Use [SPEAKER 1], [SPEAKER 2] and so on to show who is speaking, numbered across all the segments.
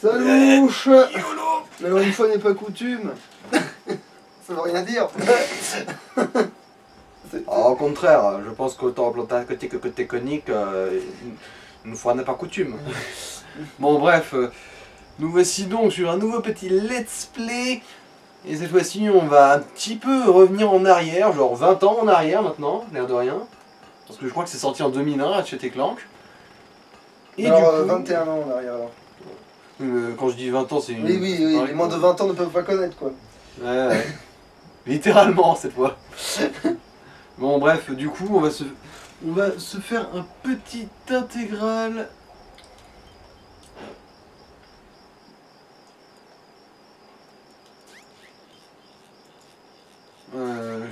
[SPEAKER 1] Salouche.
[SPEAKER 2] YOLO.
[SPEAKER 1] Alors une fois n'est pas coutume. Ça veut rien dire.
[SPEAKER 2] Au contraire, je pense qu'autant plantar que technique, une fois n'est pas coutume. Bon bref, nous voici donc sur un nouveau petit let's play. Et cette fois-ci on va un petit peu revenir en arrière, genre 20 ans en arrière maintenant, l'air de rien. Parce que je crois que c'est sorti en 2001, Ratchet & Clank. Et
[SPEAKER 1] alors
[SPEAKER 2] du coup,
[SPEAKER 1] 21 ans en arrière alors.
[SPEAKER 2] quand je dis 20 ans c'est une...
[SPEAKER 1] Oui, les moins de 20 ans ne peuvent pas connaître quoi.
[SPEAKER 2] Ouais. Littéralement cette fois. Bon bref, du coup on va se faire un petit intégral.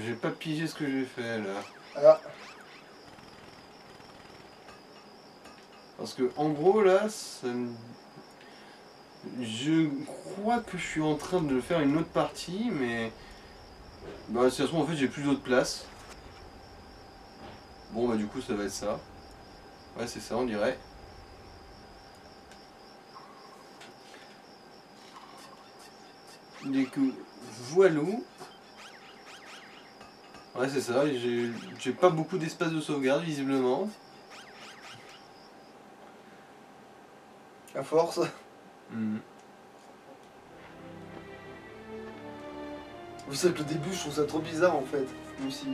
[SPEAKER 2] J'ai pas pigé ce que j'ai fait là.
[SPEAKER 1] Ah.
[SPEAKER 2] Parce que en gros là, je crois que je suis en train de faire une autre partie, mais bah c'est en fait j'ai plus d'autre place. Bon bah du coup ça va être ça. Ouais c'est ça on dirait. Du coup, voilou. Ouais c'est ça, j'ai pas beaucoup d'espace de sauvegarde visiblement.
[SPEAKER 1] À force. Vous savez que le début je trouve ça trop bizarre en fait. Aussi.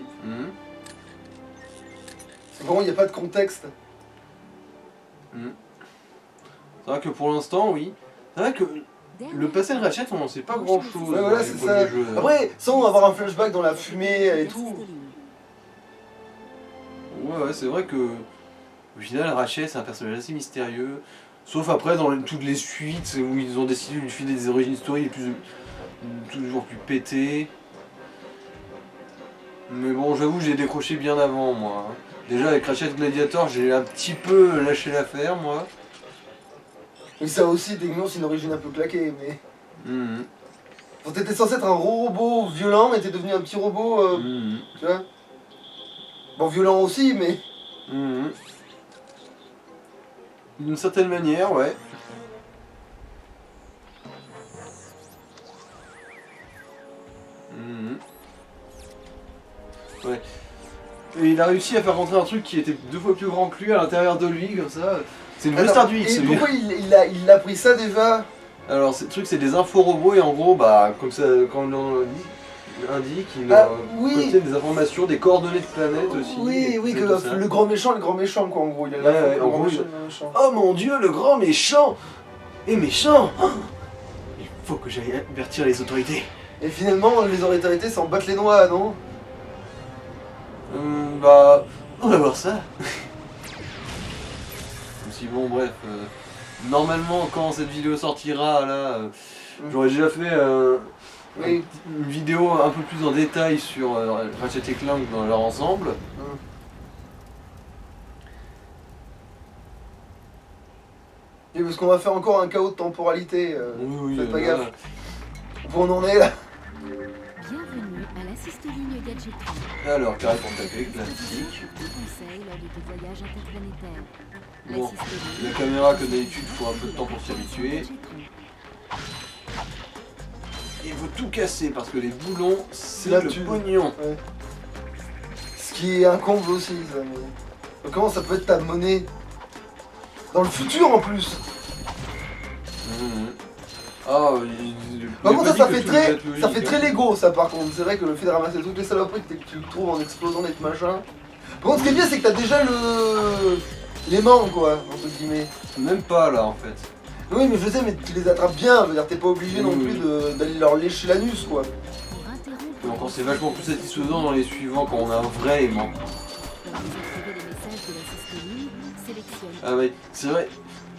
[SPEAKER 1] C'est vraiment il n'y a pas de contexte.
[SPEAKER 2] C'est vrai que pour l'instant oui. C'est vrai que le passé de Ratchet on n'en sait pas grand chose.
[SPEAKER 1] Ouais voilà c'est ça. Après sans avoir un flashback dans la fumée et tout.
[SPEAKER 2] Ouais c'est vrai que au final Ratchet c'est un personnage assez mystérieux. Sauf après dans toutes les suites où ils ont décidé de lui filer des origines story toujours plus pétées. Mais bon j'avoue j'ai décroché bien avant moi. Déjà avec Ratchet Gladiator j'ai un petit peu lâché l'affaire moi.
[SPEAKER 1] Et ça aussi techniquement c'est une origine un peu claquée mais... Bon, t'étais censé être un gros robot violent mais t'es devenu un petit robot tu vois. Bon violent aussi mais...
[SPEAKER 2] D'une certaine manière ouais. Ouais. Et il a réussi à faire rentrer un truc qui était 2 fois plus grand que lui à l'intérieur de lui comme ça. C'est une vraie star du X.
[SPEAKER 1] Et pourquoi il a pris ça déjà?
[SPEAKER 2] Alors ce truc c'est des inforobots et en gros bah comme ça quand on indique ils contiennent des informations, des coordonnées de planètes aussi.
[SPEAKER 1] Oui que le grand méchant quoi en gros. Il a le grand méchant.
[SPEAKER 2] Oh mon dieu le grand méchant est méchant. Il faut que j'aille avertir les autorités.
[SPEAKER 1] Et finalement les autorités s'en battent les noix non?
[SPEAKER 2] Bah on va voir ça. Si bon bref, normalement quand cette vidéo sortira là, j'aurais déjà fait une vidéo un peu plus en détail sur Ratchet & Clank dans leur ensemble.
[SPEAKER 1] Et parce qu'on va faire encore un chaos de temporalité, faites pas gaffe. Où on en est là?
[SPEAKER 3] Bienvenue à l'assiste-ligne gadgeterie.
[SPEAKER 2] Alors, carré pour taper, classique.
[SPEAKER 3] Conseil lors de tes voyages interplanétaires.
[SPEAKER 2] Bon, la caméra comme d'habitude, il faut un peu de temps pour s'y habituer. Il faut tout casser parce que les boulons, c'est le pognon.
[SPEAKER 1] Ouais. Ce qui est un comble aussi, ça. Mais... comment ça peut être ta monnaie? Dans le futur en plus.
[SPEAKER 2] Ah,
[SPEAKER 1] par contre ça fait très Lego ça par contre. C'est vrai que le fait de ramasser toutes les saloperies que tu trouves en explosant des machins. Par contre ce qui est bien c'est que t'as déjà l'aimant quoi, entre guillemets.
[SPEAKER 2] Même pas là en fait.
[SPEAKER 1] Oui mais je sais mais tu les attrapes bien, je veux dire t'es pas obligé non plus d'aller leur lécher l'anus quoi.
[SPEAKER 2] Et encore c'est vachement plus satisfaisant dans les suivants quand on a un vrai aimant. Ah ouais, c'est vrai.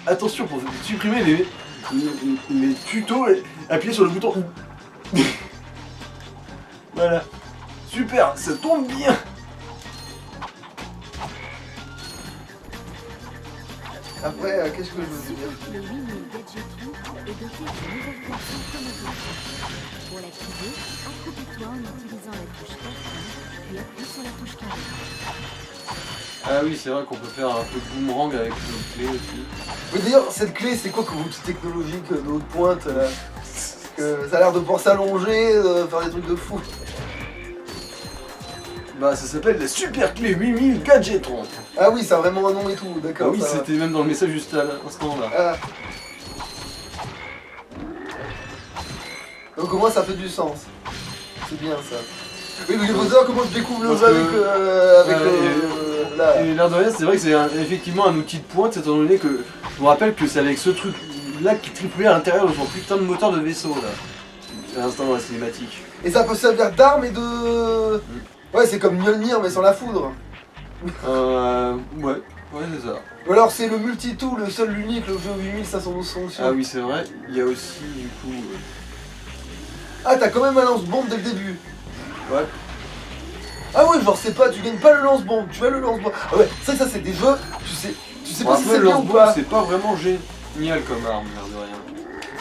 [SPEAKER 2] Attention pour supprimer les tutos, appuyez sur le bouton. Voilà. Super, ça tombe bien.
[SPEAKER 1] Après, qu'est-ce que je veux dire?
[SPEAKER 3] Le mini gadgeterie est doté d'une nouvelle fonction connectée. Pour l'activer, accroupis-toi en utilisant la touche R1, puis appuie sur la touche carré.
[SPEAKER 2] Ah oui, c'est vrai qu'on peut faire un peu de boomerang avec notre clé aussi.
[SPEAKER 1] Mais d'ailleurs, cette clé, c'est quoi comme outil technologique de haute pointe là? Que ça a l'air de pouvoir s'allonger, faire des trucs de fou.
[SPEAKER 2] Bah ça s'appelle la super clé 8000 Gadgetron.
[SPEAKER 1] Ah oui, ça a vraiment un nom et tout,
[SPEAKER 2] Ah
[SPEAKER 1] d'accord.
[SPEAKER 2] oui,
[SPEAKER 1] ça va.
[SPEAKER 2] c'était même dans le message juste à l'instant là.
[SPEAKER 1] Ah. Donc au moins ça fait du sens. C'est bien ça. Oui, mais il faut savoir comment je découvre le
[SPEAKER 2] Parce
[SPEAKER 1] jeu
[SPEAKER 2] que-
[SPEAKER 1] avec là.
[SPEAKER 2] Et l'air de rien, c'est vrai que c'est effectivement un outil de pointe, étant donné que je me rappelle que c'est avec ce truc là qui tripouillait à l'intérieur de son putain de moteur de vaisseau là. À l'instant dans la cinématique.
[SPEAKER 1] Et ça peut servir d'arme et de. Ouais, c'est comme Mjolnir mais sans la foudre.
[SPEAKER 2] Ouais, c'est ça.
[SPEAKER 1] Ou alors c'est le multi-tool, le seul, l'unique, le jeu 8512 fonctions.
[SPEAKER 2] Ah oui, c'est vrai. Il y a aussi du coup.
[SPEAKER 1] Ah, t'as quand même un lance-bombe dès le début.
[SPEAKER 2] Ouais.
[SPEAKER 1] Ah ouais, genre c'est pas, tu gagnes pas le lance-bombe, tu as le lance-bombe. Ah ouais, ça c'est des jeux, tu sais
[SPEAKER 2] Bon,
[SPEAKER 1] pas si
[SPEAKER 2] après,
[SPEAKER 1] c'est
[SPEAKER 2] le
[SPEAKER 1] bien ou
[SPEAKER 2] lance-bombe,
[SPEAKER 1] pas.
[SPEAKER 2] c'est pas vraiment génial comme arme, l'air de rien.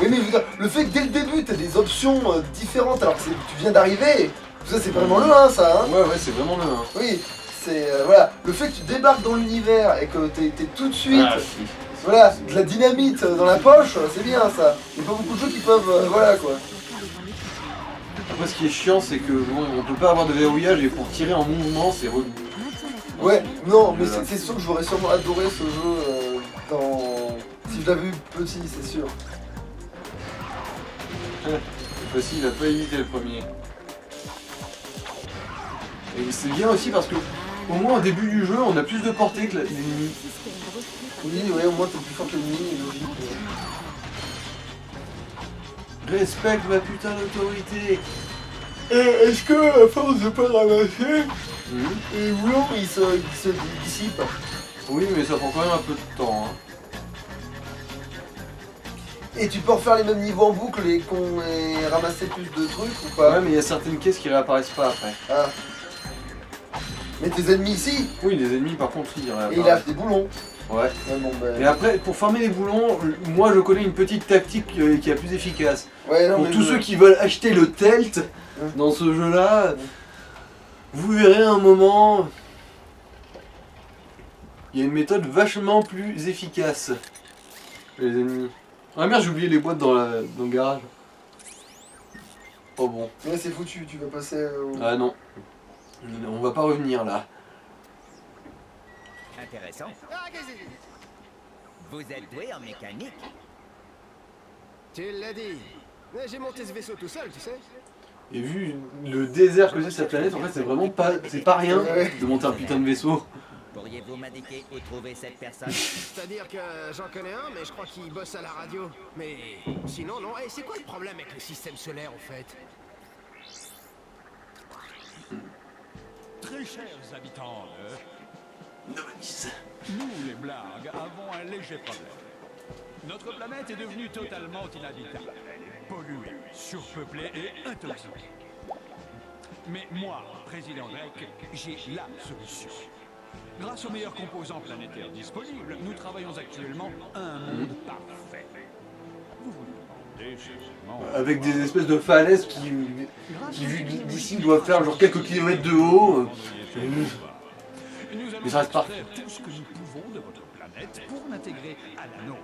[SPEAKER 1] Oui mais je veux dire, le fait que dès le début t'as des options différentes alors que tu viens d'arriver, ça c'est vraiment le 1 ça hein.
[SPEAKER 2] Ouais, c'est vraiment le 1.
[SPEAKER 1] Oui, c'est voilà, le fait que tu débarques dans l'univers et que t'es tout de suite,
[SPEAKER 2] Ah, si.
[SPEAKER 1] voilà, de la dynamite dans la poche, c'est bien ça. Il y a pas beaucoup de jeux qui peuvent, voilà quoi.
[SPEAKER 2] Après, ce qui est chiant, c'est que bon, on peut pas avoir de verrouillage et pour tirer en mouvement, c'est relou.
[SPEAKER 1] Ouais, non, mais
[SPEAKER 2] Voilà.
[SPEAKER 1] c'est sûr que j'aurais sûrement adoré ce jeu si je l'avais eu petit, c'est sûr.
[SPEAKER 2] Facile, il a pas évité le premier. Et c'est bien aussi parce que, au moins au début du jeu, on a plus de portée que l'ennemi.
[SPEAKER 1] Oui, ouais, au moins t'es plus fort que l'ennemi, logique.
[SPEAKER 2] Respecte ma putain d'autorité.
[SPEAKER 1] Est-ce que, à force de pas ramasser, les boulons ils se dissipent?
[SPEAKER 2] Oui, mais ça prend quand même un peu de temps. Hein.
[SPEAKER 1] Et tu peux refaire les mêmes niveaux en boucle et qu'on ait ramassé plus de trucs ou pas?
[SPEAKER 2] Ouais, mais il y a certaines caisses qui réapparaissent pas après.
[SPEAKER 1] Ah. Mais tes ennemis ici,
[SPEAKER 2] Oui, les ennemis, par contre, ils
[SPEAKER 1] et
[SPEAKER 2] réapparaissent.
[SPEAKER 1] il lâche des boulons.
[SPEAKER 2] Ouais.
[SPEAKER 1] Ouais, bon,
[SPEAKER 2] Et
[SPEAKER 1] ben...
[SPEAKER 2] après, pour farmer les boulons, moi je connais une petite tactique qui est plus efficace.
[SPEAKER 1] Ouais, non,
[SPEAKER 2] Pour
[SPEAKER 1] mais
[SPEAKER 2] tous ceux qui veulent acheter le telt dans ce jeu-là, vous verrez un moment, il y a une méthode vachement plus efficace. Les ennemis. Ah merde, j'ai oublié les boîtes dans le garage. Oh bon.
[SPEAKER 1] Mais c'est foutu, tu vas passer au...
[SPEAKER 2] Ah non. On va pas revenir là.
[SPEAKER 4] Intéressant. Vous êtes doué en mécanique.
[SPEAKER 5] Tu l'as dit. Mais j'ai monté ce vaisseau tout seul, tu sais.
[SPEAKER 2] Et vu le désert que c'est cette planète, en fait c'est vraiment pas, c'est pas rien de monter un putain de vaisseau.
[SPEAKER 4] Pourriez-vous m'indiquer où trouver cette personne?
[SPEAKER 5] C'est-à-dire que j'en connais un, mais je crois qu'il bosse à la radio. Mais sinon, non. Et c'est quoi le problème avec le système solaire, en fait?
[SPEAKER 6] Très chers habitants nous, les blagues, avons un léger problème. Notre planète est devenue totalement inhabitable. Elle est polluée, surpeuplée et intoxiquée. Mais moi, président Drake, j'ai la solution. Grâce aux meilleurs composants planétaires disponibles, nous travaillons actuellement à un monde parfait. Vous vous demandez sûrement...
[SPEAKER 2] Avec des espèces de falaises qui vu d'ici doivent faire genre quelques kilomètres de haut.
[SPEAKER 6] Nous allons
[SPEAKER 2] Mais ça reste
[SPEAKER 6] extraire tout ce que nous pouvons de votre planète pour l'intégrer à la nôtre.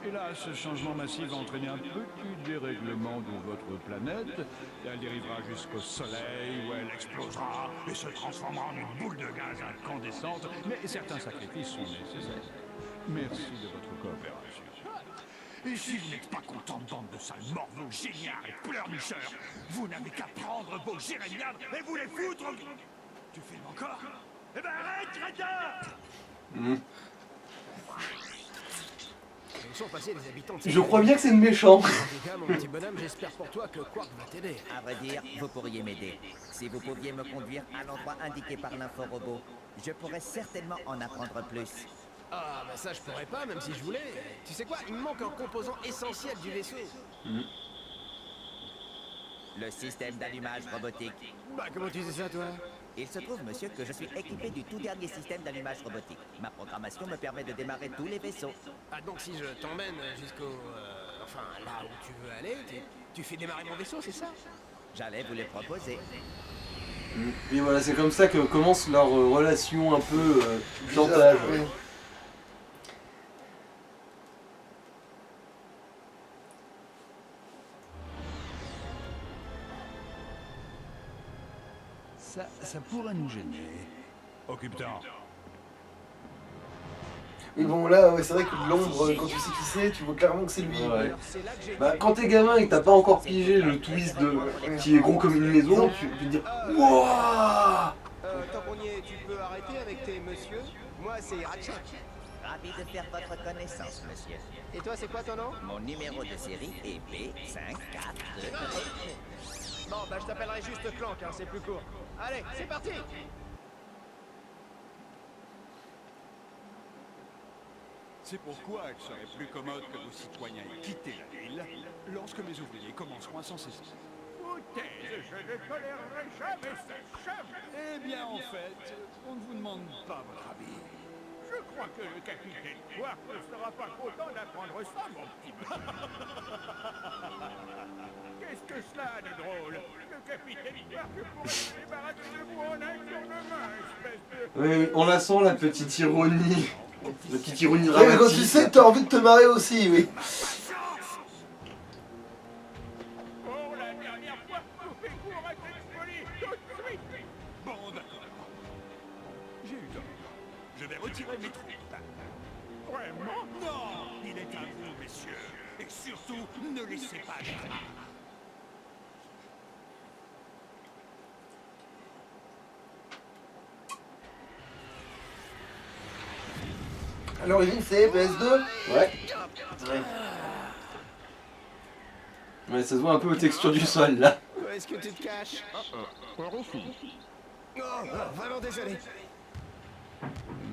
[SPEAKER 6] Et là, ce changement massif va entraîner un petit dérèglement de votre planète. Elle dérivera jusqu'au Soleil où elle explosera et se transformera en une boule de gaz incandescente. Mais certains sacrifices sont nécessaires. Merci de votre coopération. Et si vous n'êtes pas content de bande de sales morveaux, géniards et pleurnicheurs, vous n'avez qu'à prendre vos jérémiades et vous les foutre. Tu filmes encore? Eh ben arrête, crétin!
[SPEAKER 5] Ils sont passés les habitants de
[SPEAKER 2] Je crois bien que c'est le méchant.
[SPEAKER 5] En tout cas, mon petit bonhomme, j'espère pour toi que Quark va t'aider.
[SPEAKER 4] À vrai dire, vous pourriez m'aider. Si vous pouviez me conduire à l'endroit indiqué par l'info-robot, je pourrais certainement en apprendre plus.
[SPEAKER 5] Ah, bah ça, je pourrais pas, même si je voulais. Tu sais quoi? Il me manque un composant essentiel du vaisseau.
[SPEAKER 4] Le système d'allumage robotique.
[SPEAKER 5] Bah, comment tu sais ça, toi?
[SPEAKER 4] Il se trouve, monsieur, que je suis équipé du tout dernier système d'allumage robotique. Ma programmation me permet de démarrer tous les vaisseaux.
[SPEAKER 5] Ah, donc si je t'emmène jusqu'au... enfin, là où tu veux aller, tu fais démarrer mon vaisseau, c'est ça?
[SPEAKER 4] J'allais vous les proposer.
[SPEAKER 2] Et voilà, c'est comme ça que commence leur relation un peu
[SPEAKER 1] Bizarre,
[SPEAKER 2] chantage.
[SPEAKER 1] oui.
[SPEAKER 6] Ça pourrait nous gêner. Occupe-t'en.
[SPEAKER 1] Mais bon, là, ouais, c'est vrai que de l'ombre, quand tu sais qui c'est, tu vois clairement que c'est lui.
[SPEAKER 2] Ouais. Bah, quand t'es gamin et que t'as pas encore pigé le twist qui est gros comme une maison, tu peux te dire Wouah.
[SPEAKER 5] Tant qu'on y est, tu peux arrêter avec tes monsieur? Moi, c'est Ratchet.
[SPEAKER 4] Ravi de faire votre connaissance, monsieur.
[SPEAKER 5] Et toi, c'est quoi ton nom?
[SPEAKER 4] Mon numéro de série est B542.
[SPEAKER 5] Bon, bah, je t'appellerai juste Clank, hein, c'est plus court. Allez, c'est parti!
[SPEAKER 6] C'est pourquoi il serait plus commode que vos citoyens aient quitté la ville lorsque mes ouvriers commenceront à s'en saisir. Foutaise, je ne tolérerai jamais ça, jamais. Eh bien, en fait, on ne vous demande pas votre avis. Je crois que le capitaine Quark ne sera pas content d'apprendre ça, mon petit. Qu'est-ce que cela a de drôle? Le capitaine Quark pourrait se débarrasser de vous en un tournement, espèce de...
[SPEAKER 2] Oui, on la sent la petite ironie. La petite ironie
[SPEAKER 1] Ouais, mais quand
[SPEAKER 2] dramatique.
[SPEAKER 1] tu sais que t'as envie de te marrer aussi, oui.
[SPEAKER 6] Pour la dernière fois, coupez court à cette folie, tout de suite. Bon, d'accord. J'ai eu tort. Je vais retirer mes troupes. Vraiment? Non! Il est à vous, messieurs. Et surtout, ne laissez pas d'armes.
[SPEAKER 1] À l'origine, c'est PS2.
[SPEAKER 2] Ouais. Ouais, ça se voit un peu aux textures du sol là.
[SPEAKER 5] Où est-ce que tu te caches? Oh, vraiment désolé.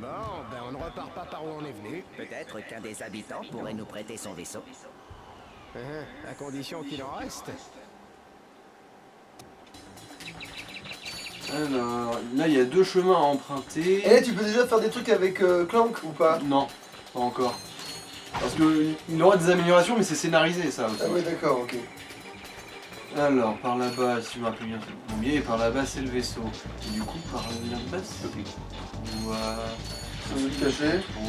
[SPEAKER 5] Bon, ben on ne repart pas par où on est venu.
[SPEAKER 4] Peut-être qu'un des habitants pourrait nous prêter son vaisseau.
[SPEAKER 5] À condition qu'il en reste.
[SPEAKER 2] Alors, là il y a 2 chemins à emprunter.
[SPEAKER 1] Et là, tu peux déjà faire des trucs avec Clank ou pas?
[SPEAKER 2] Non, pas encore. Parce que il aura des améliorations, mais c'est scénarisé ça aussi.
[SPEAKER 1] Ah ouais, d'accord, ok.
[SPEAKER 2] Alors, par là-bas, si je me rappelle bien, c'est le plombier, et par là-bas, c'est le vaisseau. Et du coup, par là-bas, c'est le voilà.
[SPEAKER 1] Ça veut te cacher.
[SPEAKER 2] Oh.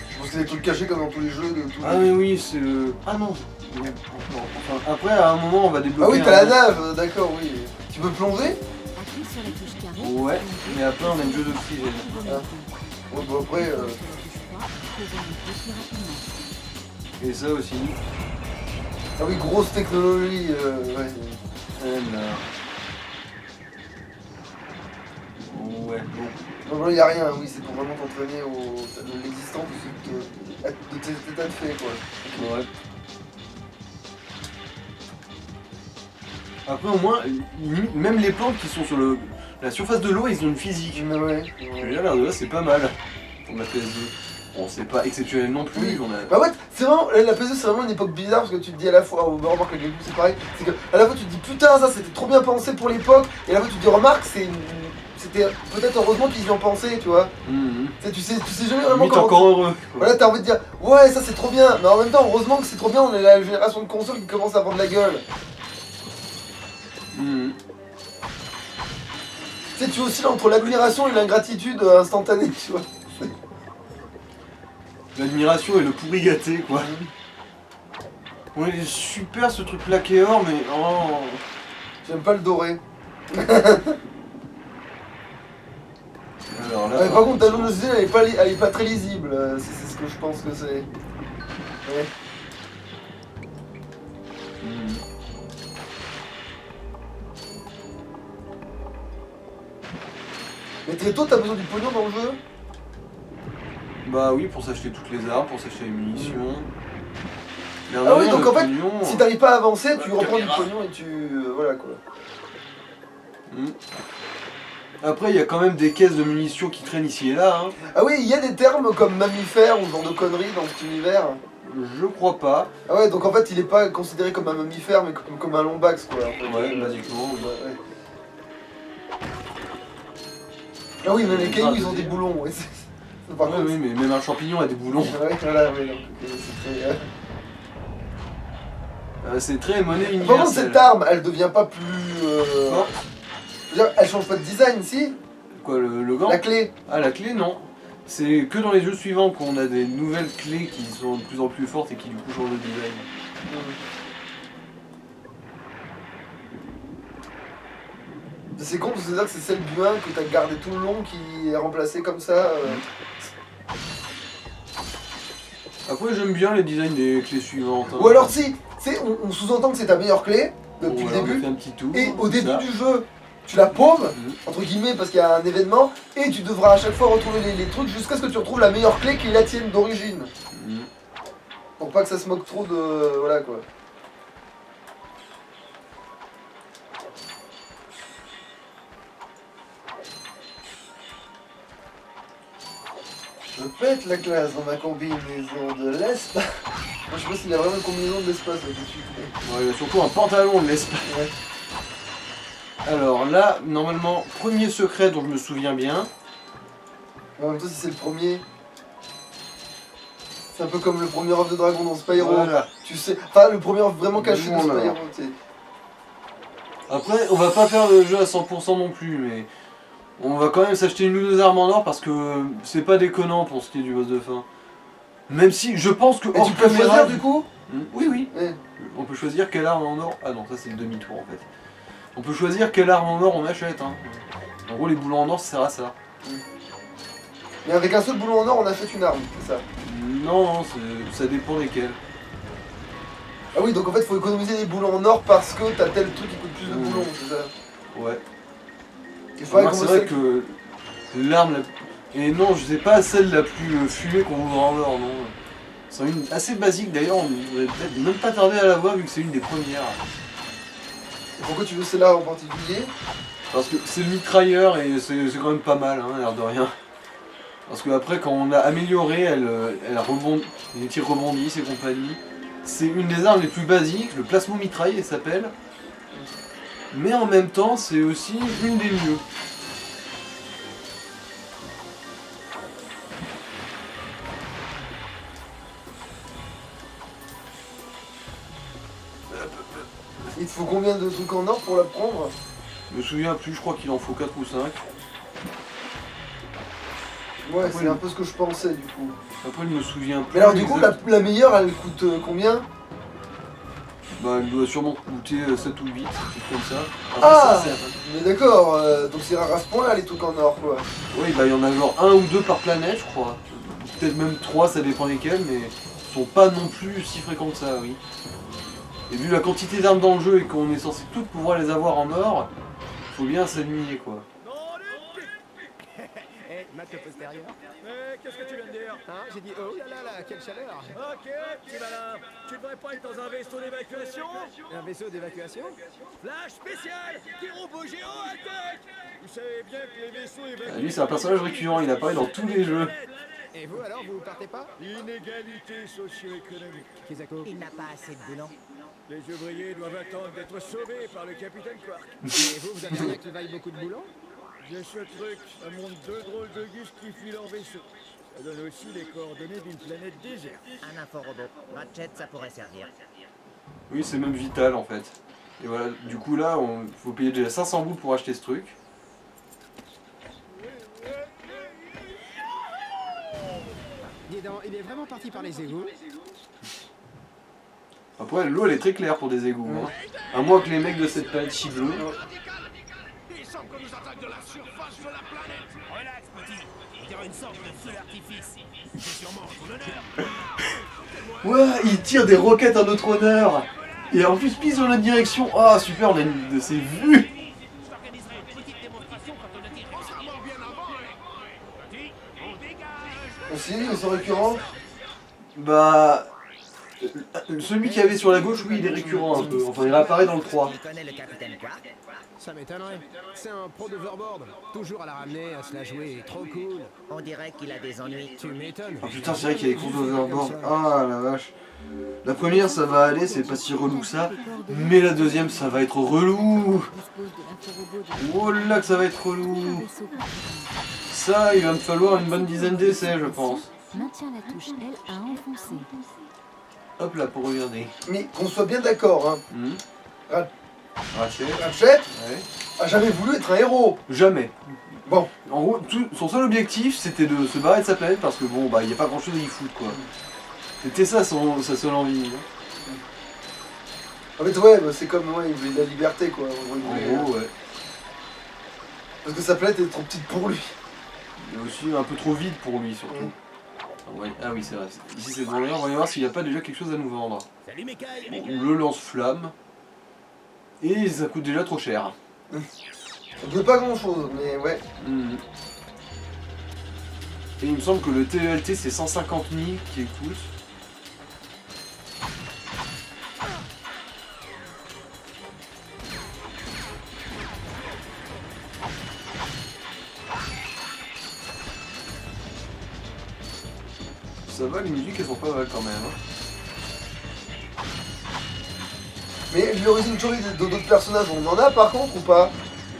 [SPEAKER 1] Je pense que c'est des trucs cachés comme dans tous les jeux de tout.
[SPEAKER 2] Ah, mais oui, c'est le. Ah non, non, enfin, après, à un moment, on va
[SPEAKER 1] Ah
[SPEAKER 2] débloquer.
[SPEAKER 1] oui, t'as la
[SPEAKER 2] un-
[SPEAKER 1] nave, d'accord, oui. Tu peux plonger?
[SPEAKER 3] Appuie sur la touche carré.
[SPEAKER 2] Ouais, mais après, on a une jeu d'oxygène.
[SPEAKER 1] Ah. Ouais, bah après.
[SPEAKER 3] Sur la touche 3 pour remonter plus rapidement.
[SPEAKER 2] Et ça aussi.
[SPEAKER 1] Ah oui, grosse technologie, ouais.
[SPEAKER 2] Alors. Ouais, bon.
[SPEAKER 1] Non, il y a rien, oui, c'est pour vraiment t'entraîner à l'existence de tes états de fait, quoi.
[SPEAKER 2] Ouais. Après, au moins, même les plantes qui sont sur la surface de l'eau, ils ont une physique.
[SPEAKER 1] Mais ouais.
[SPEAKER 2] Et là, l'air de là, c'est pas mal pour la PS2. Bon, c'est pas exceptionnel non plus.
[SPEAKER 1] Oui.
[SPEAKER 2] On a...
[SPEAKER 1] Bah ouais, c'est vraiment, la PS2 c'est vraiment une époque bizarre parce que tu te dis à la fois, oh, bah, remarque le Game Boy, c'est pareil, c'est que à la fois tu te dis putain ça c'était trop bien pensé pour l'époque, et à la fois tu te dis remarque c'était peut-être heureusement qu'ils y ont pensé, tu vois. Tu sais jamais vraiment
[SPEAKER 2] Limite encore heureux. Quoi.
[SPEAKER 1] Voilà, t'as envie de dire ouais ça c'est trop bien, mais en même temps heureusement que c'est trop bien, on est la génération de consoles qui commence à avoir de la gueule. Tu sais, tu oscilles entre l'admiration et l'ingratitude instantanée, tu vois.
[SPEAKER 2] L'admiration et le pourri gâté, quoi. On est super ce truc plaqué or, mais oh.
[SPEAKER 1] J'aime pas le doré.
[SPEAKER 2] Alors là,
[SPEAKER 1] Ouais, par contre, ta luminosité elle est pas très lisible, c'est ce que je pense que c'est. Ouais. Mais très tôt, t'as besoin du pognon dans le jeu?
[SPEAKER 2] Bah oui, pour s'acheter toutes les armes, pour s'acheter les munitions. Mais
[SPEAKER 1] Ah oui,
[SPEAKER 2] rien,
[SPEAKER 1] donc
[SPEAKER 2] le
[SPEAKER 1] en fait,
[SPEAKER 2] pognon,
[SPEAKER 1] si t'arrives pas à avancer, tu
[SPEAKER 2] la
[SPEAKER 1] reprends du
[SPEAKER 2] caméra.
[SPEAKER 1] pognon et tu. Voilà quoi.
[SPEAKER 2] Après, il y a quand même des caisses de munitions qui traînent ici et là. Hein.
[SPEAKER 1] Ah oui, il y a des termes comme mammifère ou ce genre de conneries dans cet univers.
[SPEAKER 2] Je crois pas.
[SPEAKER 1] Ah ouais, donc en fait, il est pas considéré comme un mammifère, mais comme un lombax quoi. En fait.
[SPEAKER 2] Ouais, basiquement. Oui.
[SPEAKER 1] Ouais. Ah oui, mais les cailloux ils ont des
[SPEAKER 2] Ah,
[SPEAKER 1] boulons, ouais. Par
[SPEAKER 2] Ouais,
[SPEAKER 1] contre,
[SPEAKER 2] oui, mais même un champignon a des boulons.
[SPEAKER 1] ouais, voilà, ouais, donc c'est très.
[SPEAKER 2] C'est très monnaie
[SPEAKER 1] Par contre,
[SPEAKER 2] universelle.
[SPEAKER 1] cette arme, elle devient pas plus.
[SPEAKER 2] Forte.
[SPEAKER 1] Je veux dire, elle change pas de design, si?
[SPEAKER 2] Quoi, le gant?
[SPEAKER 1] La clé.
[SPEAKER 2] Ah, la clé, non. C'est que dans les jeux suivants qu'on a des nouvelles clés qui sont de plus en plus fortes et qui du coup changent de design.
[SPEAKER 1] C'est con, parce que c'est-à-dire que c'est celle du 1 que t'as gardé tout le long qui est remplacée comme ça.
[SPEAKER 2] Après, j'aime bien les designs des clés suivantes. hein.
[SPEAKER 1] Ou alors, si, on sous-entend que c'est ta meilleure clé depuis
[SPEAKER 2] Voilà,
[SPEAKER 1] le
[SPEAKER 2] on a
[SPEAKER 1] début.
[SPEAKER 2] fait un petit tour.
[SPEAKER 1] Et au début
[SPEAKER 2] ça.
[SPEAKER 1] du jeu, tu la paumes,
[SPEAKER 2] Mhm.
[SPEAKER 1] entre guillemets, parce qu'il y a un événement, et tu devras à chaque fois retrouver les trucs jusqu'à ce que tu retrouves la meilleure clé qui est la tienne d'origine.
[SPEAKER 2] Mhm.
[SPEAKER 1] Pour pas que ça se moque trop de. Voilà quoi. Je pète la classe dans ma combinaison de l'espace. Moi je sais pas s'il y a vraiment une combinaison de l'espace là, tout de suite.
[SPEAKER 2] Ouais, il y a surtout un pantalon de l'espace.
[SPEAKER 1] Ouais.
[SPEAKER 2] Alors là, normalement, premier secret dont je me souviens bien.
[SPEAKER 1] Mais en même temps, si c'est le premier. C'est un peu comme le premier œuf de dragon dans Spyro.
[SPEAKER 2] Voilà.
[SPEAKER 1] Tu sais. Enfin, le premier œuf vraiment caché de
[SPEAKER 2] Voilà.
[SPEAKER 1] Spyro, tu sais.
[SPEAKER 2] Après, on va pas faire le jeu à 100% non plus, mais on va quand même s'acheter une ou deux armes en or parce que c'est pas déconnant pour ce qui est du boss de fin. Même si je pense que
[SPEAKER 1] Et
[SPEAKER 2] hors
[SPEAKER 1] tu peux
[SPEAKER 2] caméra,
[SPEAKER 1] choisir du coup.
[SPEAKER 2] Oui, oui.
[SPEAKER 1] Ouais.
[SPEAKER 2] On peut choisir quelle arme en or. Ah non, ça c'est le demi-tour en fait. On peut choisir quelle arme en or on achète. Hein. En gros, les boulons en or, ça sert à ça.
[SPEAKER 1] Mais avec un seul boulon en or, on achète une arme, c'est ça.
[SPEAKER 2] Non, ça dépend desquels.
[SPEAKER 1] Ah oui, donc en fait, faut économiser les boulons en or parce que t'as tel truc qui coûte plus de
[SPEAKER 2] Mmh.
[SPEAKER 1] boulons, c'est ça.
[SPEAKER 2] Ouais.
[SPEAKER 1] Il faudrait
[SPEAKER 2] Remarque,
[SPEAKER 1] qu'on
[SPEAKER 2] c'est vrai
[SPEAKER 1] essaie-
[SPEAKER 2] que l'arme la... Et non, je sais pas celle la plus fumée qu'on voudra en or, non. C'est une assez basique d'ailleurs, on devrait peut-être même pas tarder à la voir vu que c'est une des premières.
[SPEAKER 1] Pourquoi tu veux celle-là en particulier?
[SPEAKER 2] Parce que c'est le mitrailleur et c'est quand même pas mal, hein, l'air de rien. Parce que après, quand on l'a améliorée, elle rebondit, les tirs rebondissent et compagnie. C'est une des armes les plus basiques, le plasmo-mitraille elle s'appelle. Mais en même temps, c'est aussi une des mieux.
[SPEAKER 1] Il te faut combien de trucs en or pour la prendre?
[SPEAKER 2] Je me souviens plus, je crois qu'il en faut 4 ou 5.
[SPEAKER 1] Ouais, c'est un peu ce que je pensais du coup.
[SPEAKER 2] Après, je me souviens plus.
[SPEAKER 1] Mais alors du coup,
[SPEAKER 2] exact-
[SPEAKER 1] la meilleure, elle coûte combien?
[SPEAKER 2] Bah, elle doit sûrement coûter 7 ou 8, quelque chose comme ça. Après,
[SPEAKER 1] Ah,
[SPEAKER 2] ça, c'est-
[SPEAKER 1] mais d'accord, donc c'est rare à ce point-là les trucs en or quoi.
[SPEAKER 2] Oui, bah, il y en a genre 1 ou 2 par planète, je crois. Peut-être même 3, ça dépend lesquels, mais ils sont pas non plus si fréquents que ça, oui. Et vu la quantité d'armes dans le jeu et qu'on est censé toutes pouvoir les avoir en or, faut bien s'aligner quoi.
[SPEAKER 5] Eh, Matt postérieur.
[SPEAKER 7] Qu'est-ce que tu viens de dire?
[SPEAKER 5] Hein, j'ai dit oh là là là, quelle chaleur.
[SPEAKER 7] Ok, petit malin. Tu devrais pas être dans un vaisseau d'évacuation?
[SPEAKER 5] Un vaisseau d'évacuation?
[SPEAKER 7] Flash spécial! Des robots géants attaquent! Vous savez bien que les vaisseaux évacuent...
[SPEAKER 2] Ah, lui, c'est un personnage récurrent, il apparaît dans tous les jeux.
[SPEAKER 5] Et vous alors, vous partez pas?
[SPEAKER 7] Inégalité socio-économique.
[SPEAKER 5] Kizako.
[SPEAKER 4] Il n'a pas assez de boulons.
[SPEAKER 7] Les ouvriers doivent attendre d'être sauvés par le capitaine Quark.
[SPEAKER 5] Et vous avez rien qui vaille beaucoup de boulot?
[SPEAKER 7] J'ai ce truc, ça montre 2 drôles de gus qui fuient leur vaisseau. Ça donne aussi les coordonnées d'une planète déserte.
[SPEAKER 4] Un inforobot. Ratchet, ça pourrait servir.
[SPEAKER 2] Oui, c'est même vital en fait. Et voilà, du coup là, il faut payer déjà 500 boules pour acheter ce truc.
[SPEAKER 5] Dis donc, il est vraiment parti par les égouts?
[SPEAKER 2] Après, l'eau elle est très claire pour des égouts. Hein. À moins que les mecs de cette planète chient bleu.
[SPEAKER 7] Il semble qu'on nous attaque de la surface de la planète.
[SPEAKER 8] Relax, petit. On dirait une sorte de feu d'artifice. C'est sûrement en ton honneur.
[SPEAKER 2] Ouais, il tire des roquettes en notre honneur. Et en plus, pisse dans notre direction. Ah, super, on a une de ces vues.
[SPEAKER 8] Je t'organiserai une petite démonstration quand on atterrira.
[SPEAKER 7] Ça mort bien avant,
[SPEAKER 8] Petit, on dégage.
[SPEAKER 1] Aussi, ils sont récurrents.
[SPEAKER 2] Bah. Celui qui avait sur la gauche, oui, il est récurrent un peu. Enfin, il réapparaît dans le 3.
[SPEAKER 4] Il connaît le capitaine Quark.
[SPEAKER 5] Ça m'étonnerait. C'est un pro d'overboard. Toujours à la ramener, à se la jouer. Trop cool.
[SPEAKER 4] On dirait qu'il a des ennuis.
[SPEAKER 5] Tu m'étonnes.
[SPEAKER 2] Oh putain, c'est vrai qu'il y a les cours d'overboard. Ah la vache. La première, ça va aller, c'est pas si relou que ça. Mais la deuxième, ça va être relou.
[SPEAKER 3] Dispose de l'inforobot de
[SPEAKER 2] Oh là que ça va être relou.
[SPEAKER 3] un vaisseau complet.
[SPEAKER 2] Ça, il va me falloir une bonne dizaine d'essais, je pense.
[SPEAKER 3] Maintiens la touche L à enfoncer.
[SPEAKER 2] Hop là, pour regarder.
[SPEAKER 1] Mais qu'on soit bien d'accord, hein. Ra-
[SPEAKER 2] Ratchet.
[SPEAKER 1] Ratchet
[SPEAKER 2] Ouais.
[SPEAKER 1] a jamais voulu être un héros.
[SPEAKER 2] Jamais.
[SPEAKER 1] Bon.
[SPEAKER 2] En gros, son seul objectif, c'était de se barrer de sa planète parce que bon, bah, il n'y a pas grand chose à y foutre, quoi. C'était ça sa seule envie. Hein.
[SPEAKER 1] En fait, ouais, bah, c'est comme, ouais, il voulait de la liberté, quoi.
[SPEAKER 2] En gros, ouais.
[SPEAKER 1] Parce que sa planète est trop petite pour lui.
[SPEAKER 2] Et aussi un peu trop vide pour lui, surtout. Ouais. Ah oui, c'est vrai. Ici, c'est dans l'air. On va aller voir s'il n'y a pas déjà quelque chose à nous vendre.
[SPEAKER 8] Salut Mekai.
[SPEAKER 2] Bon, le lance-flamme. Et ça coûte déjà trop cher.
[SPEAKER 1] Ça ne veut pas grand chose, mais ouais.
[SPEAKER 2] Et il me semble que le TELT c'est 150 000 qui coûte. Ça va, les musiques elles sont pas mal quand même. Hein.
[SPEAKER 1] Mais l'origine story d'autres personnages, on en a par contre ou pas?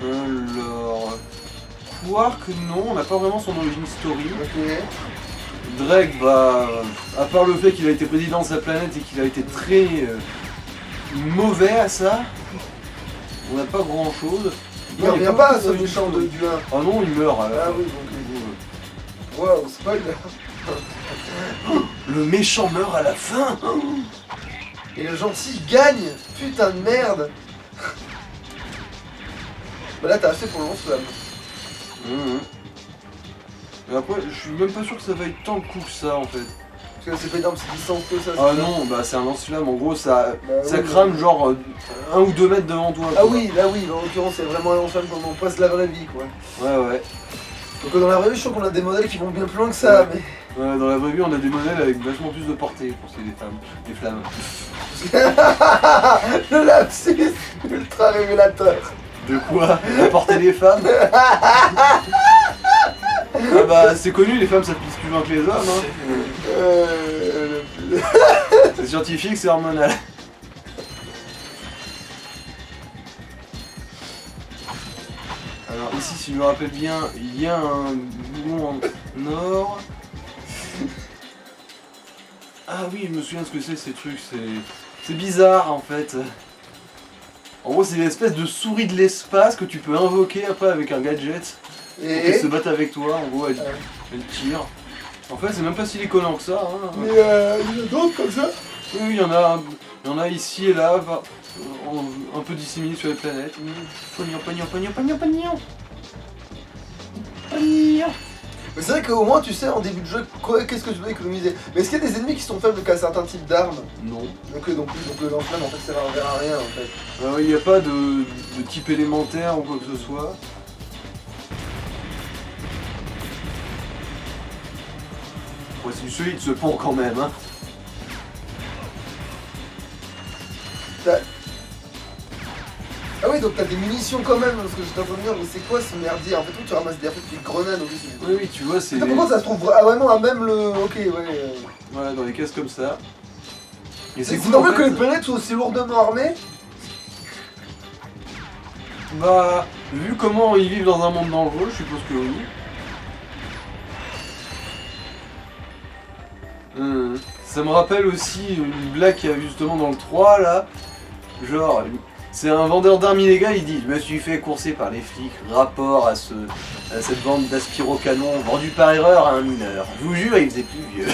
[SPEAKER 2] Alors. Quark, non, on n'a pas vraiment son origin story.
[SPEAKER 1] Ok.
[SPEAKER 2] Drake, bah. À part le fait qu'il a été président de sa planète et qu'il a été très mauvais à ça, on n'a pas grand chose.
[SPEAKER 1] Il revient pas à ce méchant du 1.
[SPEAKER 2] Ah non, il meurt à la
[SPEAKER 1] Ah
[SPEAKER 2] fin.
[SPEAKER 1] oui, donc. Waouh, spoil.
[SPEAKER 2] Le méchant meurt à la fin.
[SPEAKER 1] Et le gentil gagne. Putain de merde. Bah là, t'as assez pour le lance-flamme.
[SPEAKER 2] Mais après, je suis même pas sûr que ça va être tant de coups que ça en fait.
[SPEAKER 1] Parce que c'est pas énorme, c'est distance que ça.
[SPEAKER 2] Ah non, bah c'est un lance-flamme, en gros ça,
[SPEAKER 1] Bah,
[SPEAKER 2] ça
[SPEAKER 1] oui,
[SPEAKER 2] crame genre 1 ou 2 mètres devant toi.
[SPEAKER 1] Ah
[SPEAKER 2] quoi.
[SPEAKER 1] oui, là oui, en l'occurrence c'est vraiment un lance-flamme comme on passe la vraie vie quoi.
[SPEAKER 2] Ouais.
[SPEAKER 1] Donc dans la vraie vie je trouve qu'on a des modèles qui vont bien plus loin que ça, mais...
[SPEAKER 2] Ouais, dans la vraie vie on a des modèles avec vachement plus de portée pour ce qui est des flammes.
[SPEAKER 1] Le lapsus ultra révélateur.
[SPEAKER 2] De quoi? La portée des femmes? Ah bah c'est connu, les femmes ça pisse plus loin que les hommes hein. C'est scientifique, c'est hormonal. Alors ici si je me rappelle bien, il y a un boulon en or. Ah oui, je me souviens de ce que c'est ces trucs, c'est bizarre en fait. En gros c'est l'espèce de souris de l'espace que tu peux invoquer après avec un gadget. Pour qu'elle se batte avec toi, en gros elle tire. En fait c'est même pas si déconnant que ça. Hein.
[SPEAKER 1] Mais il y en a d'autres comme ça?
[SPEAKER 2] Oui, il y en a ici et là, un peu disséminés sur les planètes. Pognon.
[SPEAKER 1] Mais c'est vrai qu'au moins tu sais en début de jeu qu'est-ce que tu dois économiser. Mais est-ce qu'il y a des ennemis qui sont faibles qu'à certains types d'armes?
[SPEAKER 2] Non.
[SPEAKER 1] Donc le lance-flamme en fait ça va à rien en fait.
[SPEAKER 2] Il n'y a pas de type élémentaire ou quoi que ce soit. Ouais, c'est solide ce pont quand même. Hein.
[SPEAKER 1] Ah oui, donc t'as des munitions quand même, parce que j'étais en train de me dire, mais c'est quoi ce merdier? En fait, tu ramasses des grenades au plus.
[SPEAKER 2] Oui, tu vois, c'est.
[SPEAKER 1] Pourquoi ça se trouve vraiment à même le. Ok, ouais.
[SPEAKER 2] Voilà, dans les caisses comme ça. Et
[SPEAKER 1] C'est
[SPEAKER 2] cool,
[SPEAKER 1] normal
[SPEAKER 2] en
[SPEAKER 1] que
[SPEAKER 2] fait.
[SPEAKER 1] les planètes soient aussi lourdement armées?
[SPEAKER 2] Bah, vu comment ils vivent dans un monde dangereux, je suppose que oui. Ça me rappelle aussi une blague qu'il y a justement dans le 3 là. Genre, c'est un vendeur d'armes illégal, il dit « Je me suis fait courser par les flics, rapport à cette bande d'aspiro-canons vendue par erreur à un mineur. Je vous jure, il faisait plus vieux. »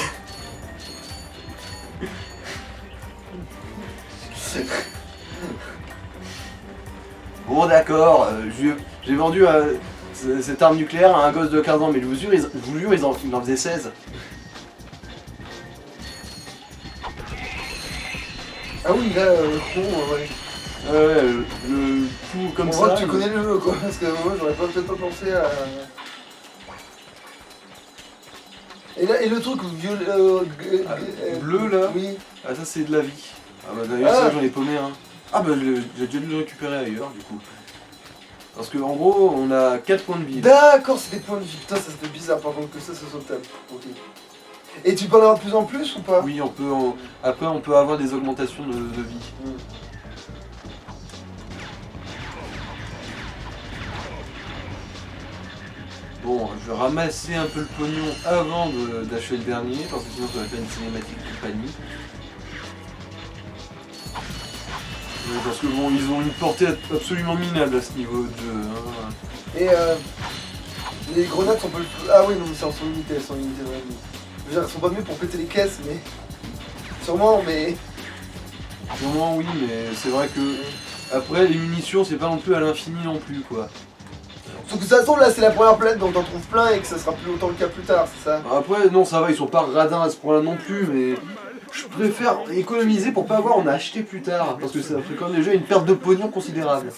[SPEAKER 2] Bon d'accord, j'ai vendu cette arme nucléaire à un gosse de 15 ans, mais je vous jure, il en faisait 16.
[SPEAKER 1] Ah oui, là, con, ouais.
[SPEAKER 2] Ouais, le coup comme
[SPEAKER 1] On
[SPEAKER 2] ça.
[SPEAKER 1] voit que tu connais le jeu, quoi, parce que moi, j'aurais peut-être pas pensé à... Et le truc
[SPEAKER 2] bleu, là?
[SPEAKER 1] Oui.
[SPEAKER 2] Ah, ça, c'est de la vie. Ah bah d'ailleurs, ça, j'en ai paumé un. Ah bah, j'ai déjà dû le récupérer ailleurs, du coup. Parce que en gros, on a 4 points de vie.
[SPEAKER 1] D'accord, c'est des points de vie. Putain, ça c'était bizarre, par contre, que ça soit table. Ok. Et tu peux en avoir de plus en plus ou pas?
[SPEAKER 2] Oui, après on peut avoir des augmentations de vie. Bon, je vais ramasser un peu le pognon avant d'acheter le dernier, parce que sinon ça va faire une cinématique compagnie. Parce que bon, ils ont une portée absolument minable à ce niveau de jeu. Hein.
[SPEAKER 1] Et les grenades sont pas le plus... Ah oui, non, mais elles sont limitées, vraiment. Je veux dire, elles sont pas mieux pour péter les caisses, mais... Sûrement, mais...
[SPEAKER 2] Sûrement oui, mais c'est vrai que... Après, les munitions, c'est pas non plus à l'infini non plus, quoi.
[SPEAKER 1] Sauf que de toute façon, là, c'est la première planète, donc t'en trouves plein et que ça sera plus autant le cas plus tard, c'est ça?
[SPEAKER 2] Après, non, ça va, ils sont pas radins à ce point-là non plus, mais... Je préfère économiser pour pas avoir en acheter plus tard, parce que ça ferait quand même déjà une perte de pognon considérable.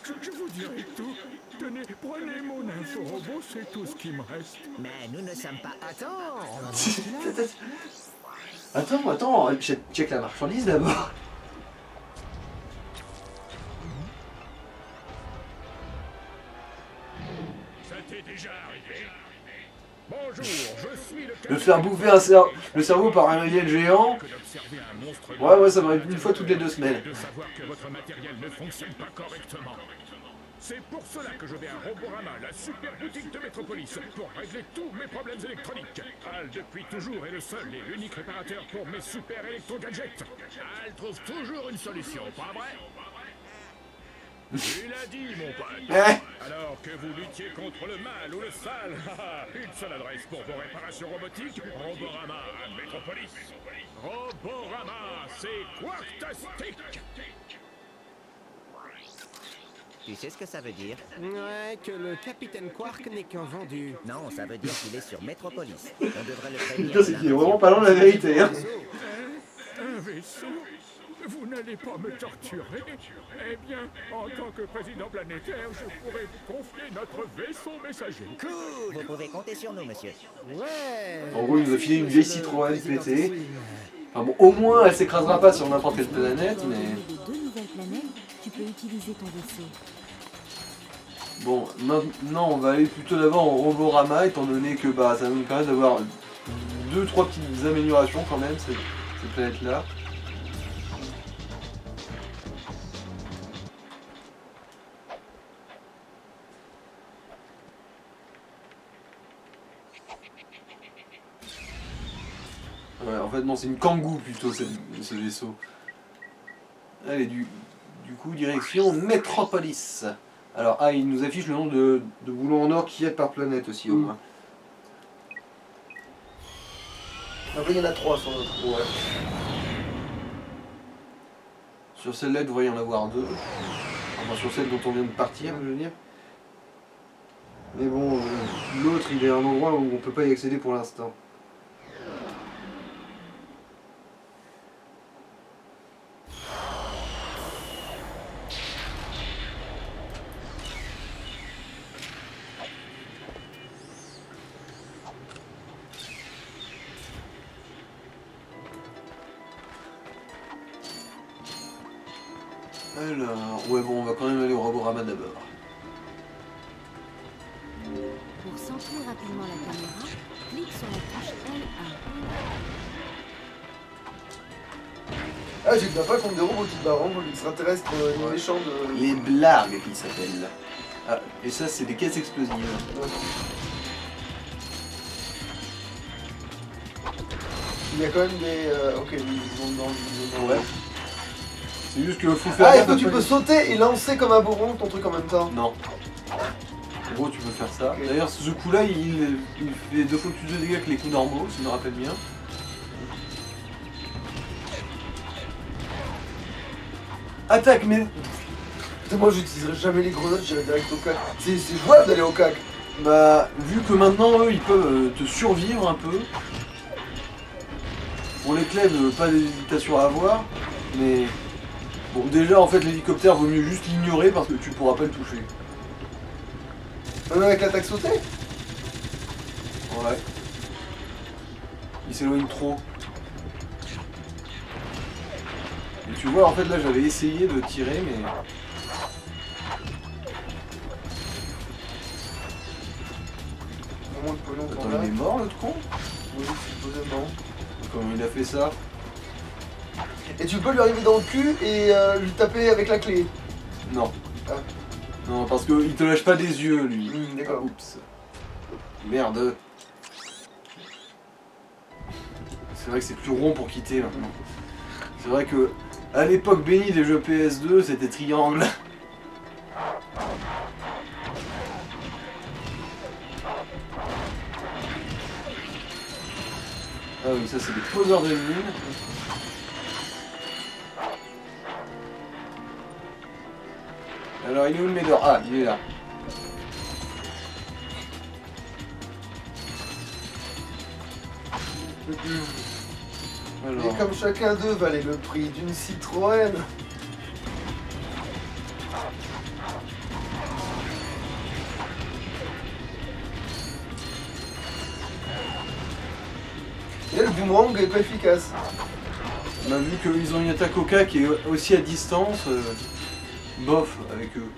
[SPEAKER 7] Je vous dirai tout. Tenez, prenez mon info-robot, c'est tout ce qui me reste.
[SPEAKER 4] Mais nous ne sommes pas...
[SPEAKER 2] Attends, check la marchandise d'abord.
[SPEAKER 8] Ça t'est déjà arrivé? Bonjour, je suis le
[SPEAKER 2] De faire bouffer le cerveau par un alien géant.
[SPEAKER 8] que d'observer un monstre
[SPEAKER 2] Ouais, ça m'arrive une fois toutes les 2 semaines.
[SPEAKER 8] de savoir que votre matériel ne fonctionne pas correctement. C'est pour cela que je vais à Roborama, la super boutique de Metropolis, pour régler tous mes problèmes électroniques. Al, depuis toujours, est le seul et l'unique réparateur pour mes super électro-gadgets. Al trouve toujours une solution, pas vrai? Il a dit, mon pote. Alors que vous luttiez contre le mal ou le sale, une seule adresse pour vos réparations robotiques, Roborama à Metropolis. Roborama, c'est Quarktastic.
[SPEAKER 4] Tu sais ce que ça veut dire?
[SPEAKER 5] Ouais, que le capitaine Quark n'est qu'un vendu.
[SPEAKER 4] Non, ça veut dire qu'il est sur Metropolis. On devrait le prévenir.
[SPEAKER 2] Putain, c'est qu'il est vraiment pas loin de la vérité, hein.
[SPEAKER 7] Un vaisseau? Vous n'allez pas me torturer? Eh bien, en tant que président planétaire, je pourrais vous confier notre vaisseau messager.
[SPEAKER 4] Cool! Vous pouvez compter sur nous, monsieur.
[SPEAKER 5] Ouais.
[SPEAKER 2] En gros, il nous a filé une vieille Citroën pétée. Enfin bon, au moins, elle s'écrasera pas sur n'importe quelle planète, mais...
[SPEAKER 3] De 2 nouvelles planètes, tu peux utiliser ton vaisseau.
[SPEAKER 2] Bon, maintenant, on va aller plutôt d'abord en Roborama, étant donné que bah, ça va nous permettre d'avoir 2-3 petites améliorations quand même, cette planète-là. Ouais, en fait, non, c'est une Kangoo plutôt, ce vaisseau. Allez, du coup, direction Metropolis. Alors, il nous affiche le nombre de boulons en or qu'il y a par planète aussi, au moins.
[SPEAKER 1] Après, il y en a 3 sur notre...
[SPEAKER 2] Ouais. Sur celle-là, il devrait y en avoir 2. Enfin, sur celle dont on vient de partir, je veux dire. Mais bon, l'autre, il est à un endroit où on peut pas y accéder pour l'instant. Alors, ouais bon, on va quand même aller au Roborama d'abord.
[SPEAKER 3] Pour centrer rapidement la caméra, clique sur la touche L1.
[SPEAKER 1] Ah, j'ai bien pas contre des robots qui barrent, les extraterrestres, les méchants de...
[SPEAKER 2] Les blargues qu'ils s'appellent. Ah, et ça c'est des caisses explosives.
[SPEAKER 1] Ouais. Il y a quand même des... Ok, ils sont dans...
[SPEAKER 2] Ouais. C'est juste qu'il faut faire...
[SPEAKER 1] Ah, est-ce que tu peux sauter et lancer comme un bourron ton truc en même temps?
[SPEAKER 2] Non. En gros, tu peux faire ça. Okay. D'ailleurs, ce coup-là, il fait 2 fois plus de dégâts que les coups normaux, si je me rappelle bien. Attaque, mais...
[SPEAKER 1] Putain, moi, j'utiliserai jamais les grenades, j'irai direct au cac. C'est jouable d'aller au cac.
[SPEAKER 2] Bah, vu que maintenant, eux, ils peuvent te survivre un peu. Pour les clés, pas d'hésitation à avoir, mais... Bon, déjà, en fait, l'hélicoptère, vaut mieux juste l'ignorer parce que tu pourras pas le toucher.
[SPEAKER 1] Même avec l'attaque sautée?
[SPEAKER 2] Ouais. Il s'éloigne trop. Et tu vois, en fait, là, j'avais essayé de tirer, mais... Attends, il est mort, l'autre con?
[SPEAKER 1] Oui, supposément.
[SPEAKER 2] Comment il a fait ça?
[SPEAKER 1] Et tu peux lui arriver dans le cul et lui taper avec la clé?
[SPEAKER 2] Non.
[SPEAKER 1] Ah.
[SPEAKER 2] Non, parce qu'il te lâche pas des yeux, lui.
[SPEAKER 1] D'accord.
[SPEAKER 2] Oups. Merde. C'est vrai que c'est plus rond pour quitter maintenant. C'est vrai que À l'époque bénie des jeux PS2, c'était triangle. Ah oui, ça c'est des poseurs de mine. Alors il est où le Médor? Ah, il est là. Alors.
[SPEAKER 1] Et comme chacun d'eux valait le prix d'une Citroën. Et là, le boomerang est pas efficace.
[SPEAKER 2] On a vu qu'ils ont une attaque au cas qui est aussi à distance. Bof avec eux.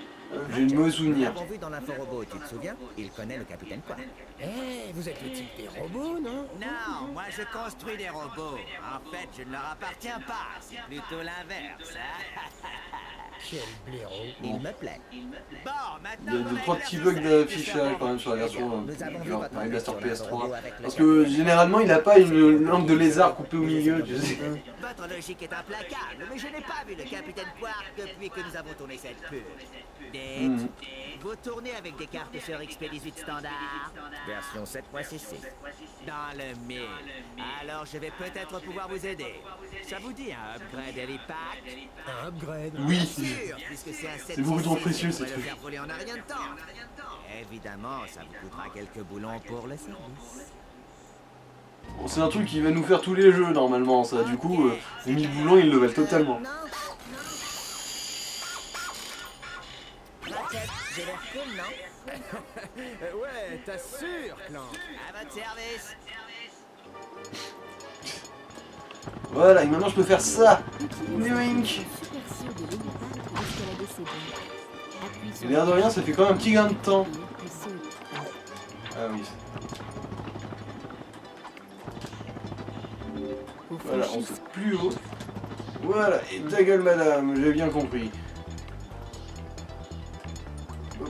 [SPEAKER 2] J'ai une mauvaise
[SPEAKER 4] Nous
[SPEAKER 2] souvenir.
[SPEAKER 4] l'avons vu dans l'inforobot, tu te souviens? Il connaît le capitaine Quark.
[SPEAKER 5] Eh, vous êtes le type des robots, non?
[SPEAKER 4] Non, moi je construis des robots. En fait, je ne leur appartiens pas. C'est plutôt l'inverse.
[SPEAKER 5] Quel blaireau.
[SPEAKER 4] Il me plaît. Bon, maintenant.
[SPEAKER 2] Il y a 2-3 petits bugs d'affichage quand même sur la version genre My Blaster PS3. Parce que généralement il n'a pas une langue de lézard coupée au milieu, tu sais.
[SPEAKER 4] Votre logique est implacable, mais je n'ai pas vu le capitaine Quark depuis que nous avons tourné cette pub. Dites, vous tournez avec des cartes sur XP18 standard, version 7.66, dans le 1000. Alors je vais peut-être pouvoir vous aider. Ça vous dit un upgrade Helipack?
[SPEAKER 5] Un upgrade.
[SPEAKER 2] Oui,
[SPEAKER 4] Sûr, puisque c'est un
[SPEAKER 2] c'est beaucoup trop précieux,
[SPEAKER 4] ces
[SPEAKER 2] ces
[SPEAKER 4] trucs.
[SPEAKER 2] trucs.
[SPEAKER 4] Le faire voler en un rien de temps. Évidemment, ça vous coûtera quelques boulons pour le service.
[SPEAKER 2] Bon, c'est un truc qui va nous faire tous les jeux normalement, ça. Du coup, les 1000 boulons ils le valent totalement.
[SPEAKER 4] J'ai l'air cool, non?
[SPEAKER 5] Ouais, t'assures, Clank.
[SPEAKER 4] À votre service.
[SPEAKER 2] Voilà, et maintenant je peux faire ça.
[SPEAKER 3] Utilise
[SPEAKER 2] Yoink.
[SPEAKER 3] le super saut de l'hélipack pour escalader ses bords. Appuie
[SPEAKER 2] Et
[SPEAKER 3] sur
[SPEAKER 2] l'air de rien, ça fait quand même un petit gain de temps.
[SPEAKER 3] puis saute.
[SPEAKER 2] Ah oui.
[SPEAKER 3] Au
[SPEAKER 2] Voilà, on
[SPEAKER 3] franchissement,
[SPEAKER 2] saute plus haut. Voilà, et ta gueule madame, j'ai bien compris. Hop.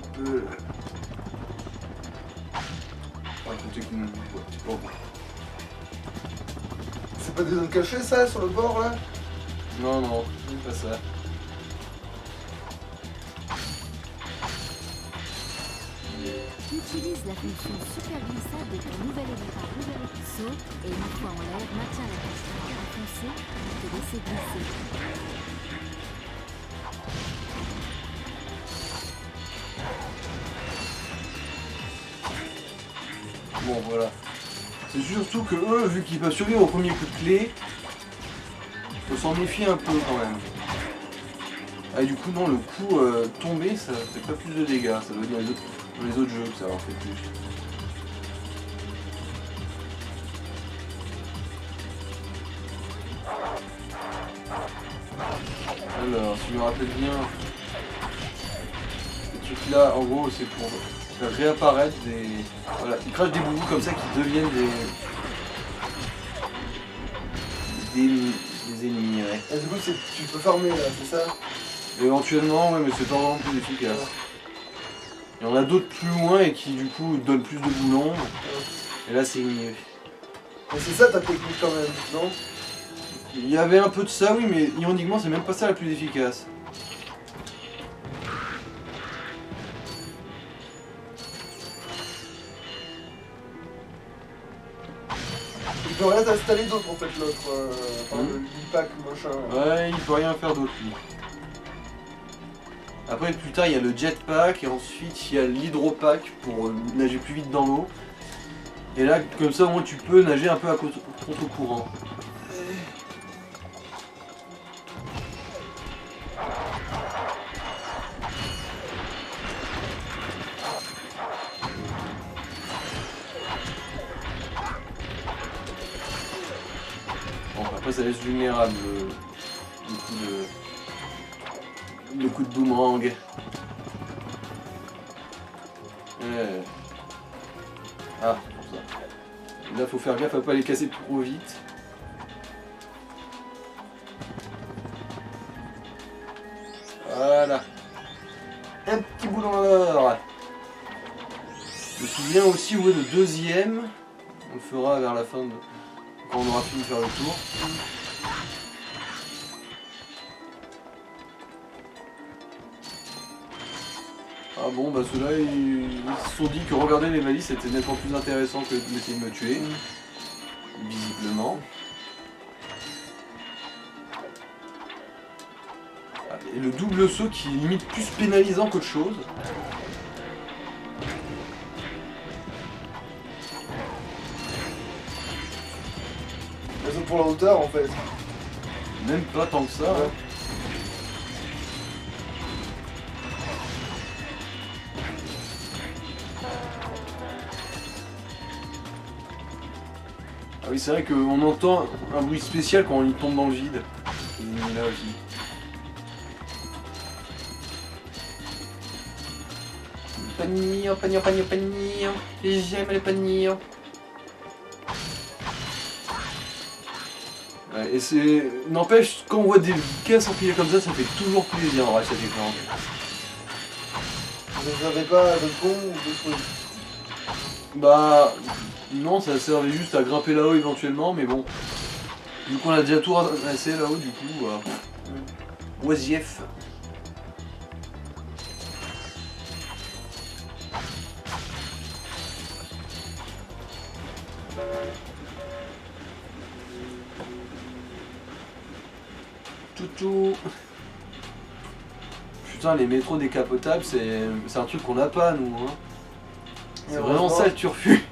[SPEAKER 2] Ah, faut que ouais, c'est pas bon.
[SPEAKER 1] C'est pas des zones cachées ça sur le bord là?
[SPEAKER 2] Non, non, c'est pas ça.
[SPEAKER 3] utilise la fonction super glissade de ton nouvel hélipack. Saute et une fois en l'air, maintiens la posture enfoncée pour te laisser glisser.
[SPEAKER 2] Bon, voilà. C'est surtout que eux, vu qu'ils peuvent survivre au premier coup de clé, faut s'en méfier un peu quand même. Ah, et du coup, non, le coup tombé, ça fait pas plus de dégâts. Ça doit être dans les autres jeux que ça en fait plus. Alors, si je me rappelle bien, ce truc là, en gros, c'est pour faire réapparaître des... Voilà, ils crachent des boubous comme ça qui deviennent des ennemis, ouais.
[SPEAKER 1] Et du coup tu peux farmer là, c'est ça?
[SPEAKER 2] Éventuellement, ouais, mais c'est pas vraiment plus efficace. Il y en a d'autres plus loin et qui du coup donnent plus de boulons. Et là c'est mieux.
[SPEAKER 1] Mais c'est ça ta technique quand même, non?
[SPEAKER 2] Il y avait un peu de ça, oui, mais ironiquement c'est même pas ça la plus efficace.
[SPEAKER 1] Il peut rien t'installer d'autre en fait l'autre, le pack machin.
[SPEAKER 2] Ouais, il peut rien faire d'autre lui. Après plus tard il y a le jetpack et ensuite il y a l'hydropack pour nager plus vite dans l'eau. Et là comme ça au moins tu peux nager un peu à contre-courant. Bon après ça laisse vulnérable le coup de boomerang. Ah, pour ça. Là, faut faire gaffe à pas les casser trop vite. Voilà. Un petit boulon d'or. Je me souviens aussi où est le deuxième. On le fera vers la fin de... quand on aura fini de faire le tour. Ah bon, bah ceux-là, ils se sont dit que regarder les valises c'était nettement plus intéressant que d'essayer de me tuer. Visiblement. Et le double saut qui est limite plus pénalisant qu'autre chose.
[SPEAKER 1] Elles sont pour la hauteur en fait.
[SPEAKER 2] Même pas tant que ça.
[SPEAKER 1] Ouais.
[SPEAKER 2] Hein. Ah oui, c'est vrai qu'on entend un bruit spécial quand il tombe dans le vide. Il est là aussi. Panillon, panillon, panillon, panillon. J'aime les panillons. Ouais, et c'est... N'empêche, quand on voit des caisses empilées comme ça fait toujours plaisir en vrai cet écran.
[SPEAKER 1] Vous n'avez pas de pont ou de trucs?
[SPEAKER 2] Bah... Non, ça servait juste à grimper là-haut éventuellement, mais bon. Vu qu'on a déjà tout ramassé là-haut, du coup... Oisief. Toutou. Putain, les métros décapotables, c'est un truc qu'on n'a pas, nous. Hein. C'est vraiment ça le turfu.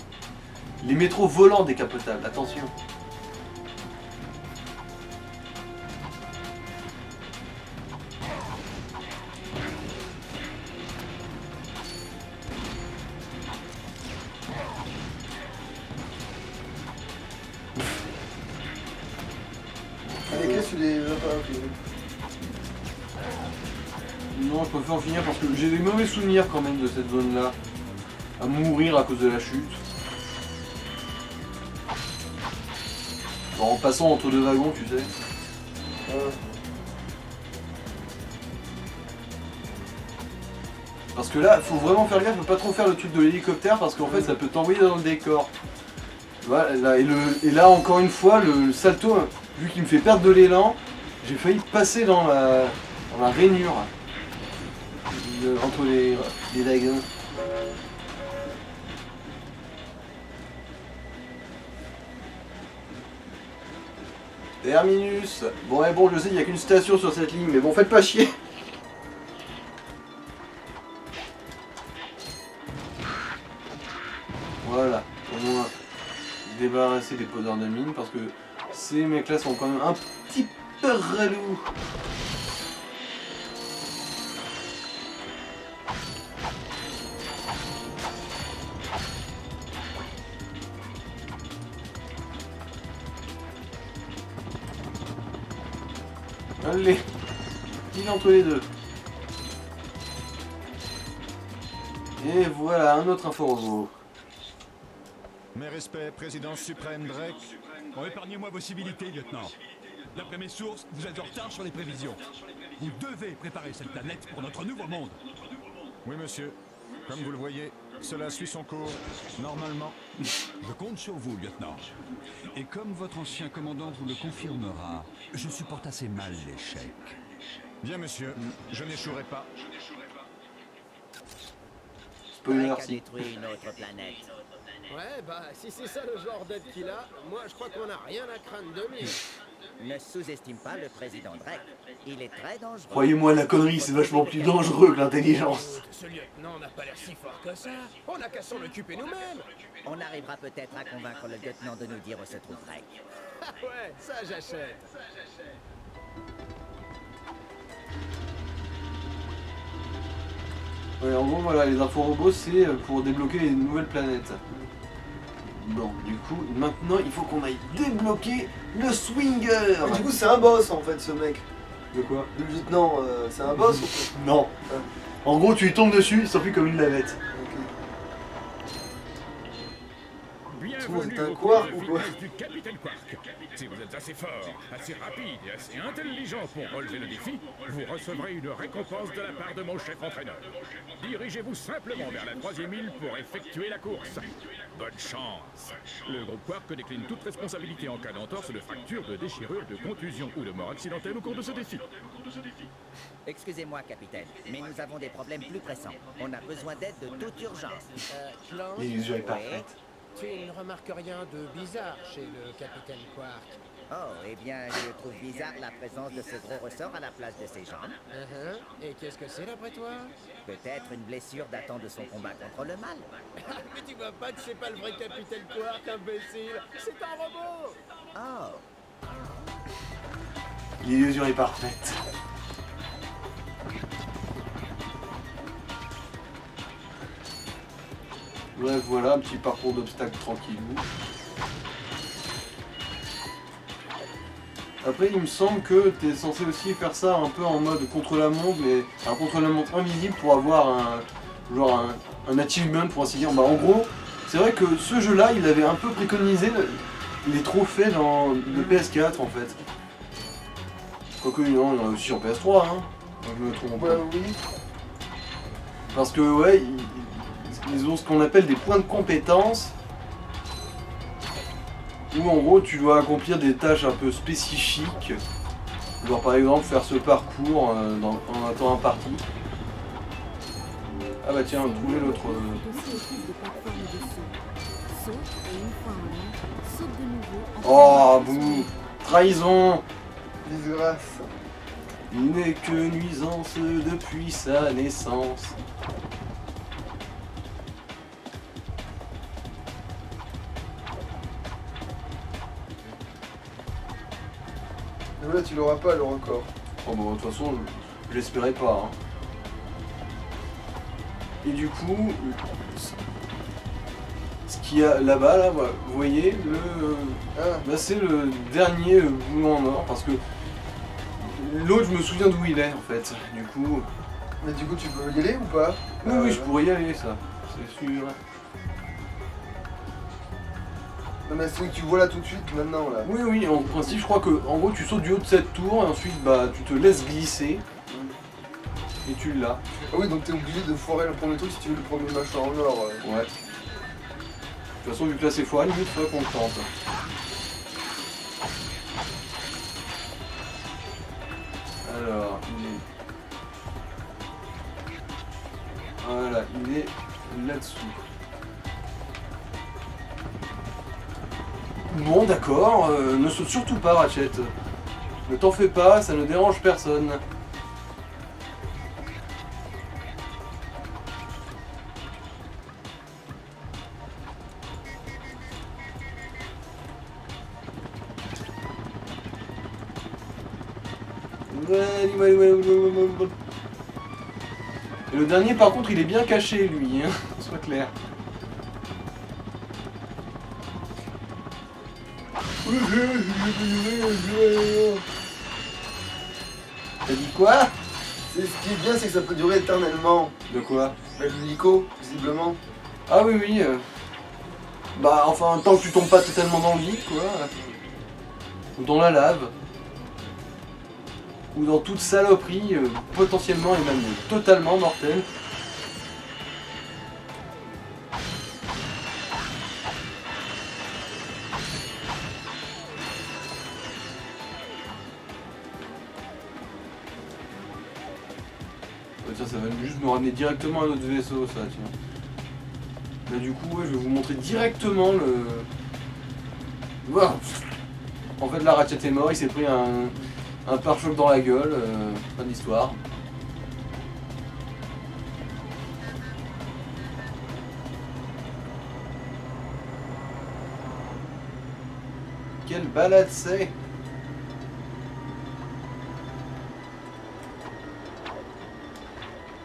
[SPEAKER 2] Les métros volants décapotables, attention.
[SPEAKER 1] Les clés, tu les as pas. Okay.
[SPEAKER 2] Non, je préfère en finir parce que j'ai des mauvais souvenirs quand même de cette zone-là. À mourir à cause de la chute. En passant entre deux wagons, tu sais. Parce que là, faut vraiment faire gaffe, faut pas trop faire le truc de l'hélicoptère parce qu'en fait ça peut t'envoyer dans le décor. Voilà, et là encore une fois, le salto, vu qu'il me fait perdre de l'élan, j'ai failli passer dans la rainure entre les wagons. Terminus. Bon, et bon, je sais qu'il n'y a qu'une station sur cette ligne, mais bon, faites pas chier. Voilà, au moins débarrasser des poseurs de mine parce que ces mecs-là sont quand même un petit peu relous. Allez, il est entre les deux. Et voilà, un autre info-robot.
[SPEAKER 8] Mes respects, président suprême Drake.
[SPEAKER 6] Oh, épargnez-moi vos civilités, lieutenant. D'après mes sources, vous êtes en retard sur les prévisions. Vous devez préparer cette planète pour notre nouveau monde.
[SPEAKER 8] Oui, monsieur. Comme vous le voyez, cela suit son cours, normalement.
[SPEAKER 6] Je compte sur vous, lieutenant. Et comme votre ancien commandant vous le confirmera, je supporte assez mal l'échec.
[SPEAKER 8] Bien, monsieur. Je n'échouerai pas.
[SPEAKER 2] Spoiler,
[SPEAKER 4] Drake a
[SPEAKER 2] si.
[SPEAKER 4] détruit une autre planète.
[SPEAKER 5] Ouais, bah, si c'est ça le genre d'aide qu'il a, moi je crois qu'on a rien à craindre de lui.
[SPEAKER 4] Ne sous-estime pas le président Drake. Il est très dangereux.
[SPEAKER 2] Croyez-moi, la connerie, c'est vachement plus dangereux que l'intelligence.
[SPEAKER 5] Ce lieutenant n'a pas l'air si fort que ça. On n'a qu'à s'en occuper nous-mêmes.
[SPEAKER 4] On arrivera peut-être à convaincre le lieutenant de nous dire où se trouve Drake.
[SPEAKER 5] Ah ouais, ça j'achète.
[SPEAKER 2] Ouais, en gros, voilà, les infos robots, c'est pour débloquer les nouvelles planètes. Bon, du coup, maintenant, il faut qu'on aille débloquer le Swinger.
[SPEAKER 1] Mais du coup, c'est un boss en fait, ce mec.
[SPEAKER 2] De quoi?
[SPEAKER 1] Le lieutenant, c'est un boss ou quoi?
[SPEAKER 2] Non. En gros, tu lui tombes dessus, il s'enfuit comme une lavette.
[SPEAKER 7] Bienvenue
[SPEAKER 1] C'est un
[SPEAKER 7] au
[SPEAKER 1] quark
[SPEAKER 7] cours de
[SPEAKER 1] ou quoi?
[SPEAKER 7] vitesse du capitaine Quark. Si vous êtes assez fort, assez rapide et assez intelligent pour relever le défi, vous recevrez une récompense de la part de mon chef entraîneur. Dirigez-vous simplement vers la 3e île pour effectuer la course.
[SPEAKER 8] Bonne chance. Le groupe Quark décline toute responsabilité en cas d'entorse, de fracture, de déchirure, de contusion ou de mort accidentelle au cours de ce défi.
[SPEAKER 4] Excusez-moi, capitaine, mais nous avons des problèmes plus pressants. On a besoin d'aide de toute urgence.
[SPEAKER 5] Clank,
[SPEAKER 2] L'illusion est
[SPEAKER 4] Oui.
[SPEAKER 2] parfaite.
[SPEAKER 5] tu ne remarques rien de bizarre chez le capitaine Quark.
[SPEAKER 4] Oh, eh bien, je trouve bizarre la présence de ce gros ressort à la place de ses jambes.
[SPEAKER 5] Et qu'est-ce que c'est d'après toi?
[SPEAKER 4] Peut-être une blessure datant de son combat contre le mal.
[SPEAKER 5] Mais tu vois pas que c'est pas le vrai capitaine Quark, imbécile. C'est un robot.
[SPEAKER 4] Oh,
[SPEAKER 2] L'illusion est parfaite. Bref, voilà, un petit parcours d'obstacles tranquillou. Après, il me semble que tu es censé aussi faire ça un peu en mode contre-la-montre, mais un contre-la-montre invisible pour avoir un achievement, pour ainsi dire. Bah, en gros, c'est vrai que ce jeu-là, il avait un peu préconisé les trophées dans le PS4 en fait. Quoique, non, il y en a aussi sur PS3, hein. Je me trompe pas.
[SPEAKER 1] Ouais, oui.
[SPEAKER 2] Parce que, ouais, ils ont ce qu'on appelle des points de compétence. Où en gros tu dois accomplir des tâches un peu spécifiques. Genre par exemple faire ce parcours en un temps imparti. Ah bah tiens, trouver l'autre.
[SPEAKER 3] Aussi office de plateforme de saut. Saute et une fois en l'air, saute de nouveau.
[SPEAKER 2] Oh bouh, trahison.
[SPEAKER 1] Disgrâce.
[SPEAKER 2] Il n'est que nuisance depuis sa naissance.
[SPEAKER 1] Mais là, tu l'auras pas le record.
[SPEAKER 2] Oh bah de toute façon, je l'espérais pas. Hein. Et du coup, ce qu'il y a là-bas, là, voilà, vous voyez,
[SPEAKER 1] Ah,
[SPEAKER 2] bah, c'est le dernier boulon en or, parce que l'autre, je me souviens d'où il est en fait. Du coup,
[SPEAKER 1] mais du coup, tu peux y aller ou pas?
[SPEAKER 2] oui, je pourrais y aller, ça, c'est sûr.
[SPEAKER 1] Non, mais celui que tu vois là tout de suite, maintenant, là.
[SPEAKER 2] Oui, en principe, je crois que en gros, tu sautes du haut de cette tour et ensuite, bah, tu te laisses glisser et tu l'as.
[SPEAKER 1] Ah oui, donc t'es obligé de foirer le premier truc si tu veux le premier machin en or.
[SPEAKER 2] Ouais. De toute façon, vu que là c'est foiré, limite, faudrait qu'on le tente. Alors, il est... Voilà, il est là-dessous. Bon, d'accord, ne saute surtout pas, Ratchet. Ne t'en fais pas, ça ne dérange personne. Et le dernier, par contre, il est bien caché, lui, hein, soit clair. T'as dit quoi?
[SPEAKER 1] Ce qui est bien, c'est que ça peut durer éternellement.
[SPEAKER 2] De quoi?
[SPEAKER 1] Bah, l'hélico, visiblement.
[SPEAKER 2] Ah oui, oui. Bah, enfin, tant que tu tombes pas totalement dans le vide, quoi. Ou dans la lave. Ou dans toute saloperie, potentiellement et même totalement mortelle. Tiens, ça va juste nous ramener directement à notre vaisseau, ça, tiens. Là, du coup, ouais, je vais vous montrer directement le... Wow. En fait, la Ratchet est mort, il s'est pris un pare-choc dans la gueule, fin d'histoire. Quelle balade c'est!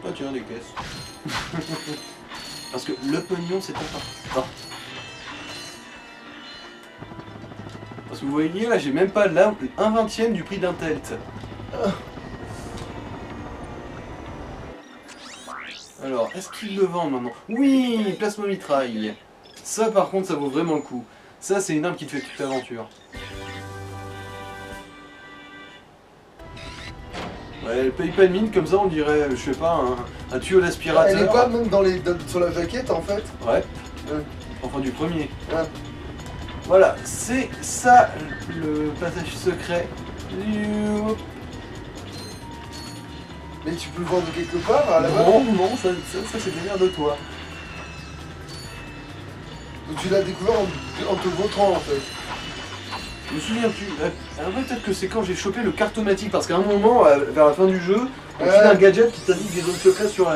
[SPEAKER 2] Ah tiens, des caisses. Parce que le pognon c'est important. Parce que vous voyez là, j'ai même pas là un vingtième du prix d'un telt. Alors, est-ce qu'il le vend maintenant? Oui, plasma mitraille. Ça par contre, ça vaut vraiment le coup. Ça, c'est une arme qui te fait toute l'aventure. Ouais, elle paye pas de mine, comme ça on dirait, je sais pas, un tuyau d'aspirateur.
[SPEAKER 1] Elle est pas même sur la jaquette en fait.
[SPEAKER 2] Ouais. Enfin du premier.
[SPEAKER 1] Ouais.
[SPEAKER 2] Voilà, c'est ça le passage secret. Youp.
[SPEAKER 1] Mais tu peux le vendre quelque part à la base.
[SPEAKER 2] Non, ça c'est délire de toi.
[SPEAKER 1] Donc tu l'as découvert en te vautrant en fait.
[SPEAKER 2] Je me souviens plus. Après, peut-être que c'est quand j'ai chopé le cartomatique, parce qu'à un moment, vers la fin du jeu, on file un gadget qui t'indique des zones secrètes sur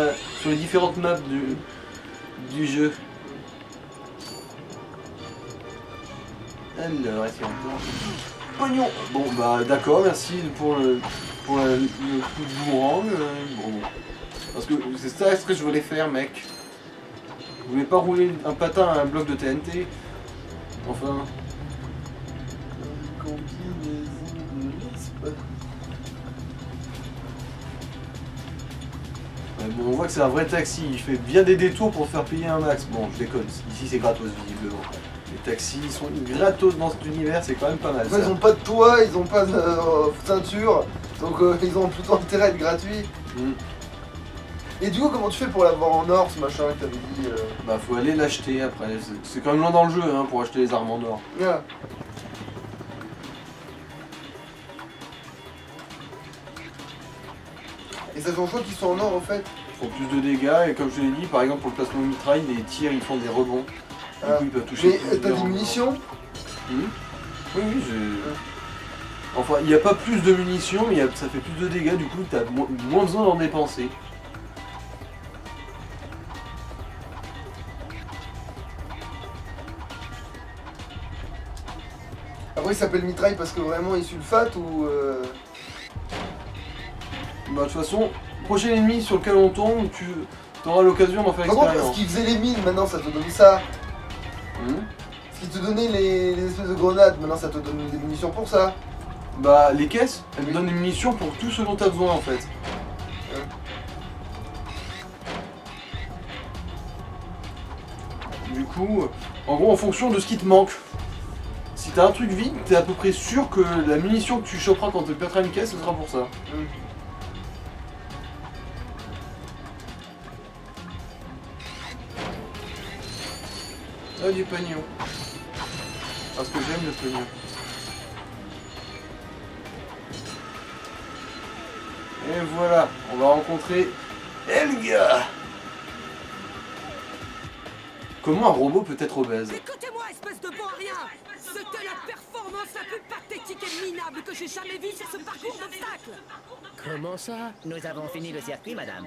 [SPEAKER 2] les différentes maps du jeu. Alors, est-ce qu'il y a encore pognon. Bon, bah d'accord, merci pour le coup de boomerang. Bon. Parce que c'est ça ce que je voulais faire, mec. Je voulais pas rouler un patin à un bloc de TNT. Enfin. Ouais, bon, on voit que c'est un vrai taxi, il fait bien des détours pour faire payer un max. Bon, je déconne, ici c'est gratos visiblement. Les taxis sont gratos dans cet univers, c'est quand même pas mal.
[SPEAKER 1] Après, ils ont pas de toit, ils ont pas de ceinture, donc ils ont plutôt intérêt à être gratuits. Et du coup, comment tu fais pour l'avoir en or, ce machin que t'avais dit
[SPEAKER 2] Bah, faut aller l'acheter après. C'est quand même loin dans le jeu hein, pour acheter les armes en or.
[SPEAKER 1] Yeah. Et ça change quoi qu'ils sont en or en fait?
[SPEAKER 2] Ils font plus de dégâts et comme je l'ai dit, par exemple pour le placement de mitraille, les tirs ils font des rebonds. Du coup ils peuvent toucher.
[SPEAKER 1] Mais t'as des munitions?
[SPEAKER 2] Oui, j'ai. Enfin, il n'y a pas plus de munitions, mais ça fait plus de dégâts, du coup t'as moins besoin d'en dépenser.
[SPEAKER 1] Après il s'appelle mitraille parce que vraiment il sulfate ou
[SPEAKER 2] Bah de toute façon, prochain ennemi sur lequel on tombe, tu auras l'occasion d'en faire
[SPEAKER 1] par contre, ce
[SPEAKER 2] expérience.
[SPEAKER 1] qui faisait les mines, maintenant ça te donne ça. Ce qui te donnait les espèces de grenades, maintenant ça te donne des munitions pour ça.
[SPEAKER 2] Bah les caisses, elles te donnent des munitions pour tout ce dont tu as besoin en fait. Du coup, en gros en fonction de ce qui te manque. Si t'as un truc vide, t'es à peu près sûr que la munition que tu choperas quand tu pèteras une caisse, ce sera pour ça. Ah, du pognon. Parce que j'aime le pognon. Et voilà, on va rencontrer Helga. Comment un robot peut être obèse?
[SPEAKER 9] Écoutez-moi, espèce de bon à rien! C'était la performance la plus pathétique et minable que j'ai jamais vue sur ce parcours d'obstacles!
[SPEAKER 4] Comment ça? Nous avons fini le circuit, madame.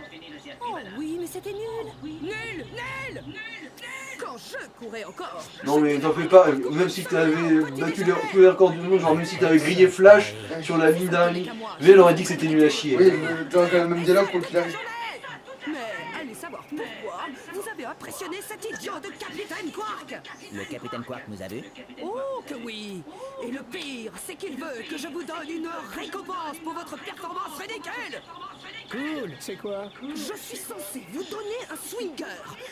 [SPEAKER 3] Oh oui, mais c'était nul.
[SPEAKER 9] Nul! Nul! Quand je courais encore!
[SPEAKER 2] Non mais t'en fais pas, même si t'avais battu tous les records du monde, genre même si t'avais grillé Flash sur la ligne d'arrivée, elle aurait dit que c'était nul à chier.
[SPEAKER 1] Oui, mais t'aurais quand même le même dialogue pour qu'il arrive.
[SPEAKER 9] Mais allez savoir pourquoi vous avez impressionné cet idiot de Capitaine Quark!
[SPEAKER 4] Le capitaine Quark nous a vus?
[SPEAKER 9] Oh que oui! Et le pire, c'est qu'il veut que je vous donne une récompense pour votre performance ridicule!
[SPEAKER 5] Cool, c'est quoi?
[SPEAKER 9] Je suis censé vous donner un swinger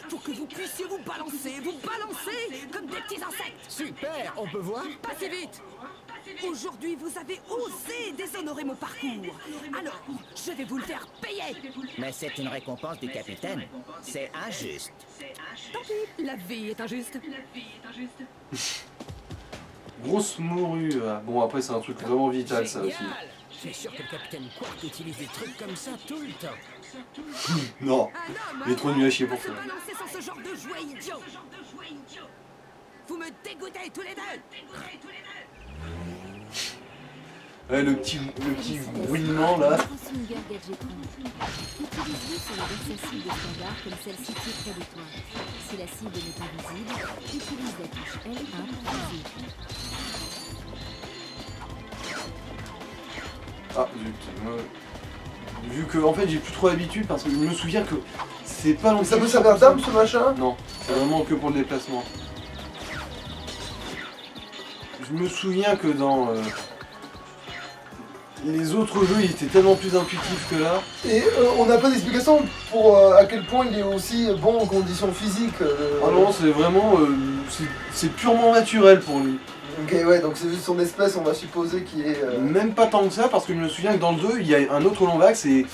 [SPEAKER 9] pour que vous puissiez vous balancer comme des petits insectes!
[SPEAKER 5] Super, on peut voir?
[SPEAKER 9] Pas si vite! Aujourd'hui, vous avez osé déshonorer mon parcours. Alors, je vais vous le faire payer.
[SPEAKER 4] Mais c'est une récompense du capitaine. C'est injuste.
[SPEAKER 9] Tant pis, la vie est injuste.
[SPEAKER 2] Grosse morue. Bon après c'est un truc vraiment vital ça aussi.
[SPEAKER 5] Génial. Je suis sûr que le capitaine Quark utilise des trucs comme ça tout le temps.
[SPEAKER 2] Non, il est trop nul à chier pour
[SPEAKER 9] se
[SPEAKER 2] ça.
[SPEAKER 9] balancer sans ce genre de jouet idiot. Vous me dégoûtez tous les deux.
[SPEAKER 2] Ouais, le petit bouillement là.
[SPEAKER 3] Swinger Gadgetron. Utilise-le sur les versaciles de standard comme celle-ci qui est près de toi. Si la cible n'est pas visible, utilise la touche L1 pour viser.
[SPEAKER 2] Ah zut. Vu que en fait j'ai plus trop l'habitude parce que je me souviens que c'est pas longtemps.
[SPEAKER 1] Ça peut servir d'arme ce machin?
[SPEAKER 2] Non, c'est vraiment que pour le déplacement. Je me souviens que dans les autres jeux, il était tellement plus intuitif que là.
[SPEAKER 1] Et on n'a pas d'explication pour à quel point il est aussi bon en conditions physiques.
[SPEAKER 2] Ah non, c'est vraiment... c'est purement naturel pour lui.
[SPEAKER 1] Ok, ouais, donc c'est juste son espèce, on va supposer qu'il est...
[SPEAKER 2] Même pas tant que ça, parce que je me souviens que dans le 2, il y a un autre Lombax et...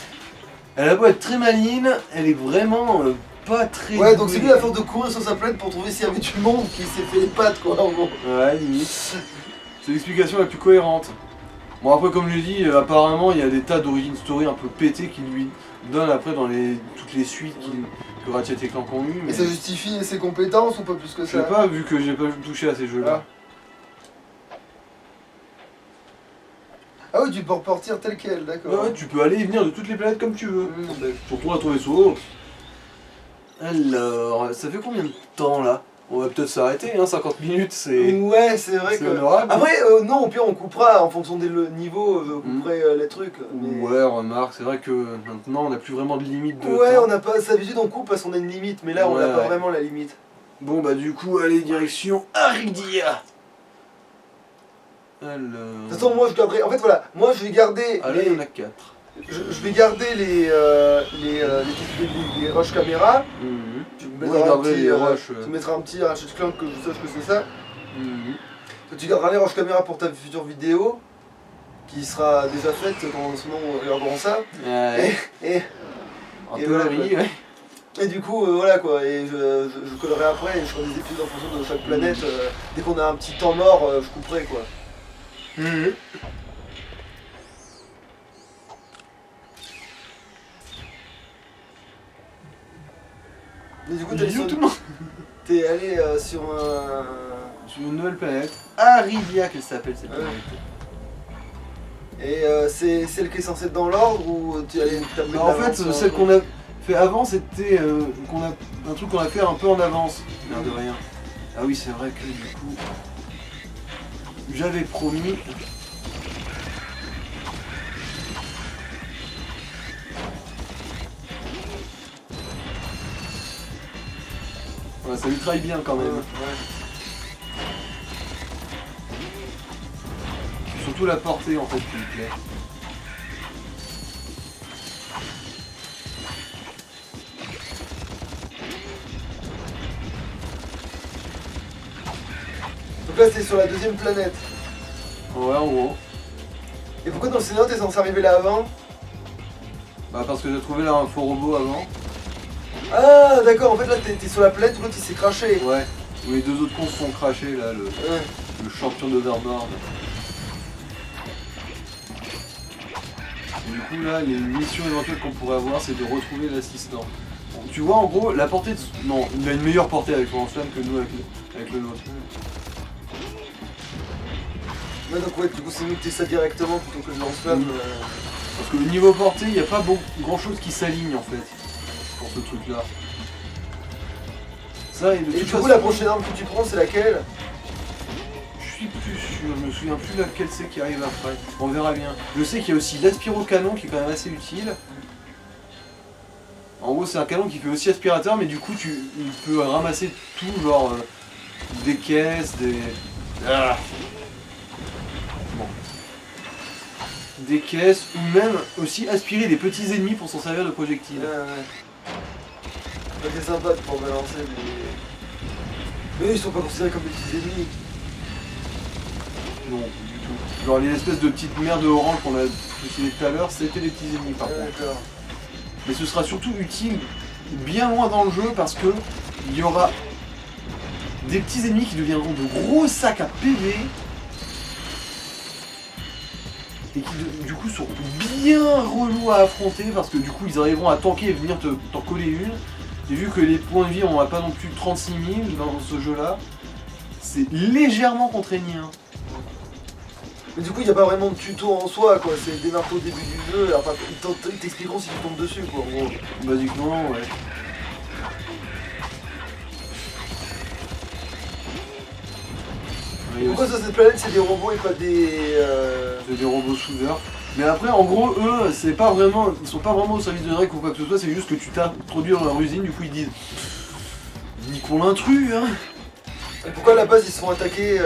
[SPEAKER 2] Elle a beau être très maligne, elle est vraiment pas très
[SPEAKER 1] Ouais, donc
[SPEAKER 2] doué.
[SPEAKER 1] c'est lui à force de courir sur sa planète pour trouver s'il y avait du monde qui s'est fait les pattes, quoi, en gros.
[SPEAKER 2] Ouais, limite. C'est l'explication la plus cohérente. Bon, après, comme je l'ai dit, apparemment, il y a des tas d'origin story un peu pétés qui lui donnent après dans toutes les suites que Ratchet et Clank ont eu.
[SPEAKER 1] Et ça justifie ses compétences ou pas plus que
[SPEAKER 2] Je sais
[SPEAKER 1] ça?
[SPEAKER 2] pas, vu que j'ai pas touché à ces jeux-là.
[SPEAKER 1] Ah oui, tu peux repartir tel quel, d'accord.
[SPEAKER 2] Ouais, tu peux aller et venir de toutes les planètes comme tu veux. Surtout à ton vaisseau. Alors, ça fait combien de temps là? On va peut-être s'arrêter, hein, 50 minutes, c'est...
[SPEAKER 1] Ouais, c'est vrai que...
[SPEAKER 2] honorable.
[SPEAKER 1] Après, non, au pire on coupera en fonction des niveaux, on couperait les trucs. Mais...
[SPEAKER 2] Ouais, remarque, c'est vrai que maintenant on n'a plus vraiment de limite de
[SPEAKER 1] Ouais,
[SPEAKER 2] temps.
[SPEAKER 1] on n'a pas... D'habitude on coupe parce qu'on a une limite, mais là on n'a pas vraiment la limite.
[SPEAKER 2] Bon bah du coup, allez, direction Aridia. Alors...
[SPEAKER 1] De toute façon, moi je garderai... En fait voilà, moi je vais garder...
[SPEAKER 2] Ah là, il y en a 4.
[SPEAKER 1] Je vais garder les rush caméra. Tu me mettras tu mettras un petit Ratchet Clank que je sache que c'est ça. Tu garderas les rush caméra pour ta future vidéo, qui sera déjà faite quand ce moment nous regarderons ça.
[SPEAKER 2] Ouais.
[SPEAKER 1] Et
[SPEAKER 2] voilà,
[SPEAKER 1] ouais. Et du coup, voilà quoi, et je collerai après et je ferai des épisodes en fonction de chaque planète. Dès qu'on a un petit temps mort, je couperai quoi. Mais du coup, t'es allé sur
[SPEAKER 2] sur une nouvelle planète, Aridia qu'elle s'appelle cette planète.
[SPEAKER 1] Et c'est celle qui est censée être dans l'ordre ou tu allais taper
[SPEAKER 2] En fait, celle qu'on a fait avant, c'était un truc qu'on a fait un peu en avance, l'air de rien. Ah oui, c'est vrai que du coup, j'avais promis... Ouais, ça lui travaille bien quand même. Surtout la portée en fait qui lui plaît.
[SPEAKER 1] Donc là c'est sur la deuxième planète.
[SPEAKER 2] Ouais, en gros.
[SPEAKER 1] Et pourquoi dans le scénario t'es censé arriver là avant?
[SPEAKER 2] Bah parce que j'ai trouvé là un faux robot avant.
[SPEAKER 1] Ah d'accord, en fait là t'es sur la planète où l'autre il s'est craché.
[SPEAKER 2] Ouais, où les deux autres cons se sont crachés là, le champion d'Overboard. Et du coup là, les missions éventuelles qu'on pourrait avoir, c'est de retrouver l'assistant. Bon, tu vois en gros, la portée de... Non, il a une meilleure portée avec son lance-flamme que nous avec le nôtre.
[SPEAKER 1] Ouais donc ouais, du coup c'est mieux que t'aies ça directement plutôt que le lance-flamme.
[SPEAKER 2] Parce que niveau portée, il n'y a pas grand chose qui s'aligne en fait, pour ce truc là. Ça, et
[SPEAKER 1] du coup la prochaine arme que tu prends c'est laquelle?
[SPEAKER 2] Je suis plus sûr, je me souviens plus laquelle c'est qui arrive après. On verra bien. Je sais qu'il y a aussi l'aspiro-canon qui est quand même assez utile. En gros c'est un canon qui fait aussi aspirateur mais du coup il peut ramasser tout, genre des caisses, des... Bon. Des caisses ou même aussi aspirer des petits ennemis pour s'en servir de projectiles.
[SPEAKER 1] Ouais. C'est sympa pour balancer des... Mais eux ils sont pas considérés comme des petits ennemis.
[SPEAKER 2] Non, du tout. Genre les espèces de petites merdes oranges qu'on a utilisées tout à l'heure, c'était des petits ennemis par contre. Mais ce sera surtout utile bien loin dans le jeu parce que il y aura des petits ennemis qui deviendront de gros sacs à PV et qui du coup seront bien relous à affronter parce que du coup ils arriveront à tanker et venir t'en coller une. Et vu que les points de vie on n'a pas non plus 36 000 dans ce jeu là, c'est légèrement contraignant.
[SPEAKER 1] Mais du coup il n'y a pas vraiment de tuto en soi quoi, c'est des infos au début du jeu, enfin ils t'expliqueront si tu tombes dessus quoi en gros.
[SPEAKER 2] Basiquement ouais.
[SPEAKER 1] Pourquoi sur cette planète c'est des robots et pas des...
[SPEAKER 2] C'est des robots soudeurs. Mais après en gros eux c'est pas vraiment. Ils sont pas vraiment au service de Drake ou quoi que ce soit, c'est juste que tu t'introduis dans leur usine, du coup ils disent niquons l'intrus hein.
[SPEAKER 1] Et pourquoi à la base ils se sont attaqués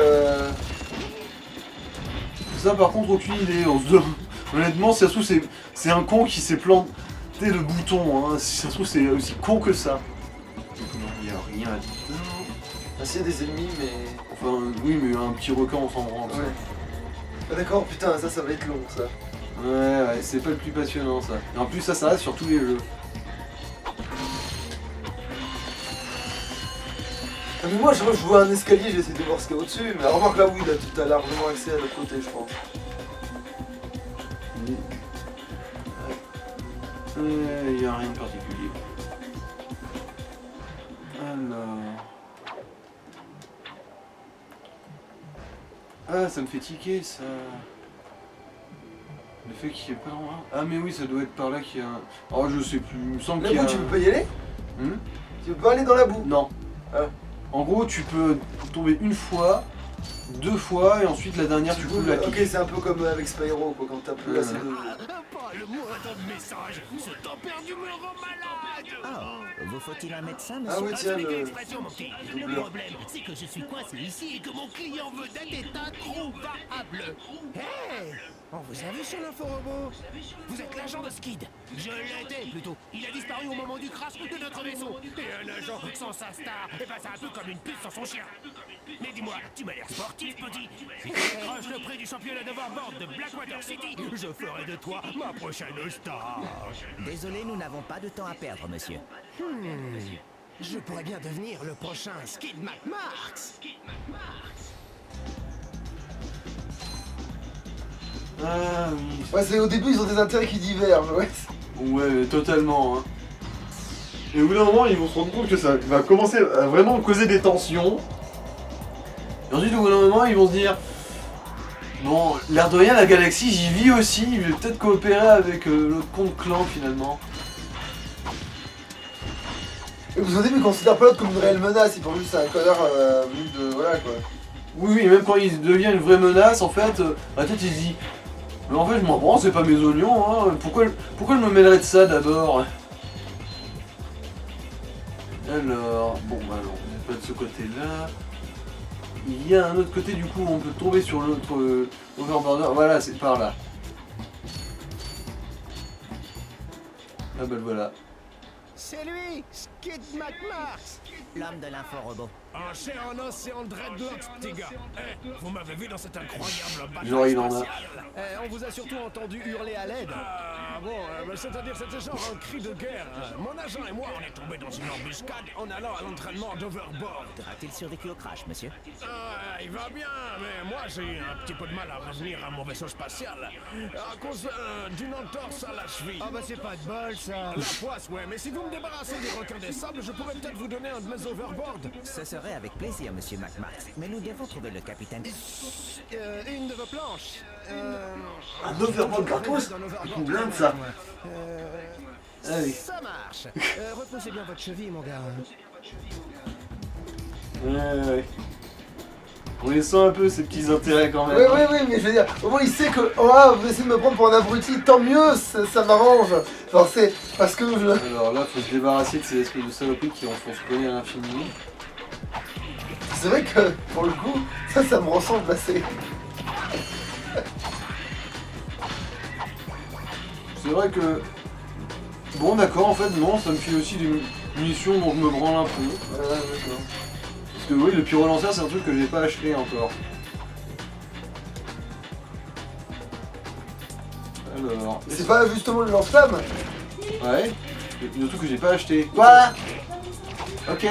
[SPEAKER 2] Ça par contre aucune idée, on se demande. Honnêtement si ça se trouve c'est un con qui s'est planté le bouton, hein. Si ça se trouve c'est aussi con que ça. Il n'y a rien à dire.
[SPEAKER 1] Ah si, il y a des ennemis mais...
[SPEAKER 2] Enfin oui mais un petit requin on s'en branle.
[SPEAKER 1] Ouais. Ah d'accord, putain ça va être long ça.
[SPEAKER 2] Ouais, c'est pas le plus passionnant ça. Et en plus ça reste sur tous les jeux.
[SPEAKER 1] Mais moi, je vois un escalier, j'essaie de voir ce qu'il y a au-dessus. Mais remarque là, oui, là, tu as largement accès à l'autre côté, je pense.
[SPEAKER 2] Il n'y a rien de particulier. Alors... Ah, ça me fait tiquer, ça. Le fait qu'il n'y ait pas loin. Ah, mais oui, ça doit être par là qu'il y a un... Oh, je sais plus, il me semble
[SPEAKER 1] La
[SPEAKER 2] qu'il y a...
[SPEAKER 1] boue, tu peux pas y aller?
[SPEAKER 2] Hmm?
[SPEAKER 1] Tu peux pas aller dans la boue?
[SPEAKER 2] Non.
[SPEAKER 1] Ah.
[SPEAKER 2] En gros, tu peux tomber une fois, 2 fois, et ensuite la dernière, tu couvres la
[SPEAKER 1] Ok,
[SPEAKER 2] pique.
[SPEAKER 1] c'est un peu comme avec Spyro, quoi, quand t'as plus assez de...
[SPEAKER 8] Pas le moindre message. Ce tempère du me rend malade.
[SPEAKER 4] Oh, vous faut-il un médecin,
[SPEAKER 1] Ah
[SPEAKER 4] monsieur?
[SPEAKER 1] oui, tiens, le...
[SPEAKER 8] L'expression, mon petit. Le problème, c'est que je suis coincé ici et que mon client vedette est introuvable.
[SPEAKER 5] Hey! On vous a vu sur l'info-robot? Vous êtes l'agent de Skid.
[SPEAKER 8] Je l'étais plutôt. Il a disparu au moment du crash de notre vaisseau. Et un agent sans sa star, eh ben c'est un peu comme une puce sans son chien. Mais dis-moi, tu m'as l'air sportif, petit. Si tu décroches le prix du championnat d'overboard de Blackwater City, je ferai de toi ma prochaine star.
[SPEAKER 4] Désolé, nous n'avons pas de temps à perdre, monsieur.
[SPEAKER 5] Je pourrais bien devenir le prochain Skid McMarx.
[SPEAKER 2] Ah oui.
[SPEAKER 1] Ouais, c'est au début, ils ont des intérêts qui divergent, ouais.
[SPEAKER 2] Ouais, totalement. Hein. Et au bout d'un moment, ils vont se rendre compte que ça va commencer à vraiment causer des tensions. Et ensuite, au bout d'un moment, ils vont se dire... Bon, l'air de rien, la galaxie, j'y vis aussi, je vais peut-être coopérer avec l'autre compte clan, finalement.
[SPEAKER 1] Et vous au début, ils considèrent pas l'autre comme une réelle menace, ils pensent juste que c'est un connard venu de... voilà, quoi.
[SPEAKER 2] Oui, oui, même quand il devient une vraie menace, en fait, la tête, il se dit... Mais en fait, je m'en prends, c'est pas mes oignons, hein. Pourquoi je me mêlerais de ça, d'abord? Alors, bon, bah alors, on n'est pas de ce côté-là. Il y a un autre côté, du coup, où on peut tomber sur l'autre overboarder. Voilà, c'est par là. Ah bah le voilà.
[SPEAKER 5] C'est lui, Skid McMarx.
[SPEAKER 4] L'homme de l'info-robot.
[SPEAKER 8] En chair en os et en dreadlocks, petit gars. Eh, vous m'avez vu dans cette incroyable bataille
[SPEAKER 2] Genre, il en a.
[SPEAKER 8] spatiale.
[SPEAKER 5] On vous a surtout entendu hurler à l'aide.
[SPEAKER 8] Ah bon, c'est-à-dire c'était genre un cri de guerre. Mon agent et moi, on est tombés dans une embuscade en allant à l'entraînement d'Overboard.
[SPEAKER 4] A-t-il survécu au crash, monsieur?
[SPEAKER 8] Ah, il va bien, mais moi j'ai eu un petit peu de mal à revenir à mon vaisseau spatial. À cause d'une entorse à la cheville.
[SPEAKER 5] Ah bah c'est pas de bol ça.
[SPEAKER 8] La poisse, ouais, mais si vous me débarrassez des requins des sables, je pourrais peut-être vous donner un de mes overboards.
[SPEAKER 4] Ce serait avec plaisir, monsieur McMarx. Mais nous devons trouver le capitaine.
[SPEAKER 5] Une de vos planches.
[SPEAKER 2] Un overboard gratos? Une blinde, ça. Allez.
[SPEAKER 5] Ça marche. Repoussez bien votre cheville, mon gars.
[SPEAKER 2] Ouais. On les sent un peu, ces petits intérêts, quand même.
[SPEAKER 1] Oui, mais je veux dire, au moins il sait que, oh, vous essayez de me prendre pour un abruti, tant mieux, ça m'arrange. Enfin, c'est parce que je...
[SPEAKER 2] Alors là, faut se débarrasser de ces espèces de saloperies qui en font se connaître à l'infini.
[SPEAKER 1] C'est vrai que, pour le coup, ça me ressemble assez.
[SPEAKER 2] C'est vrai que... Bon, d'accord, en fait, non, ça me file aussi des munitions dont je me branle un peu.
[SPEAKER 1] D'accord.
[SPEAKER 2] Parce que oui, le pyro-lanceur, c'est un truc que j'ai pas acheté encore. Alors...
[SPEAKER 1] C'est pas justement le lance-flamme?
[SPEAKER 2] Ouais. Le truc que j'ai pas acheté. Voilà. Ok.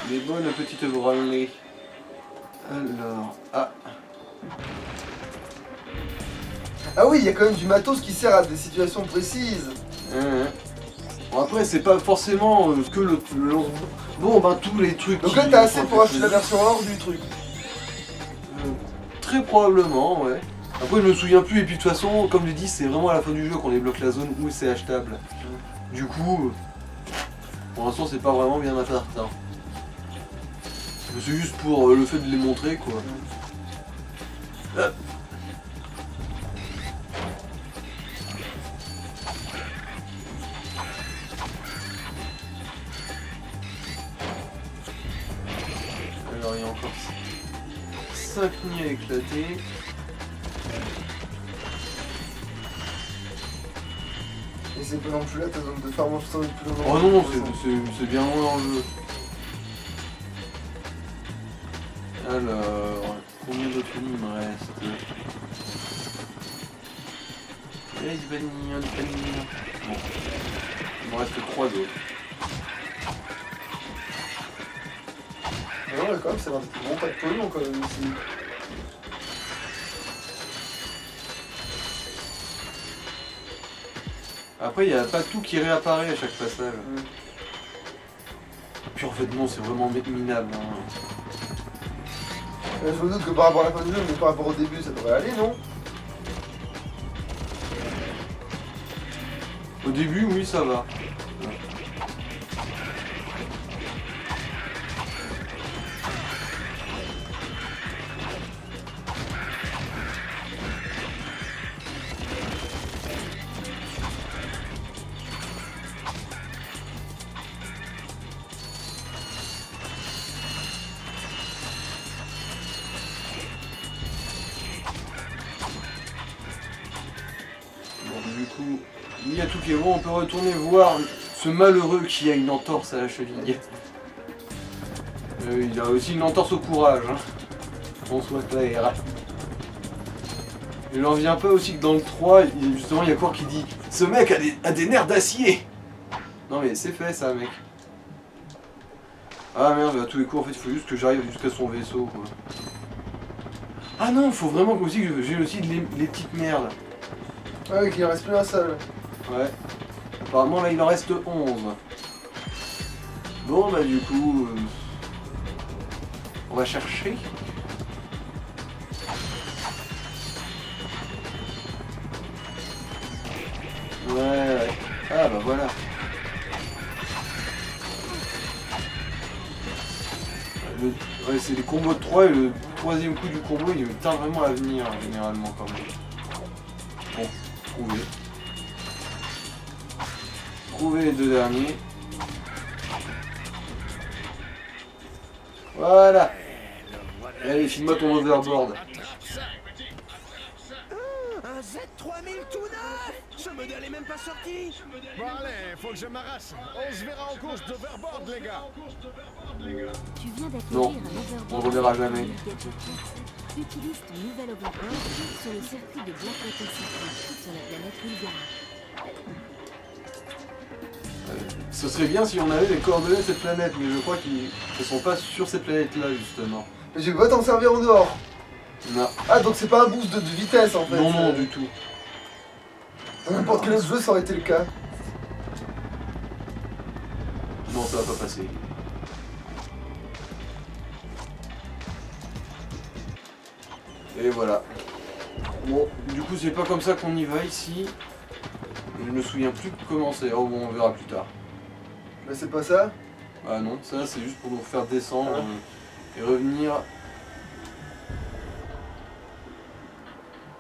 [SPEAKER 2] Les bonnes petites branlées. Alors... Ah.
[SPEAKER 1] Ah oui, il y a quand même du matos qui sert à des situations précises.
[SPEAKER 2] Bon, après, c'est pas forcément que le lance... Bon, ben tous les trucs...
[SPEAKER 1] Donc là, t'as assez pour acheter la version hors du truc.
[SPEAKER 2] Très probablement, ouais. Après, je me souviens plus, et puis de toute façon, comme je l'ai dit, c'est vraiment à la fin du jeu qu'on débloque la zone où c'est achetable. Du coup, pour l'instant, c'est pas vraiment bien incertain. C'est juste pour le fait de les montrer, quoi. Hop. Alors, il y a encore 5 nids à éclater.
[SPEAKER 1] Et c'est pas non plus là ta zone de farm, je sens plus loin.
[SPEAKER 2] Oh non, c'est bien loin dans le jeu. Alors, combien d'autres nids il me reste? du panier. Bon. Il m'en reste 3 autres.
[SPEAKER 1] Ah ouais, quand même, ça va vraiment pas de pognon quand même ici.
[SPEAKER 2] Après, il n'y a pas tout qui réapparaît à chaque passage. Puis en fait, non, c'est vraiment minable. Hein.
[SPEAKER 1] Je me doute que par rapport à la fin du jeu, mais par rapport au début, ça devrait aller, non?
[SPEAKER 2] Au début, oui, ça va. Du coup, il y a tout qui est bon, on peut retourner voir ce malheureux qui a une entorse à la cheville. Il a aussi une entorse au courage, hein. On soit clair. Il n'en vient pas aussi que dans le 3, justement, il y a quoi qui dit « Ce mec a des nerfs d'acier !» Non mais c'est fait ça, mec. Ah merde, à tous les coups, en fait, il faut juste que j'arrive jusqu'à son vaisseau, quoi. Ah non, faut vraiment aussi que j'ai aussi les petites merdes.
[SPEAKER 1] Ah oui, qu'il en reste plus un seul.
[SPEAKER 2] Ouais. Apparemment là il en reste 11. Bon bah du coup... on va chercher. Ouais. Ah bah voilà. Ouais, c'est les combos de 3 et le troisième coup du combo il tend vraiment à venir généralement quand même. Bon, trouver. Trouver les 2 derniers. Voilà. Allez, file-moi ton overboard.
[SPEAKER 5] Un Z3000 tout neuf! Ce modèle est même pas sorti!
[SPEAKER 7] Bon allez, faut que je m'arrache. On se verra en course d'overboard, les gars.
[SPEAKER 3] Tu viens
[SPEAKER 2] Non,
[SPEAKER 3] d'acquérir un overboard.
[SPEAKER 2] on le reverra jamais.
[SPEAKER 3] Utilise ton nouvel overboard sur le circuit de Blackwater City, sur la planète Vulgara.
[SPEAKER 2] Ce serait bien si on avait les coordonnées de cette planète, mais je crois qu'ils ne sont pas sur cette planète-là, justement.
[SPEAKER 1] Mais je vais pas t'en servir en dehors.
[SPEAKER 2] Non.
[SPEAKER 1] Ah, donc c'est pas un boost de vitesse en fait.
[SPEAKER 2] Non, non, du tout.
[SPEAKER 1] Dans n'importe quel autre jeu, ça aurait été le cas.
[SPEAKER 2] Non, ça va pas passer. Et voilà. Bon, du coup, c'est pas comme ça qu'on y va ici. Je me souviens plus comment c'est. Oh bon, on verra plus tard.
[SPEAKER 1] Mais c'est pas ça.
[SPEAKER 2] Ah non, ça c'est juste pour nous faire descendre et revenir.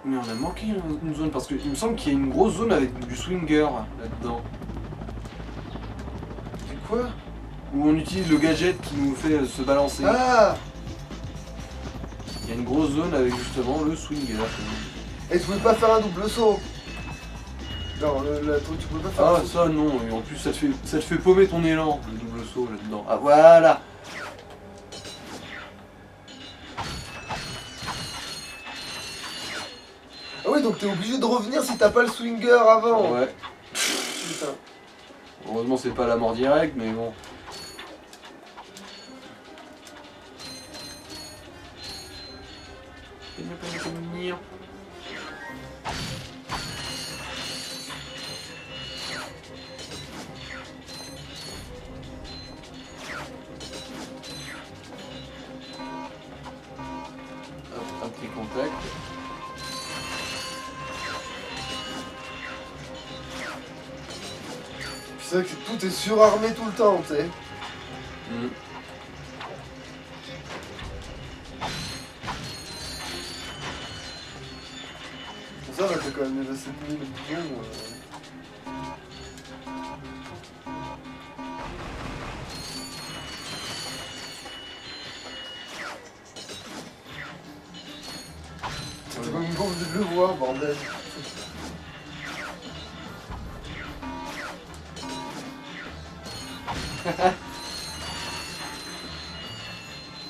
[SPEAKER 2] Mais on a manqué une zone parce qu'il me semble qu'il y a une grosse zone avec du swinger là-dedans.
[SPEAKER 1] C'est quoi?
[SPEAKER 2] Où on utilise le gadget qui nous fait se balancer.
[SPEAKER 1] Ah!
[SPEAKER 2] Il y a une grosse zone avec justement le swinger.
[SPEAKER 1] Et tu pouvais pas faire un double saut? Non, tu pouvais pas faire
[SPEAKER 2] Ah
[SPEAKER 1] un saut.
[SPEAKER 2] ça non, et en plus ça te fait paumer ton élan, le double saut là-dedans. Ah voilà.
[SPEAKER 1] Ah oui, donc t'es obligé de revenir si t'as pas le swinger avant.
[SPEAKER 2] Ouais.
[SPEAKER 1] Putain.
[SPEAKER 2] Heureusement c'est pas la mort directe, mais bon. Un petit contact.
[SPEAKER 1] C'est vrai que tout est surarmé tout le temps, tu sais. Ça va, t'as quand même déjà 7000 boutons. C'est comme une course de le voir, bordel.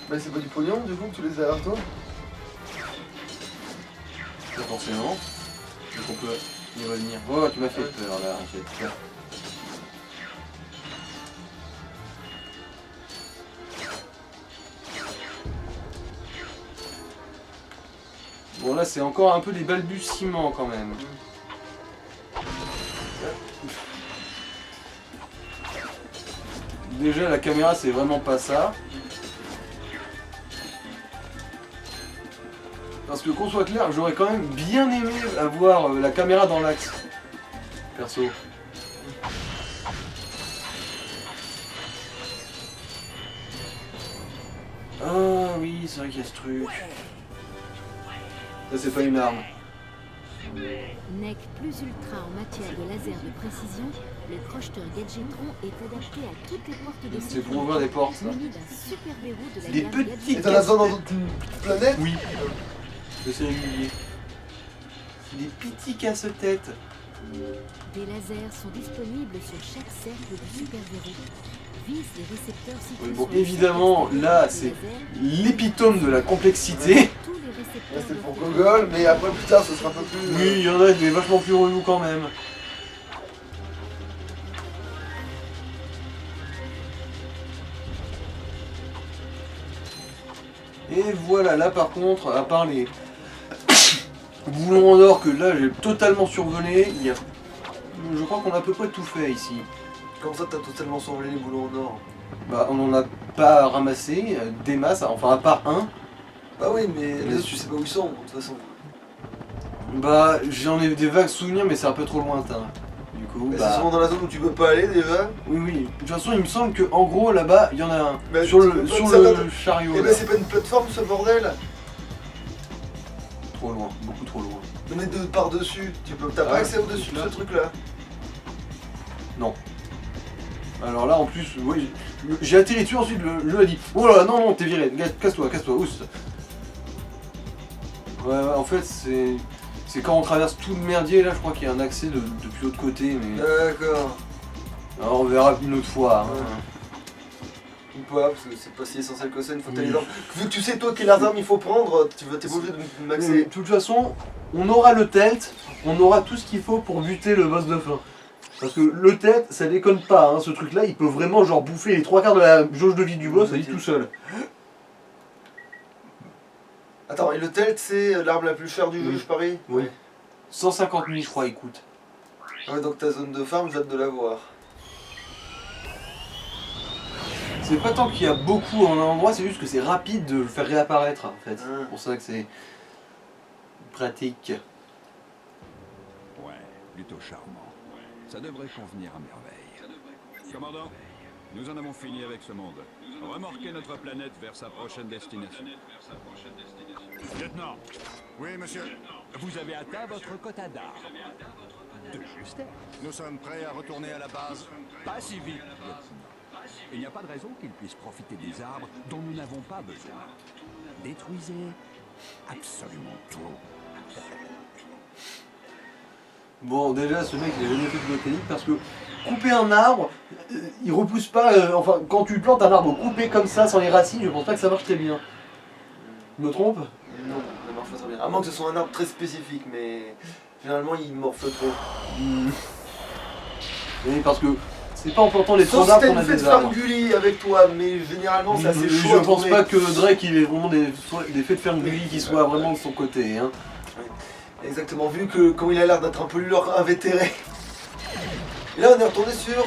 [SPEAKER 1] Bah c'est pas du pognon du coup que tu les as derrière toi?
[SPEAKER 2] Pas forcément. Donc on peut Il va venir. Oh, tu m'as fait peur là en fait. Bon là c'est encore un peu des balbutiements quand même. Déjà la caméra c'est vraiment pas ça. Parce que qu'on soit clair, j'aurais quand même bien aimé avoir la caméra dans l'axe. Perso. Ah oui, c'est vrai qu'il y a ce truc. Ça c'est pas une arme.
[SPEAKER 3] NEC plus ultra en matière de laser de précision, le crocheteur Gadgetron est adapté à toutes les portes de
[SPEAKER 2] C'est pour ouvrir des portes ça.
[SPEAKER 3] muni d'un super verrou de la
[SPEAKER 2] Des
[SPEAKER 3] gamme
[SPEAKER 2] petits
[SPEAKER 1] Et t'en as besoin dans d'autres planètes?
[SPEAKER 2] Oui. C'est régulier. Des petits casse-têtes.
[SPEAKER 3] Des lasers sont disponibles sur chaque cercle du super verrou. Vise les récepteurs situés
[SPEAKER 2] Oui, bon
[SPEAKER 3] sur le
[SPEAKER 2] évidemment
[SPEAKER 3] cercle
[SPEAKER 2] là
[SPEAKER 3] extérieur
[SPEAKER 2] c'est
[SPEAKER 3] du laser.
[SPEAKER 2] l'épitome de la complexité.
[SPEAKER 3] Tous les
[SPEAKER 1] Là
[SPEAKER 3] récepteurs
[SPEAKER 1] c'était pour
[SPEAKER 3] doivent être
[SPEAKER 1] Gogol, mais après plus tard ce sera un peu plus...
[SPEAKER 2] Oui, il y en a des vachement plus relous quand même. Et voilà, là par contre, à part les boulons en or que là j'ai totalement survolé, il y a... je crois qu'on a à peu près tout fait ici.
[SPEAKER 1] Comment ça t'as totalement survolé les boulons en or?
[SPEAKER 2] Bah on n'en a pas ramassé des masses, enfin à part un.
[SPEAKER 1] Bah oui, mais les autres tu sais pas où ils sont de toute façon.
[SPEAKER 2] Bah j'en ai des vagues souvenirs mais c'est un peu trop lointain. Du coup,
[SPEAKER 1] Mais
[SPEAKER 2] bah...
[SPEAKER 1] c'est souvent dans la zone où tu peux pas aller déjà.
[SPEAKER 2] Oui, oui. De toute façon, il me semble qu'en gros, là-bas, il y en a un.
[SPEAKER 1] Bah,
[SPEAKER 2] sur
[SPEAKER 1] tu
[SPEAKER 2] le,
[SPEAKER 1] peux pas
[SPEAKER 2] sur
[SPEAKER 1] te
[SPEAKER 2] le
[SPEAKER 1] savoir-
[SPEAKER 2] chariot.
[SPEAKER 1] Eh
[SPEAKER 2] là.
[SPEAKER 1] ben c'est pas une plateforme ce bordel.
[SPEAKER 2] Trop loin, beaucoup trop loin.
[SPEAKER 1] Mais de par-dessus, t'as pas
[SPEAKER 2] Ah,
[SPEAKER 1] accès au-dessus de
[SPEAKER 2] là.
[SPEAKER 1] ce truc là.
[SPEAKER 2] Alors là, en plus, oui, j'ai atterri dessus, ensuite le jeu a dit oh là, non, non, t'es viré, casse-toi, oust. Ouais, en fait, c'est quand on traverse tout le merdier, là, je crois qu'il y a un accès depuis l'autre côté, mais.
[SPEAKER 1] D'accord.
[SPEAKER 2] Alors, on verra une autre fois. Hein.
[SPEAKER 1] Ou pas, parce que c'est pas si essentiel que ça une fois que t'as
[SPEAKER 2] Oui.
[SPEAKER 1] les armes. Vu que tu sais toi quelles armes il faut prendre, t'es pas obligé de
[SPEAKER 2] Mais
[SPEAKER 1] maxer.
[SPEAKER 2] de toute façon, on aura le telt, on aura tout ce qu'il faut pour buter le boss de fin. Parce que le tête, ça déconne pas, hein, ce truc-là, il peut vraiment genre bouffer les 3/4 de la jauge de vie du boss, ça dit tout seul.
[SPEAKER 1] Attends, et le telt c'est l'arme la plus chère du jeu,
[SPEAKER 2] Oui.
[SPEAKER 1] je parie?
[SPEAKER 2] Oui. 150 000, je crois, il coûte.
[SPEAKER 1] Ouais, donc ta zone de farm, j'ai hâte de la voir.
[SPEAKER 2] C'est pas tant qu'il y a beaucoup en un endroit, c'est juste que c'est rapide de le faire réapparaître, en fait.
[SPEAKER 1] Ah.
[SPEAKER 2] C'est pour ça que c'est pratique.
[SPEAKER 6] Ouais, plutôt charmant. Ça devrait convenir à merveille. Commandant, nous en avons fini avec ce monde. Remorquez notre planète vers sa prochaine destination. Lieutenant,
[SPEAKER 8] Oui, monsieur.
[SPEAKER 6] vous avez atteint votre quota d'armes. De justesse.
[SPEAKER 8] Nous sommes prêts à retourner à la base.
[SPEAKER 6] Pas si vite, lieutenant. Il n'y a pas de raison qu'ils puissent profiter des arbres dont nous n'avons pas besoin. Détruisez absolument tout.
[SPEAKER 2] Bon, déjà, ce mec, il a jamais fait de botanique parce que couper un arbre, il repousse pas. Enfin, quand tu plantes un arbre coupé comme ça, sans les racines, je pense pas que ça marche très bien. Je me trompe?
[SPEAKER 1] Non, ça marche pas très bien. À moins que ce soit un arbre très spécifique, mais généralement il morfle trop.
[SPEAKER 2] Oui, parce que c'est pas en plantant les
[SPEAKER 1] Sauf
[SPEAKER 2] trois
[SPEAKER 1] si
[SPEAKER 2] arbres
[SPEAKER 1] t'as
[SPEAKER 2] qu'on
[SPEAKER 1] une
[SPEAKER 2] a
[SPEAKER 1] fête
[SPEAKER 2] des arbres.
[SPEAKER 1] Ferngully avec toi, mais généralement c'est assez chaud.
[SPEAKER 2] Je
[SPEAKER 1] à
[SPEAKER 2] pense
[SPEAKER 1] trouver.
[SPEAKER 2] pas que Drake il ait vraiment des faits de Ferngully qui soient vraiment de son côté. Hein.
[SPEAKER 1] Exactement, vu que comme il a l'air d'être un peu leur invétéré. Et là on est retourné sur...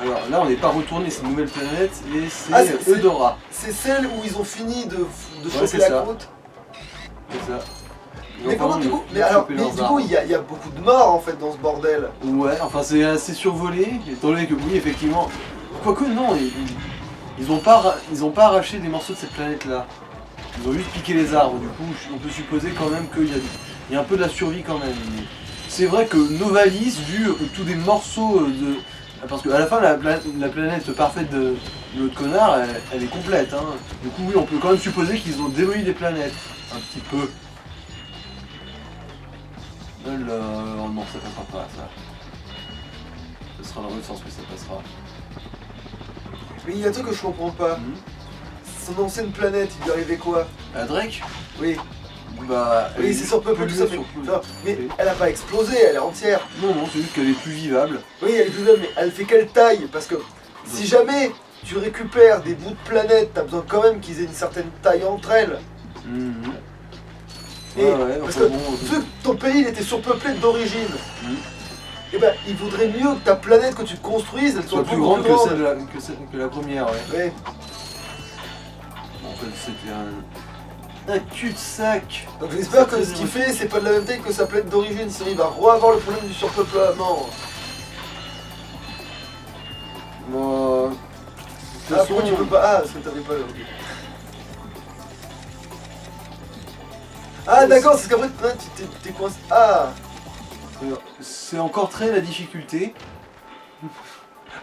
[SPEAKER 2] Alors là on n'est pas retourné, c'est une nouvelle planète et c'est
[SPEAKER 1] Ah, c'est-
[SPEAKER 2] Eudora.
[SPEAKER 1] C'est celle où ils ont fini de
[SPEAKER 2] c'est
[SPEAKER 1] choper la
[SPEAKER 2] ça.
[SPEAKER 1] côte.
[SPEAKER 2] C'est ça.
[SPEAKER 1] Mais
[SPEAKER 2] Enfin,
[SPEAKER 1] comment du
[SPEAKER 2] ils
[SPEAKER 1] coup
[SPEAKER 2] ont
[SPEAKER 1] Mais alors,
[SPEAKER 2] chopé
[SPEAKER 1] mais
[SPEAKER 2] leurs
[SPEAKER 1] du coup
[SPEAKER 2] arbres.
[SPEAKER 1] il y a beaucoup de morts en fait dans ce bordel.
[SPEAKER 2] Ouais, enfin c'est assez survolé, étant donné que oui effectivement. Quoique non, ils ont pas arraché des morceaux de cette planète là. Ils ont juste piqué les arbres, du coup on peut supposer quand même qu'il y a un peu de la survie quand même. Mais c'est vrai que Novalis, vu tous des morceaux de. Parce qu'à la fin la planète parfaite de l'autre connard, elle est complète. Hein. Du coup oui on peut quand même supposer qu'ils ont démoli des planètes. Un petit peu. Alors, non, ça passera pas, ça. Ce sera dans l'autre sens, mais ça passera.
[SPEAKER 1] Mais il y a un truc que je comprends pas. Son ancienne planète, il lui arrivait quoi?
[SPEAKER 2] Drake?
[SPEAKER 1] Oui.
[SPEAKER 2] Bah,
[SPEAKER 1] Oui, c'est surpeuplé, tout ça, mais elle a pas explosé, elle est entière.
[SPEAKER 2] Non, non, c'est juste qu'elle est plus vivable.
[SPEAKER 1] Oui, elle est plus belle, mais elle fait quelle taille? Parce que si jamais tu récupères des bouts de planète, t'as besoin quand même qu'ils aient une certaine taille entre elles. Et parce que vu que ton pays il était surpeuplé d'origine, et ben il vaudrait mieux que ta planète que tu construises, elle soit
[SPEAKER 2] plus grande que la première, ouais.
[SPEAKER 1] Ouais.
[SPEAKER 2] En fait, c'était un cul-de-sac.
[SPEAKER 1] Donc j'espère que ce qu'il fait, c'est pas de la même taille que sa planète d'origine, sinon il va re-avoir le problème du surpeuplement.
[SPEAKER 2] Bon...
[SPEAKER 1] Ah, pourquoi tu peux pas? Ah, parce que t'avais pas le... Ah d'accord, c'est qu'après t'es coincé. Ah.
[SPEAKER 2] C'est encore très la difficulté.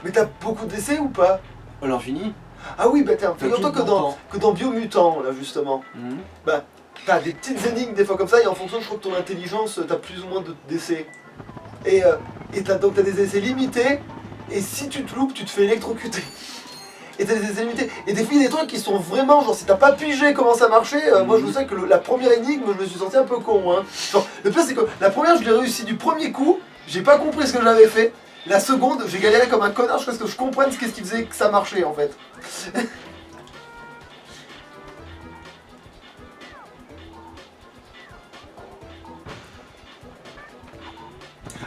[SPEAKER 1] Mais t'as beaucoup d'essais ou pas?
[SPEAKER 2] À l'infini.
[SPEAKER 1] Ah oui, bah tiens, figure-toi que dans Biomutant, là justement, bah t'as des petites énigmes des fois comme ça, et en fonction, je crois que ton intelligence, t'as plus ou moins d'essais. Et donc t'as des essais limités, et si tu te loupes, tu te fais électrocuter. Et t'as des essais limités. Et des fois, il y a des trucs qui sont vraiment, genre si t'as pas pigé comment ça marchait, moi je me souviens que la première énigme, je me suis senti un peu con. Hein. Genre, le pire c'est que la première, je l'ai réussi du premier coup, j'ai pas compris ce que j'avais fait. La seconde, j'ai galéré comme un connard jusqu'à ce que je comprenne qu'est-ce qui faisait que ça marchait en fait.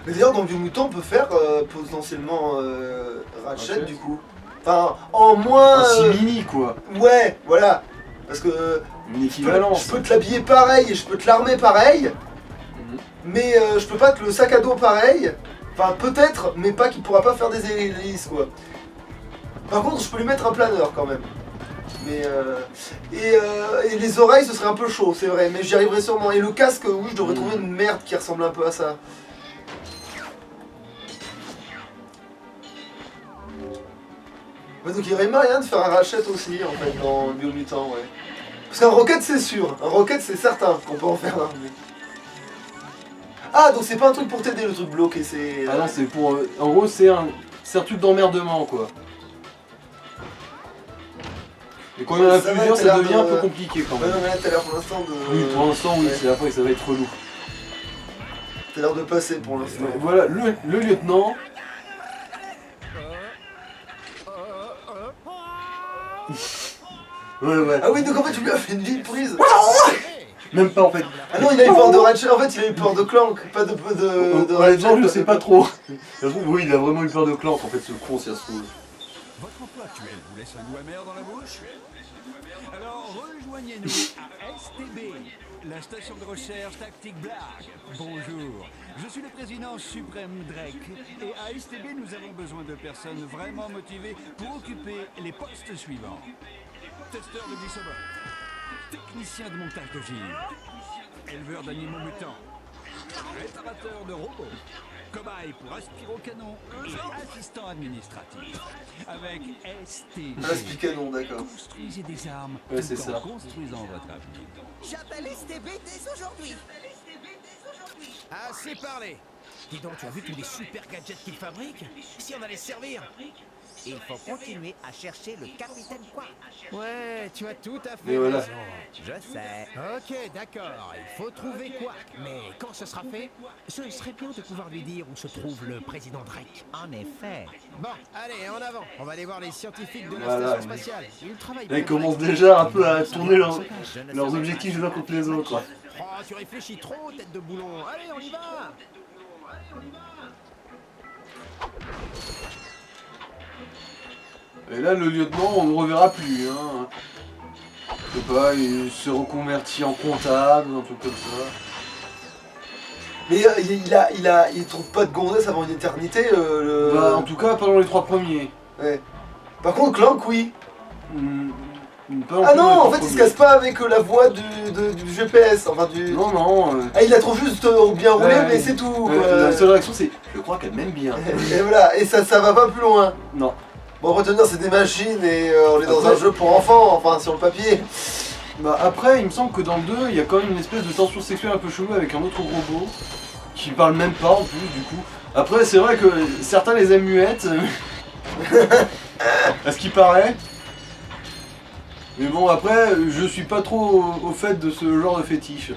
[SPEAKER 1] Mais d'ailleurs dans Biomutant on peut faire potentiellement Ratchet du coup. Enfin en moins...
[SPEAKER 2] mini quoi.
[SPEAKER 1] Ouais, voilà. Parce que
[SPEAKER 2] une équivalence.
[SPEAKER 1] Je peux te l'habiller pareil et je peux te l'armer pareil. Mais je peux pas te le sac à dos pareil. Enfin peut-être, mais pas qu'il pourra pas faire des hélices quoi. Par contre je peux lui mettre un planeur quand même. Mais et les oreilles ce serait un peu chaud, c'est vrai, mais j'y arriverai sûrement. Et le casque, oui, je devrais trouver une merde qui ressemble un peu à ça. Ouais, donc il y aurait moyen de faire un Ratchet aussi en fait dans Biomutant, ouais. Parce qu'un Rocket c'est sûr, un Rocket c'est certain qu'on peut en faire un. Mais... Ah donc c'est pas un truc pour t'aider le truc bloqué, c'est...
[SPEAKER 2] Ah non c'est pour... en gros c'est un truc d'emmerdement quoi. Et quand il y en a plusieurs ça devient un peu compliqué quand même.
[SPEAKER 1] Ouais non mais là t'as l'air pour l'instant de...
[SPEAKER 2] Oui pour l'instant oui, c'est après ça va être relou.
[SPEAKER 1] T'as l'air de passer pour l'instant.
[SPEAKER 2] Voilà, le lieutenant... ouais.
[SPEAKER 1] Ah oui donc en fait tu lui as fait une ville prise.
[SPEAKER 2] Même pas en fait.
[SPEAKER 1] Ah non il a eu peur de Ratchet, en fait il a eu peur de Clank, pas de
[SPEAKER 2] Ratchet. Je sais pas trop. Oui il a vraiment eu peur de Clank en fait ce con si ça se trouve.
[SPEAKER 6] Votre emploi actuel vous laisse un goût amer dans la bouche? Alors rejoignez-nous à STB, la station de recherche tactique Black. Bonjour, je suis le président suprême Drake et à STB nous avons besoin de personnes vraiment motivées pour occuper les postes suivants. Testeur de glycobot, technicien de montage de givre, éleveur d'animaux mutants, réparateur de robots, cobaye pour aspiro-canon et assistant administratif. Avec STB.
[SPEAKER 1] Aspiro-canon, d'accord.
[SPEAKER 6] Construisez des armes
[SPEAKER 2] tout
[SPEAKER 6] en construisant votre avenir.
[SPEAKER 4] J'appelle STB dès aujourd'hui.
[SPEAKER 5] Assez parlé. Dis donc, tu as vu tous les super gadgets qu'ils fabriquent? Si on allait se servir.
[SPEAKER 4] Il faut continuer à chercher le capitaine Quark.
[SPEAKER 5] Ouais, tu as tout à fait
[SPEAKER 2] mais voilà.
[SPEAKER 5] raison.
[SPEAKER 4] Je sais.
[SPEAKER 5] Ok, d'accord, il faut trouver Quark. Mais quand ce sera fait, ce serait bien de pouvoir lui dire où se trouve le président Drake.
[SPEAKER 4] En effet.
[SPEAKER 5] Bon, allez, en avant. On va aller voir les scientifiques de la
[SPEAKER 2] Voilà.
[SPEAKER 5] station spatiale. Ils travaillent
[SPEAKER 2] Là ils
[SPEAKER 5] bien.
[SPEAKER 2] commencent déjà un peu à tourner leurs objectifs les uns contre les autres.
[SPEAKER 5] Oh, tu réfléchis trop, tête de boulon. Allez, on y va.
[SPEAKER 2] Et là le lieutenant on ne le reverra plus. Hein. Je sais pas, il se reconvertit en comptable ou un truc comme ça.
[SPEAKER 1] Mais il trouve pas de gonzesse avant une éternité
[SPEAKER 2] Bah en tout cas pas dans les 3 premiers.
[SPEAKER 1] Ouais. Par contre Clank oui.
[SPEAKER 2] Ah
[SPEAKER 1] non, en fait il se casse pas avec la voix du GPS, enfin du...
[SPEAKER 2] Non.
[SPEAKER 1] Ah il la trouve juste bien roulée mais c'est tout.
[SPEAKER 2] La seule réaction c'est, je crois qu'elle m'aime bien.
[SPEAKER 1] Et voilà, et ça va pas plus loin.
[SPEAKER 2] Non.
[SPEAKER 1] Bon retenir c'est des machines et on est dans un jeu pour enfants, enfin sur le papier.
[SPEAKER 2] Bah après il me semble que dans le 2 il y a quand même une espèce de tension sexuelle un peu chelou avec un autre robot qui parle même pas en plus du coup. Après c'est vrai que certains les aiment muettes. À ce qui paraît. Mais bon, après, je suis pas trop au fait de ce genre de fétiche.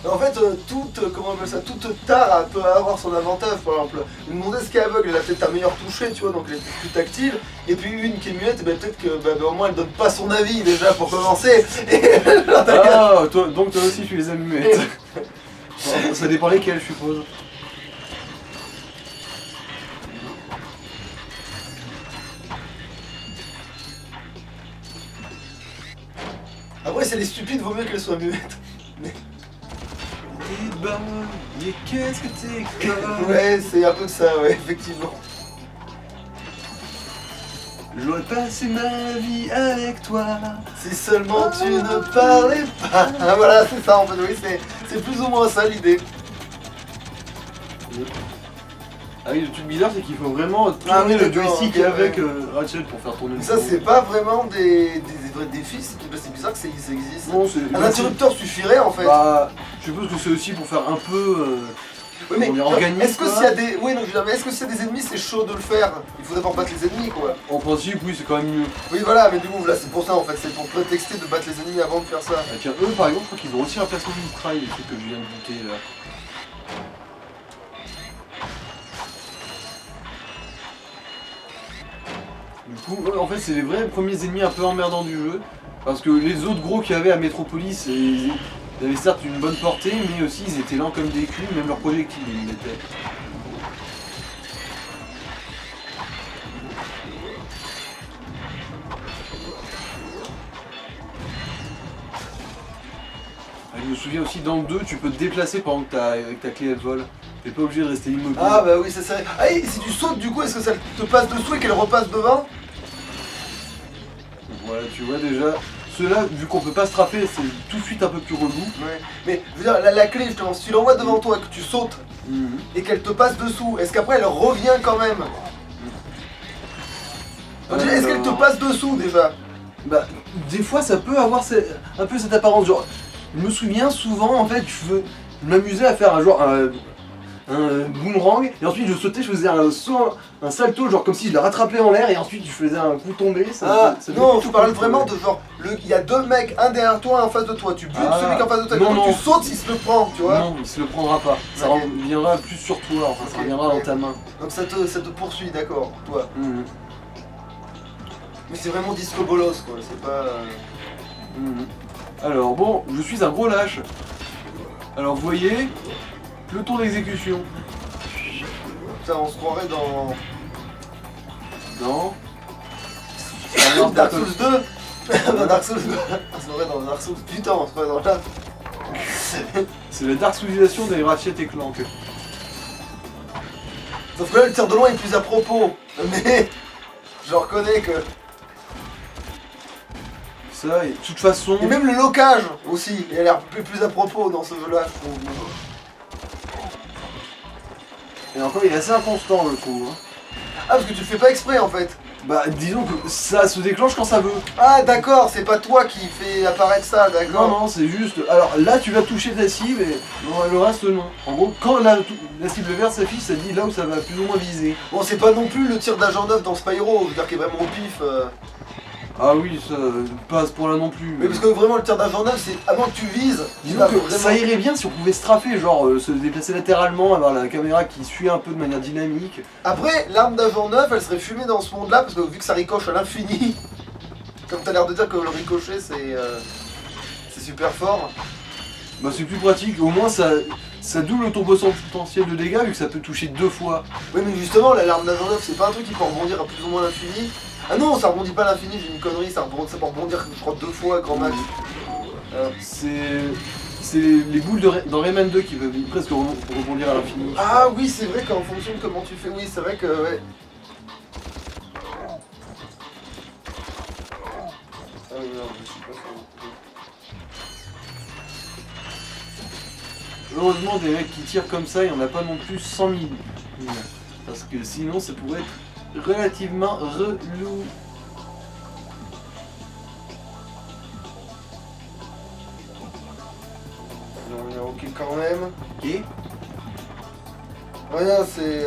[SPEAKER 1] En fait, comment on appelle ça, toute tare peut avoir son avantage. Par exemple, une mondaise qui est aveugle, elle a peut-être un meilleur toucher, tu vois, donc elle est plus tactile. Et puis une qui est muette, ben, peut-être que au moins elle donne pas son avis déjà pour commencer. Et, genre,
[SPEAKER 2] Ah, donc toi aussi tu les aimes muettes. Bon, ça dépend lesquelles, je suppose.
[SPEAKER 1] Après, c'est les stupides, vaut mieux qu'elles soient muettes.
[SPEAKER 2] Et bah, mais qu'est-ce que t'es con.
[SPEAKER 1] Ouais, c'est un peu ça, ouais, effectivement.
[SPEAKER 2] J'aurais passé ma vie avec toi.
[SPEAKER 1] Si seulement tu ne parlais pas. Ah, voilà, c'est ça en fait, oui, c'est plus ou moins ça l'idée.
[SPEAKER 2] Ah oui, le truc bizarre c'est qu'il faut vraiment tourner
[SPEAKER 1] Ah oui,
[SPEAKER 2] le
[SPEAKER 1] d'accord,
[SPEAKER 2] joystick
[SPEAKER 1] ok,
[SPEAKER 2] avec
[SPEAKER 1] ouais.
[SPEAKER 2] Ratchet pour faire tourner le
[SPEAKER 1] Mais ça, c'est pas vraiment des vrais défis, c'est bizarre que ça existe.
[SPEAKER 2] Non, c'est...
[SPEAKER 1] Un interrupteur suffirait en fait.
[SPEAKER 2] Bah, je suppose que c'est aussi pour faire un peu...
[SPEAKER 1] Oui, mais
[SPEAKER 2] on est organique,
[SPEAKER 1] est-ce que
[SPEAKER 2] quoi.
[SPEAKER 1] s'il y a des. Oui, non, je veux dire, mais est-ce que s'il y a des ennemis, c'est chaud de le faire? Il faut d'abord battre les ennemis, quoi.
[SPEAKER 2] En principe, oui, c'est quand même mieux.
[SPEAKER 1] Oui, voilà, mais du coup, là, c'est pour ça en fait, c'est pour prétexter de battre les ennemis avant de faire ça.
[SPEAKER 2] Ah, tiens, eux par exemple, je crois qu'ils ont aussi un placement de mitraille, les trucs que je viens de bouter là. Du coup, eux, en fait, c'est les vrais premiers ennemis un peu emmerdants du jeu. Parce que les autres gros qu'il y avait à Metropolis, ils avaient certes une bonne portée, mais aussi ils étaient lents comme des culs, même leurs projectiles ils l'étaient. Je me souviens aussi dans le 2, tu peux te déplacer pendant que avec ta clé de vol. T'es pas obligé de rester immobile.
[SPEAKER 1] Ah, bah oui, c'est ça. Ah, et si tu sautes, du coup, est-ce que ça te passe dessous et qu'elle repasse devant?
[SPEAKER 2] Voilà, tu vois déjà. Ceux-là, vu qu'on peut pas se trapper, c'est tout de suite un peu plus relou.
[SPEAKER 1] Ouais. Mais, je veux dire, la clé, justement, si tu l'envoies devant toi, que tu sautes et qu'elle te passe dessous, est-ce qu'après elle revient quand même? Donc, déjà, est-ce qu'elle te passe dessous déjà?
[SPEAKER 2] Bah, des fois ça peut avoir un peu cette apparence. Genre, je me souviens souvent, en fait, je m'amusais à faire un genre un boomerang, et ensuite je sautais, je faisais un salto, genre comme si je la rattrapais en l'air, et ensuite je faisais un coup tombé.
[SPEAKER 1] Ah, non, je parle
[SPEAKER 2] plutôt
[SPEAKER 1] vraiment
[SPEAKER 2] cool.
[SPEAKER 1] de genre, il y a deux mecs, un derrière toi, un en face de toi, tu butes celui qui est en face de toi,
[SPEAKER 2] non,
[SPEAKER 1] quand
[SPEAKER 2] non.
[SPEAKER 1] tu sautes, il se le prend, tu vois?
[SPEAKER 2] Non, il se le prendra pas. Ça
[SPEAKER 1] Ok.
[SPEAKER 2] reviendra plus sur toi, enfin, ça
[SPEAKER 1] Ok,
[SPEAKER 2] reviendra
[SPEAKER 1] ok.
[SPEAKER 2] dans ta main.
[SPEAKER 1] Donc ça te poursuit, d'accord, toi.
[SPEAKER 2] Mhm.
[SPEAKER 1] Mais c'est vraiment disco bolos, quoi, c'est pas...
[SPEAKER 2] Mhm. Alors bon, je suis un gros lâche. Alors vous voyez, le tour d'exécution.
[SPEAKER 1] Putain, on se croirait dans...
[SPEAKER 2] Non.
[SPEAKER 1] Dark Souls 2. Dans Dark Souls 2. On se croirait dans Dark Souls, putain, on se croirait dans là.
[SPEAKER 2] C'est la Dark Soulisation des Ratchet et Clank.
[SPEAKER 1] Sauf que là, le tir de loin est plus à propos. Mais... je reconnais que...
[SPEAKER 2] Ça, et de toute façon...
[SPEAKER 1] Et même le locage aussi, il a l'air plus à propos dans ce jeu-là, je trouve.
[SPEAKER 2] Et encore, il est assez inconstant, le coup. Hein.
[SPEAKER 1] Ah, parce que tu le fais pas exprès en fait.
[SPEAKER 2] Bah, disons que ça se déclenche quand ça veut.
[SPEAKER 1] Ah, d'accord, c'est pas toi qui fais apparaître ça, d'accord.
[SPEAKER 2] Non, non, c'est juste... Alors là, tu vas toucher ta cible et non, le reste, non. En gros, quand la cible verte s'affiche, ça dit là où ça va plus ou moins viser.
[SPEAKER 1] Bon, c'est pas non plus le tir d'agent 9 dans Spyro, je veux dire, qui est vraiment au pif.
[SPEAKER 2] Ah oui, ça pas à ce point-là non plus.
[SPEAKER 1] Mais parce que vraiment, le tir d'agent 9, c'est avant que tu vises.
[SPEAKER 2] Disons
[SPEAKER 1] là,
[SPEAKER 2] que
[SPEAKER 1] vraiment-
[SPEAKER 2] ça irait bien si on pouvait straffer, genre se déplacer latéralement, avoir la caméra qui suit un peu de manière dynamique.
[SPEAKER 1] Après, l'arme d'agent 9, elle serait fumée dans ce monde-là, parce que vu que ça ricoche à l'infini, comme t'as l'air de dire que le ricochet, c'est super fort.
[SPEAKER 2] Bah c'est plus pratique, au moins ça double ton potentiel de dégâts vu que ça peut toucher 2 fois.
[SPEAKER 1] Oui, mais justement, l'arme d'agent 9, c'est pas un truc qui peut rebondir à plus ou moins l'infini. Ah non, ça rebondit pas à l'infini, j'ai une connerie, ça peut rebondir, je crois, 2 fois, grand max.
[SPEAKER 2] C'est les boules dans Rayman 2 qui peuvent presque rebondir à l'infini.
[SPEAKER 1] Ah oui, c'est vrai qu'en fonction de comment tu fais, oui, c'est vrai que, ouais. Ah oui, non, je suis pas sûr.
[SPEAKER 2] Heureusement des mecs qui tirent comme ça, il n'y en a pas non plus 100 000. Parce que sinon ça pourrait être relativement relou.
[SPEAKER 1] Non, il y a aucun Ok, quand même.
[SPEAKER 2] Ok.
[SPEAKER 1] Rien, c'est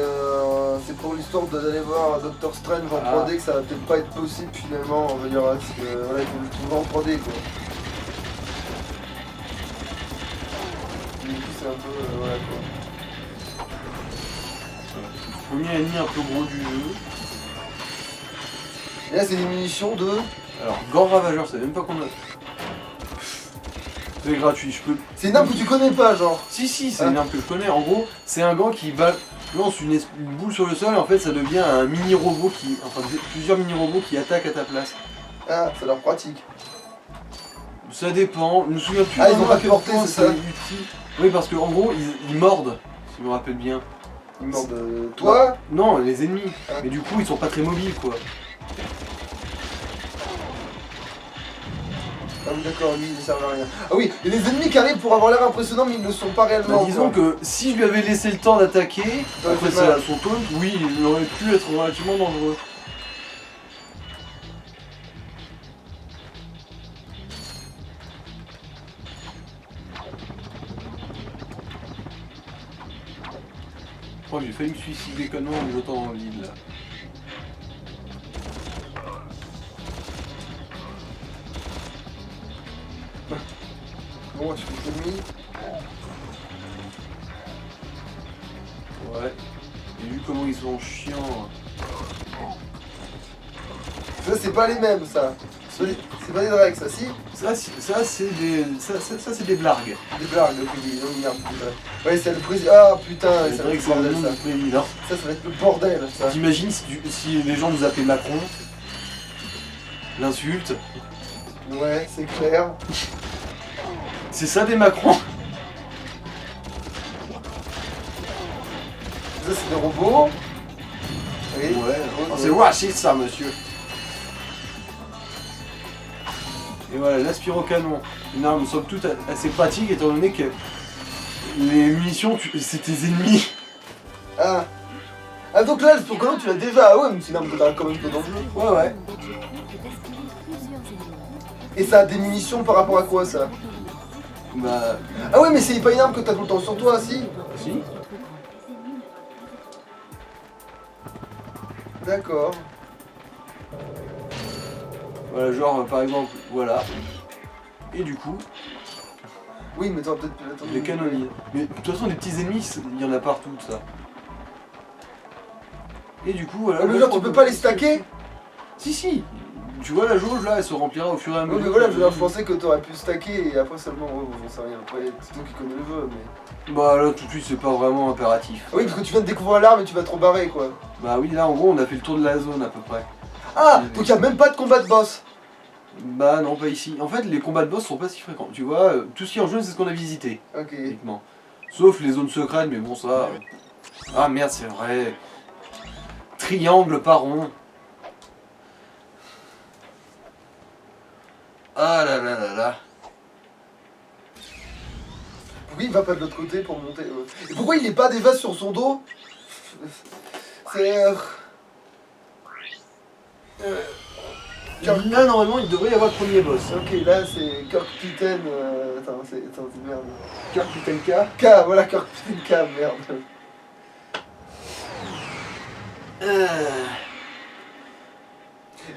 [SPEAKER 1] pour l'histoire d'aller voir Doctor Strange en 3D que ça va peut-être pas être possible finalement, on va dire, parce que voilà, il faut le trouver en 3D quoi. Du coup, c'est un peu. Voilà quoi.
[SPEAKER 2] Premier ennemi un peu gros du jeu.
[SPEAKER 1] Et là, c'est des munitions de.
[SPEAKER 2] Alors, Gant Ravageur, je savais même pas qu'on a. C'est gratuit, je peux.
[SPEAKER 1] C'est une arme que tu connais pas, genre.
[SPEAKER 2] Si, c'est une arme que je connais. En gros, c'est un gant qui lance une boule sur le sol et en fait, ça devient un mini-robot qui. Enfin, plusieurs mini-robots qui attaquent à ta place.
[SPEAKER 1] Ah, ça a l'air pratique.
[SPEAKER 2] Ça dépend, je me souviens plus.
[SPEAKER 1] Ah, ils ont pas
[SPEAKER 2] à quel
[SPEAKER 1] porté,
[SPEAKER 2] point
[SPEAKER 1] c'est ça
[SPEAKER 2] utile. Oui, parce qu'en gros, ils mordent, si je me rappelle bien.
[SPEAKER 1] Ils mordent toi?
[SPEAKER 2] Non, les ennemis.
[SPEAKER 1] Ah.
[SPEAKER 2] Mais du coup, ils sont pas très mobiles, quoi.
[SPEAKER 1] Ah oui, d'accord, lui, il servent à rien. Ah oui, il y a des ennemis qui arrivent pour avoir l'air impressionnant, mais ils ne le sont pas réellement.
[SPEAKER 2] Bah, disons
[SPEAKER 1] quoi.
[SPEAKER 2] que si je lui avais laissé le temps d'attaquer,
[SPEAKER 1] Ça
[SPEAKER 2] après
[SPEAKER 1] fait mal.
[SPEAKER 2] son taunt, oui, il aurait pu être relativement dangereux. Oh, j'ai failli me suicider connement en me jetant dans le vide là.
[SPEAKER 1] Bon, je fais l'ennemi.
[SPEAKER 2] Ouais. J'ai vu comment ils sont chiants.
[SPEAKER 1] Ça, c'est pas les mêmes, ça. C'est pas des Drake, ça, si?
[SPEAKER 2] Ça c'est des. Ça c'est des blagues.
[SPEAKER 1] Des blagues, le président, merde. Ouais, c'est le président. Ah putain,
[SPEAKER 2] C'est
[SPEAKER 1] ça va
[SPEAKER 2] vrai
[SPEAKER 1] être
[SPEAKER 2] que
[SPEAKER 1] le
[SPEAKER 2] c'est le
[SPEAKER 1] bordel,
[SPEAKER 2] nom
[SPEAKER 1] ça.
[SPEAKER 2] du président.
[SPEAKER 1] Ça va être le bordel, ça.
[SPEAKER 2] T'imagines si les gens nous appelaient Macron? L'insulte.
[SPEAKER 1] Ouais, c'est clair.
[SPEAKER 2] C'est ça des Macron?
[SPEAKER 1] Ça, c'est des robots. Oui.
[SPEAKER 2] Ouais.
[SPEAKER 1] robots.
[SPEAKER 2] C'est raciste ça, monsieur. Et voilà, l'aspirocanon. Une arme somme toute assez pratique étant donné que les munitions, c'est tes ennemis.
[SPEAKER 1] Ah. Ah, donc là, pour comment tu l'as déjà. Ah ouais, mais c'est une arme que t'as quand même dans le jeu.
[SPEAKER 2] Ouais, ouais.
[SPEAKER 1] Et ça a des munitions par rapport à quoi, ça?
[SPEAKER 2] Bah.
[SPEAKER 1] Ah ouais, mais c'est pas une arme que t'as tout le temps sur toi, si?
[SPEAKER 2] Si.
[SPEAKER 1] D'accord.
[SPEAKER 2] Voilà, genre par exemple, voilà. Et du coup,
[SPEAKER 1] Oui, mais t'auras peut-être.
[SPEAKER 2] les canonniers. Mais de toute façon, les petits ennemis, il y en a partout, ça. Et du coup, voilà.
[SPEAKER 1] Ah, mais genre, tu peux pas les stacker?
[SPEAKER 2] Si. Tu vois la jauge là, elle se remplira au fur et à
[SPEAKER 1] Oui,
[SPEAKER 2] mesure.
[SPEAKER 1] mais voilà, je pensais que t'aurais pu stacker et après seulement. Ouais, bon, j'en sais rien. Après, c'est toi qui connais le jeu, mais.
[SPEAKER 2] Bah là, tout de suite, c'est pas vraiment impératif.
[SPEAKER 1] Ah oui, parce que tu viens de découvrir l'arme et tu vas te rebarrer, quoi.
[SPEAKER 2] Bah oui, là, en gros, on a fait le tour de la zone à peu près.
[SPEAKER 1] Ah, donc y a même pas de combat de boss.
[SPEAKER 2] Bah non, pas ici. En fait, les combats de boss sont pas si fréquents. Tu vois, tout ce qui est en jeu, c'est ce qu'on a visité.
[SPEAKER 1] Ok.
[SPEAKER 2] Uniquement. Sauf les zones secrètes, mais bon, ça. Ah merde, c'est vrai. Triangle par rond. Ah là là là là.
[SPEAKER 1] Pourquoi il va pas de l'autre côté pour monter Et pourquoi il est pas déjà sur son dos? C'est.
[SPEAKER 2] Là, normalement, il devrait y avoir le premier boss.
[SPEAKER 1] Ok, là c'est Kirk Pitten. Attends, c'est merde.
[SPEAKER 2] Kirk Pitten K.
[SPEAKER 1] K, voilà Kirk Pitten K, merde.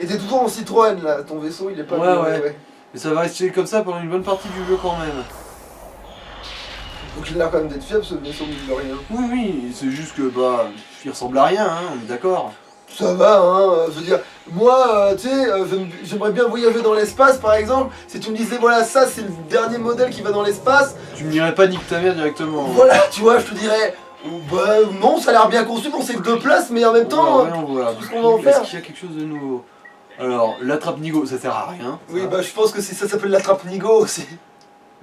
[SPEAKER 1] Et t'es toujours en Citroën là, ton vaisseau il est pas.
[SPEAKER 2] Ouais. Mais ça va rester comme ça pendant une bonne partie du jeu quand même.
[SPEAKER 1] Donc il a l'air quand même d'être fiable ce vaisseau, mine de rien.
[SPEAKER 2] Oui, c'est juste que, bah, il ressemble à rien, hein, on est d'accord.
[SPEAKER 1] Ça va, hein, je veux dire, moi, tu sais, j'aimerais bien voyager dans l'espace par exemple. Si tu me disais, voilà, ça c'est le dernier modèle qui va dans l'espace.
[SPEAKER 2] Tu me dirais pas nique ta mère directement.
[SPEAKER 1] Voilà, tu vois, je te dirais, bah non, ça a l'air bien conçu, bon c'est que 2 places, mais en même temps,
[SPEAKER 2] on voit.
[SPEAKER 1] tout ce qu'on va en faire.
[SPEAKER 2] Est-ce qu'il y a quelque chose de nouveau? Alors, l'attrape-nigo, ça sert à rien.
[SPEAKER 1] Oui,
[SPEAKER 2] ça.
[SPEAKER 1] bah je pense que ça s'appelle l'attrape-nigo aussi.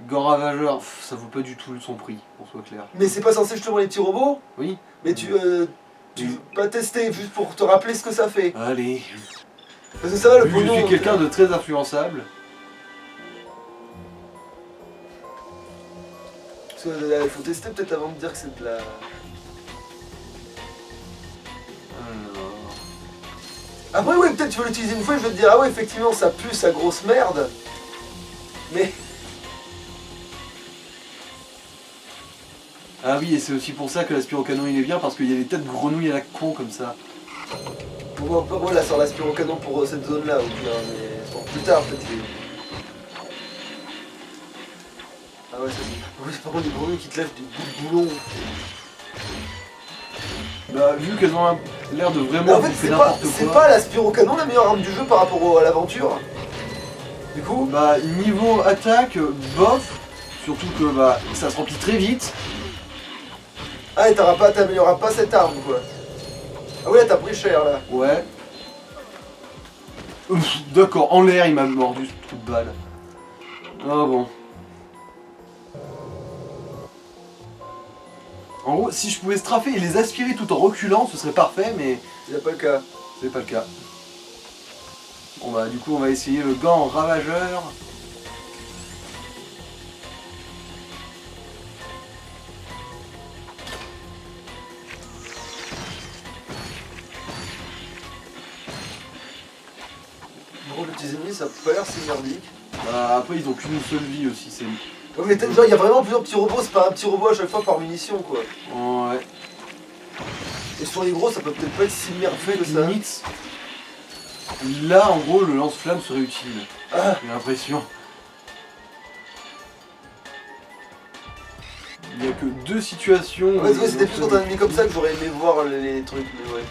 [SPEAKER 2] Gant Ravageur, ça vaut pas du tout son prix, pour soit clair.
[SPEAKER 1] Mais c'est pas censé justement les petits robots?
[SPEAKER 2] Oui.
[SPEAKER 1] Mais tu veux pas tester juste pour te rappeler ce que ça fait.
[SPEAKER 2] Allez.
[SPEAKER 1] Parce que ça va le
[SPEAKER 2] Vu que je
[SPEAKER 1] pognon.
[SPEAKER 2] suis quelqu'un de très influençable.
[SPEAKER 1] Parce que il faut tester peut-être avant de dire que c'est de la. Après oui, peut-être tu veux l'utiliser une fois et je vais te dire ah ouais effectivement ça pue sa grosse merde. Mais.
[SPEAKER 2] Ah oui, et c'est aussi pour ça que l'aspirocanon il est bien, parce qu'il y a des têtes de grenouilles à la con comme ça.
[SPEAKER 1] Bon, moi là, sur l'aspirocanon pour cette zone-là, au pire, mais bon, plus tard peut-être. Ah ouais, c'est par contre des grenouilles qui te lèvent des bouts de boulons.
[SPEAKER 2] Bah, vu qu'elles ont l'air de
[SPEAKER 1] Mais
[SPEAKER 2] vraiment
[SPEAKER 1] en fait,
[SPEAKER 2] bouffer n'importe quoi.
[SPEAKER 1] c'est pas l'aspirocanon la meilleure arme du jeu par rapport à l'aventure. Du coup,
[SPEAKER 2] Bah, niveau attaque, bof, surtout que bah, ça se remplit très vite.
[SPEAKER 1] ah, et t'amélioreras pas cette arme quoi. Ah ouais, t'as pris cher là.
[SPEAKER 2] Ouais. Ouf, d'accord, en l'air il m'a mordu ce trou de balle. Ah bon. En gros, si je pouvais straffer et les aspirer tout en reculant, ce serait parfait, mais
[SPEAKER 1] Il a pas le cas.
[SPEAKER 2] c'est pas le cas. Bon bah, du coup, on va essayer le gant ravageur.
[SPEAKER 1] Bon, les petits ennemis, ça a pas l'air si merdique.
[SPEAKER 2] Bah, après, ils ont qu'une seule vie aussi, c'est.
[SPEAKER 1] Ouais, mais genre, il y a vraiment plusieurs petits robots, c'est pas un petit robot à chaque fois par munition quoi.
[SPEAKER 2] Ouais.
[SPEAKER 1] Et sur les gros, ça peut peut-être pas être si merveilleux que ça.
[SPEAKER 2] Limite, là, en gros, le lance-flamme serait utile.
[SPEAKER 1] Ah.
[SPEAKER 2] J'ai l'impression. Il n'y a que deux situations.
[SPEAKER 1] Ouais,
[SPEAKER 2] où
[SPEAKER 1] c'était plus quand un ennemi comme ça que j'aurais aimé voir les trucs, mais ouais.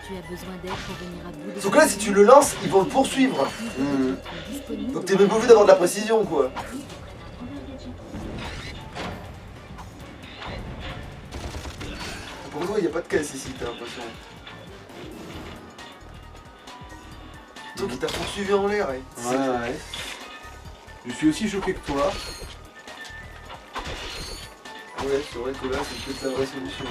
[SPEAKER 3] Tu as besoin d'aide pour venir à bout de...
[SPEAKER 1] Sauf que là, si tu le lances, ils vont le poursuivre. Donc t'es même obligé d'avoir de la précision quoi. Pour toi, il n'y a pas de caisse ici, t'as l'impression. Donc il t'a poursuivi en l'air, ouais.
[SPEAKER 2] Ouais, ouais. Je suis aussi choqué que toi.
[SPEAKER 1] Ouais, c'est vrai que là, c'est peut-être la vraie solution.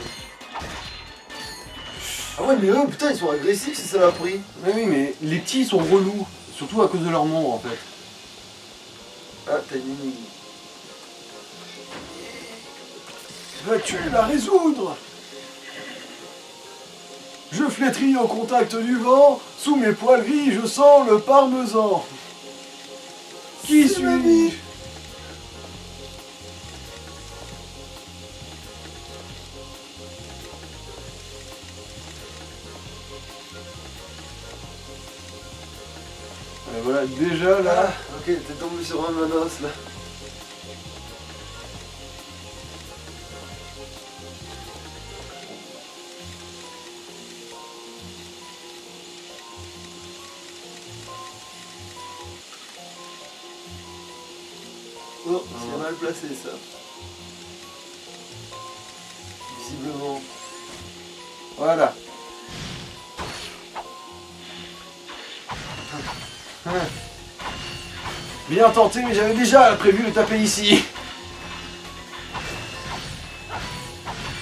[SPEAKER 1] Ah ouais, mais eux, putain, ils sont agressifs si ça l'a pris.
[SPEAKER 2] Mais oui, mais les petits sont relous. Surtout à cause de leur nombre, en fait.
[SPEAKER 1] Ah, t'as une énigme.
[SPEAKER 2] Vas-tu la résoudre? Je flétris au contact du vent, sous mes poils gris je sens le parmesan. Qui suis-je? Voilà, déjà là.
[SPEAKER 1] Ah, ok, t'es tombé sur un manos là. Oh, c'est mal placé ça. Visiblement.
[SPEAKER 2] Voilà. Bien tenté, mais j'avais déjà prévu de taper ici.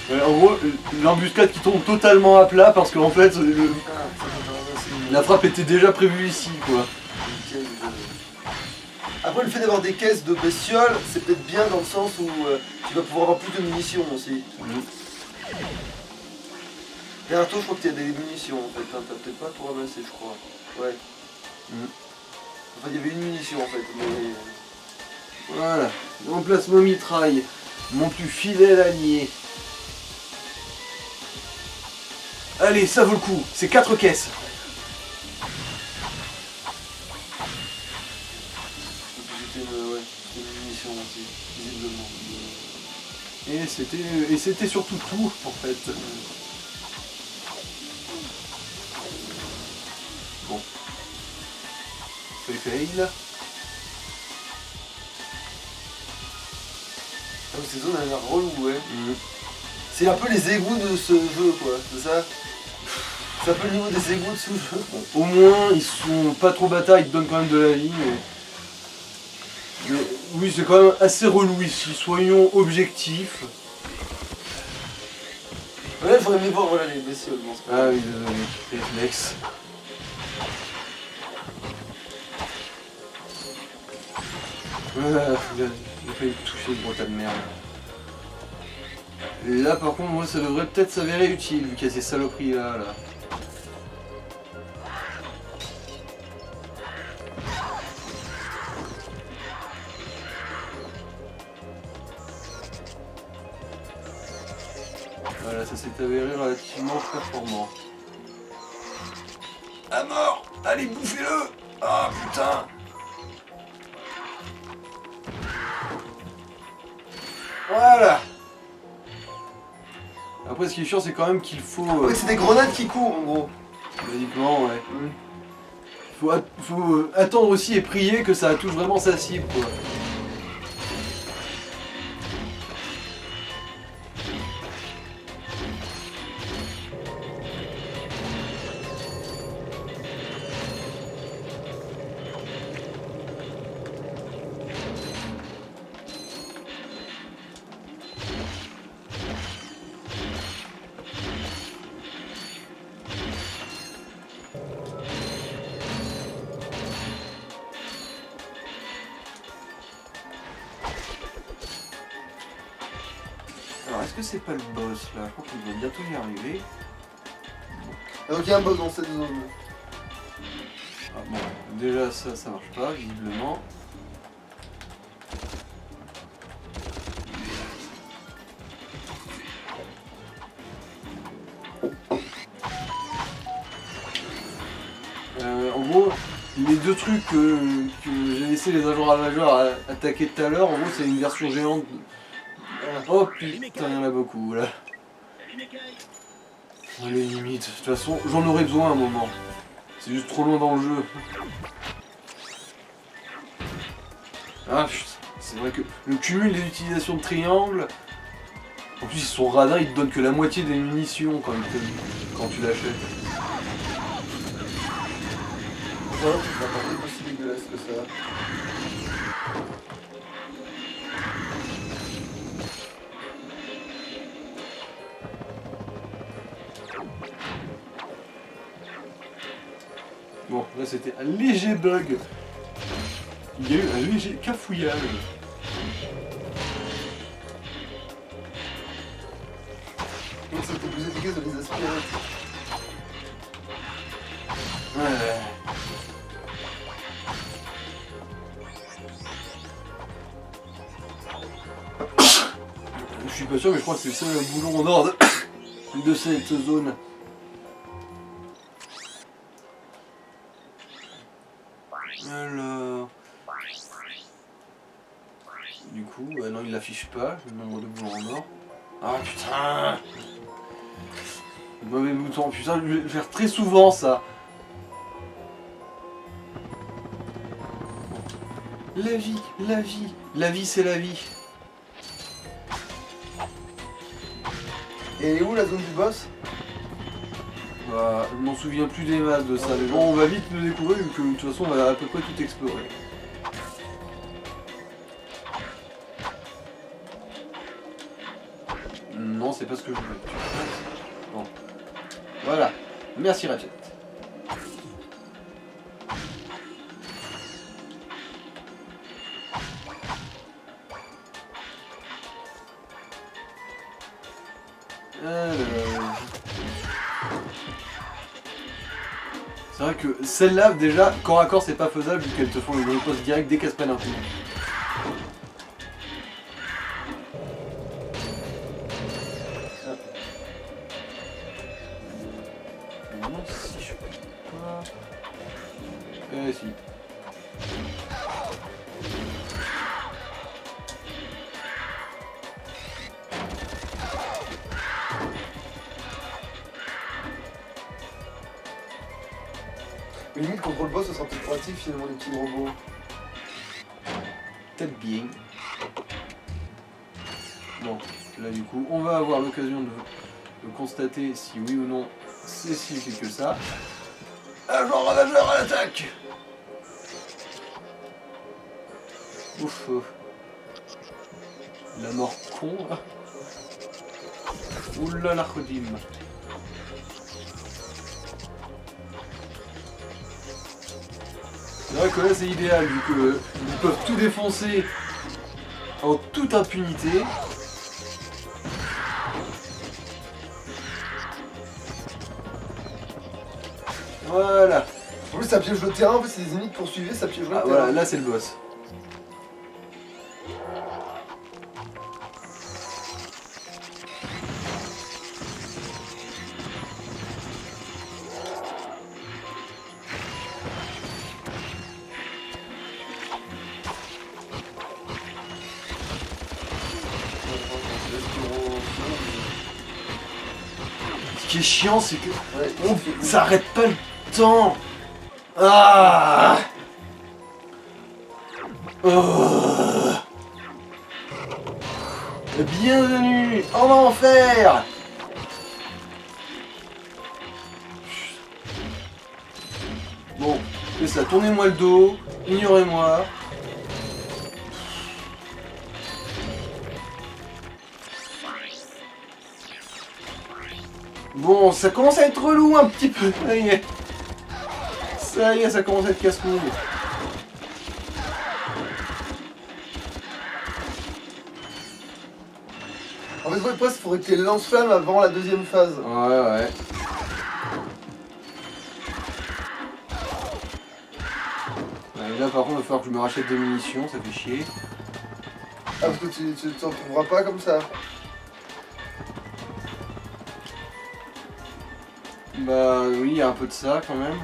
[SPEAKER 2] Ouais, en gros, l'embuscade qui tombe totalement à plat parce qu'en fait, la frappe était déjà prévue ici, quoi.
[SPEAKER 1] Après, le fait d'avoir des caisses de bestioles, c'est peut-être bien dans le sens où tu vas pouvoir avoir plus de munitions aussi. Derrière toi, je crois que tu as des munitions en fait. Hein. T'as peut-être pas tout ramassé, je crois. Ouais. Enfin, il y avait une munition en fait. Mais...
[SPEAKER 2] Voilà. Emplacement mitraille. Mon plus fidèle allié. Allez, ça vaut le coup. C'est 4 caisses.
[SPEAKER 1] C'était une munition aussi, visiblement.
[SPEAKER 2] Et c'était surtout tout, en fait. Bon. C'est fail.
[SPEAKER 1] Ah, ces zones, elles ont l'air relou, ouais. C'est un peu les égouts de ce jeu, quoi, c'est ça? C'est un peu le niveau des égouts de ce jeu.
[SPEAKER 2] Bon, au moins, ils sont pas trop bâtards, ils te donnent quand même de la vie, mais oui, c'est quand même assez relou ici, soyons objectifs.
[SPEAKER 1] Ouais, j'aurais aimé voir voilà, les bestioles, bon, c'est pas
[SPEAKER 2] Ah oui, désolé, réflexe. J'ai failli toucher le gros tas de merde. Et là par contre moi ça devrait peut-être s'avérer utile vu qu'il y a ces saloperies là. Voilà, ça s'est avéré relativement performant. À mort! Allez, bouffez-le! Ah putain! Voilà! Après, ce qui est chiant, c'est quand même qu'il faut...
[SPEAKER 1] Ouais, c'est des grenades qui courent en gros.
[SPEAKER 2] Basiquement, ouais. Faut attendre aussi et prier que ça touche vraiment sa cible, quoi. Alors, est-ce que c'est pas le boss, là? Je crois qu'il va bientôt y arriver.
[SPEAKER 1] Donc il y a un boss dans cette zone.
[SPEAKER 2] Ah bon, déjà ça marche pas, visiblement. En gros, les deux trucs que j'ai laissé les agents ravageurs attaquer tout à l'heure, en gros c'est une version géante. Oh putain, il y en a beaucoup là. Les limites, de toute façon j'en aurais besoin à un moment. C'est juste trop loin dans le jeu. Ah putain, c'est vrai que le cumul des utilisations de triangles. En plus son radar il te donne que la moitié des munitions quand tu l'achètes.
[SPEAKER 1] Voilà, c'est pas aussi dégueulasse que ça.
[SPEAKER 2] Bon, là c'était un léger bug. Il y a eu un léger cafouillage.
[SPEAKER 1] Donc c'était plus efficace de les aspirer.
[SPEAKER 2] Ouais. Je suis pas sûr, mais je crois que c'est le seul boulon au nord de cette zone. Alors... Du coup, non, il l'affiche pas, le nombre de boulons en or. Ah putain! Mauvais bouton, putain, je vais faire très souvent ça. La vie, la vie, la vie c'est la vie.
[SPEAKER 1] Et elle est où la zone du boss?
[SPEAKER 2] Bah, je m'en souviens plus des masses de ça, mais bon, on va vite le découvrir vu que de toute façon on va à peu près tout explorer. Non, c'est pas ce que je veux. Bon. Voilà. Merci Ratchet. C'est vrai que celle-là, déjà, corps à corps, c'est pas faisable vu qu'elles te font une riposte directe dès qu'elles se prennent un coup. Non, si je peux pas... si.
[SPEAKER 1] Mais limite contre le boss, ce sera plus pratique finalement les petits robots.
[SPEAKER 2] Peut-être bien. Bon, là du coup, on va avoir l'occasion de constater si oui ou non c'est si vite que ça. Agent ravageur à l'attaque! Ouf. La mort con là. Oula la chodim. C'est vrai que là c'est idéal vu qu'ils peuvent tout défoncer en toute impunité. Voilà.
[SPEAKER 1] En plus ça piège le terrain, en fait c'est des ennemis qui poursuivaient, ça piège le terrain.
[SPEAKER 2] Voilà, là c'est le boss. qui est chiant, c'est que
[SPEAKER 1] Ouais,
[SPEAKER 2] ça arrête pas le temps. Ah. Oh. Bienvenue en enfer. Bon, c'est ça, tournez-moi le dos, ignorez-moi. Bon, ça commence à être relou un petit peu, ça y est. Ça y est, ça commence à être casse-couille.
[SPEAKER 1] En fait, presque, il faudrait que les lance-flammes avant la deuxième phase.
[SPEAKER 2] Ouais. Là, par contre, il va falloir que je me rachète des munitions, ça fait chier.
[SPEAKER 1] Ah, parce que tu t'en trouveras pas comme ça.
[SPEAKER 2] Bah oui, il y a un peu de ça quand même.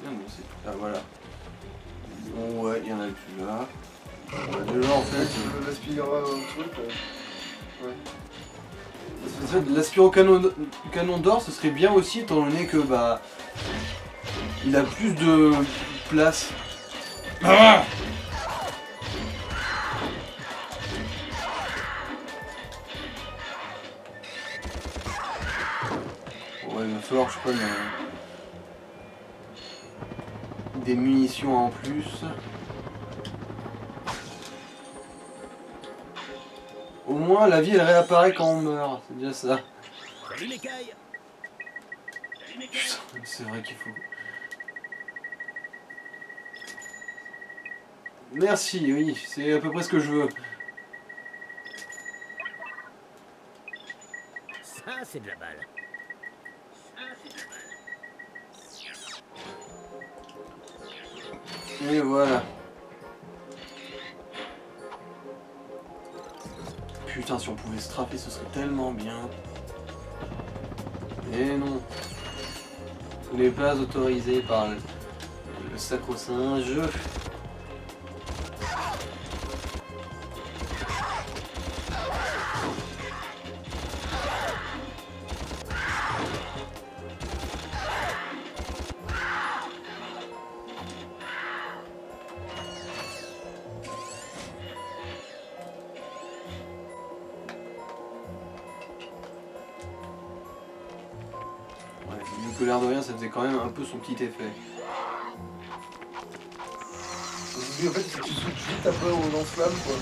[SPEAKER 2] Non, bon, c'est... Ah, voilà. Bon, ouais, il y en a plus là. Déjà, en fait...
[SPEAKER 1] Tu l'aspirera un truc. Ouais.
[SPEAKER 2] En fait, l'aspiro canon d'or, ce serait bien aussi, étant donné que, bah... il a plus de place. Ah! Ouais, il va falloir que je prenne des munitions en plus. Au moins, la vie elle réapparaît quand on meurt, c'est bien ça.
[SPEAKER 4] Salut les cailles.
[SPEAKER 2] Putain, c'est vrai qu'il faut... Merci, oui, c'est à peu près ce que je veux.
[SPEAKER 4] Ça, c'est de la balle.
[SPEAKER 2] Et voilà. Putain, si on pouvait se trapper, ce serait tellement bien. Et non. Ce n'est pas autorisé par le sacro-saint jeu. Vu que l'air de rien, ça faisait quand même un peu son petit effet.
[SPEAKER 1] Aujourd'hui, en fait, il faut que tu switches vite après au lance-flamme, quoi.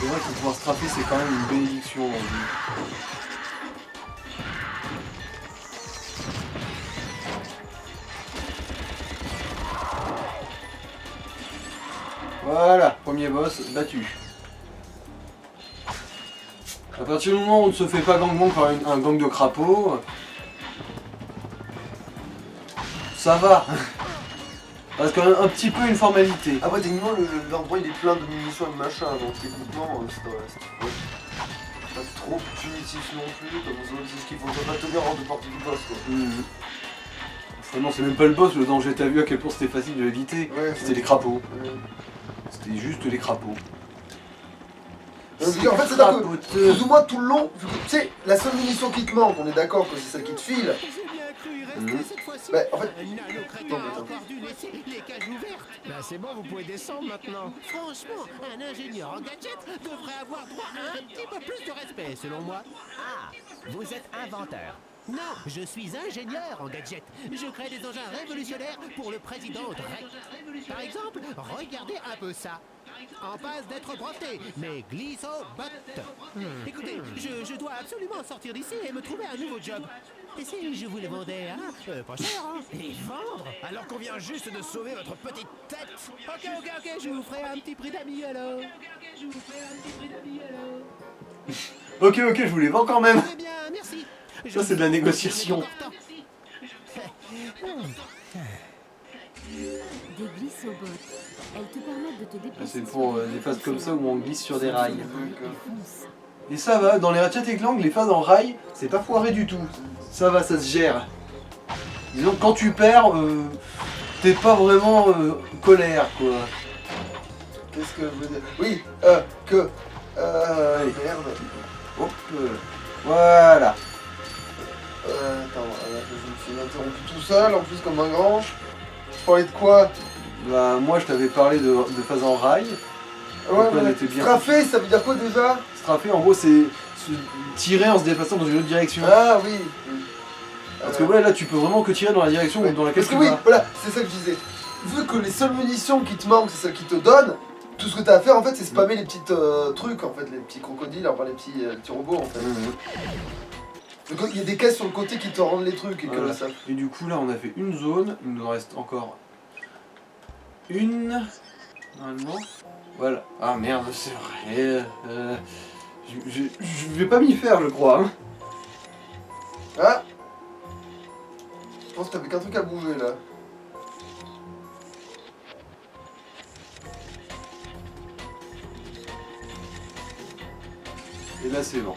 [SPEAKER 2] C'est vrai que pouvoir se trapper, c'est quand même une bénédiction dans le jeu. Voilà, premier boss battu. À partir du moment où on ne se fait pas gangbang par un gang de crapauds, ça va. Ça reste quand même un petit peu une formalité.
[SPEAKER 1] Après, techniquement, l'endroit il est plein de munitions et de machin, donc techniquement, c'est pas trop punitif non plus, comme ça, c'est ce qu'il faut pas tenir hors de portée du boss, quoi.
[SPEAKER 2] Enfin, non, c'est même pas le boss, le danger, t'as vu à quel point c'était facile de l'éviter.
[SPEAKER 1] Ouais,
[SPEAKER 2] c'était les crapauds.
[SPEAKER 1] Ouais.
[SPEAKER 2] C'était juste les crapauds.
[SPEAKER 1] En fait, c'est-à-dire que, plus ou moins tout le long, tu sais, la seule munition qui te manque, on est d'accord que c'est celle qui te file. Bah, en fait...
[SPEAKER 5] encore dû laisser les cages ouvertes. Bah c'est bon, vous pouvez descendre maintenant. Franchement, un ingénieur en gadget devrait avoir droit à un petit peu plus de respect, selon moi.
[SPEAKER 4] Ah, vous êtes inventeur.
[SPEAKER 5] Non, je suis ingénieur en gadget. Je crée des engins révolutionnaires pour le président Drake. Par exemple, regardez un peu ça. en passe d'être breveté, mais Glissobot. Écoutez, je dois absolument sortir d'ici et me trouver un nouveau job. Et si je vous le vendais, hein, pas cher, hein?
[SPEAKER 10] Les vendre? Alors qu'on vient juste de sauver votre petite tête.
[SPEAKER 5] Ok, je vous ferai un petit prix d'amis alors.
[SPEAKER 2] Ok, je vous les vends quand même.
[SPEAKER 5] Eh bien, merci.
[SPEAKER 2] Ça, c'est de la négociation.
[SPEAKER 3] Des glissobots. Elles te permettent de te déplacer.
[SPEAKER 2] C'est pour des phases comme ça où on glisse sur des rails.
[SPEAKER 3] Fonce.
[SPEAKER 2] Et ça va, dans les Ratchet et Clank, les phases en rail, c'est pas foiré du tout. Ça va, ça se gère. Disons que quand tu perds, t'es pas vraiment colère, quoi.
[SPEAKER 1] Qu'est-ce que je veux dire? Oui, que... merde.
[SPEAKER 2] Hop, voilà.
[SPEAKER 1] Attends, je me suis interrompu tout seul, en plus comme un grand. Je parlais de quoi?
[SPEAKER 2] Bah, moi, je t'avais parlé de phase en rail.
[SPEAKER 1] Ouais,
[SPEAKER 2] Donc, on
[SPEAKER 1] mais
[SPEAKER 2] était bien.
[SPEAKER 1] strafé, ça veut dire quoi déjà?
[SPEAKER 2] Strafé, en gros, c'est se tirer en se déplaçant dans une autre direction.
[SPEAKER 1] Ah oui.
[SPEAKER 2] Parce que ouais, là, tu peux vraiment que tirer dans la direction
[SPEAKER 1] ouais.
[SPEAKER 2] dans laquelle
[SPEAKER 1] Parce que
[SPEAKER 2] tu
[SPEAKER 1] oui,
[SPEAKER 2] vas.
[SPEAKER 1] voilà, c'est ça que je disais. Vu que les seules munitions qui te manquent, c'est celles qui te donnent, tout ce que t'as à faire en fait, c'est spammer les petites trucs en fait, les petits crocodiles, enfin les petits robots en fait. Donc il y a des caisses sur le côté qui te rendent les trucs et
[SPEAKER 2] Voilà.
[SPEAKER 1] que ça.
[SPEAKER 2] Et du coup, là, on a fait une zone. Il nous en reste encore une. Normalement. Voilà. Ah merde, c'est vrai. Je vais pas m'y faire, je crois. Hein.
[SPEAKER 1] Ah, je pense que t'avais qu'un truc à bouger là.
[SPEAKER 2] Et là, c'est bon.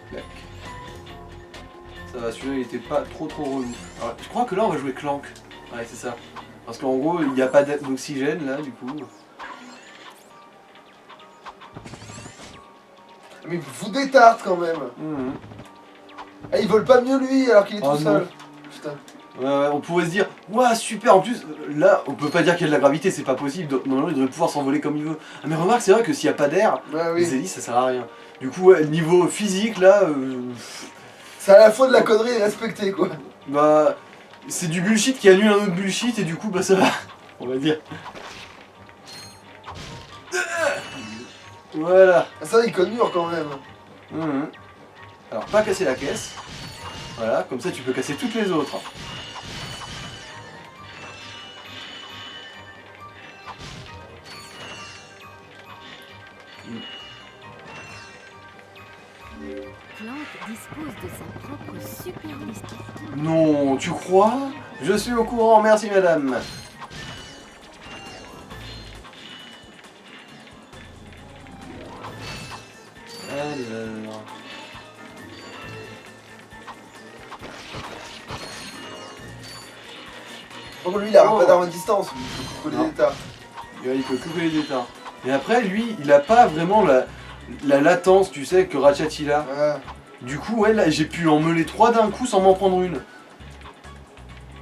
[SPEAKER 2] Clac. Ça va, celui-là, il était pas trop relou. Alors, je crois que là, on va jouer Clank. Ouais, c'est ça. Parce qu'en gros, il n'y a pas d'oxygène, là, du coup.
[SPEAKER 1] Mais vous détarte quand même. Ah, ils volent pas mieux lui alors qu'il est
[SPEAKER 2] Oh
[SPEAKER 1] tout
[SPEAKER 2] non.
[SPEAKER 1] seul. Putain.
[SPEAKER 2] Ouais, on pourrait se dire, ouah, super, en plus, là, on peut pas dire qu'il y a de la gravité, c'est pas possible. Normalement, il devrait pouvoir s'envoler comme il veut. Ah, mais remarque, c'est vrai que s'il n'y a pas d'air,
[SPEAKER 1] Bah
[SPEAKER 2] les
[SPEAKER 1] oui.
[SPEAKER 2] hélices, ça sert à rien. Du coup, ouais, niveau physique, là,
[SPEAKER 1] C'est à la fois de la connerie et respecté quoi.
[SPEAKER 2] bah, c'est du bullshit qui annule un autre bullshit, et du coup, bah, ça va, on va dire. Voilà.
[SPEAKER 1] Ah, ça il conne mûr quand même.
[SPEAKER 2] Alors, pas casser la caisse. Voilà, comme ça, tu peux casser toutes les autres.
[SPEAKER 3] Clank dispose de sa propre super liste.
[SPEAKER 2] Non, tu crois? Je suis au courant, merci madame. Alors...
[SPEAKER 1] Par contre lui il a
[SPEAKER 2] Oh.
[SPEAKER 1] pas d'arme à distance, il faut couper
[SPEAKER 2] Non.
[SPEAKER 1] les états.
[SPEAKER 2] Il peut couper les états. Et après, lui, il a pas vraiment la latence, tu sais, que Ratchet il a.
[SPEAKER 1] Ah.
[SPEAKER 2] Du coup, ouais, là, j'ai pu en meuler 3 d'un coup sans m'en prendre une.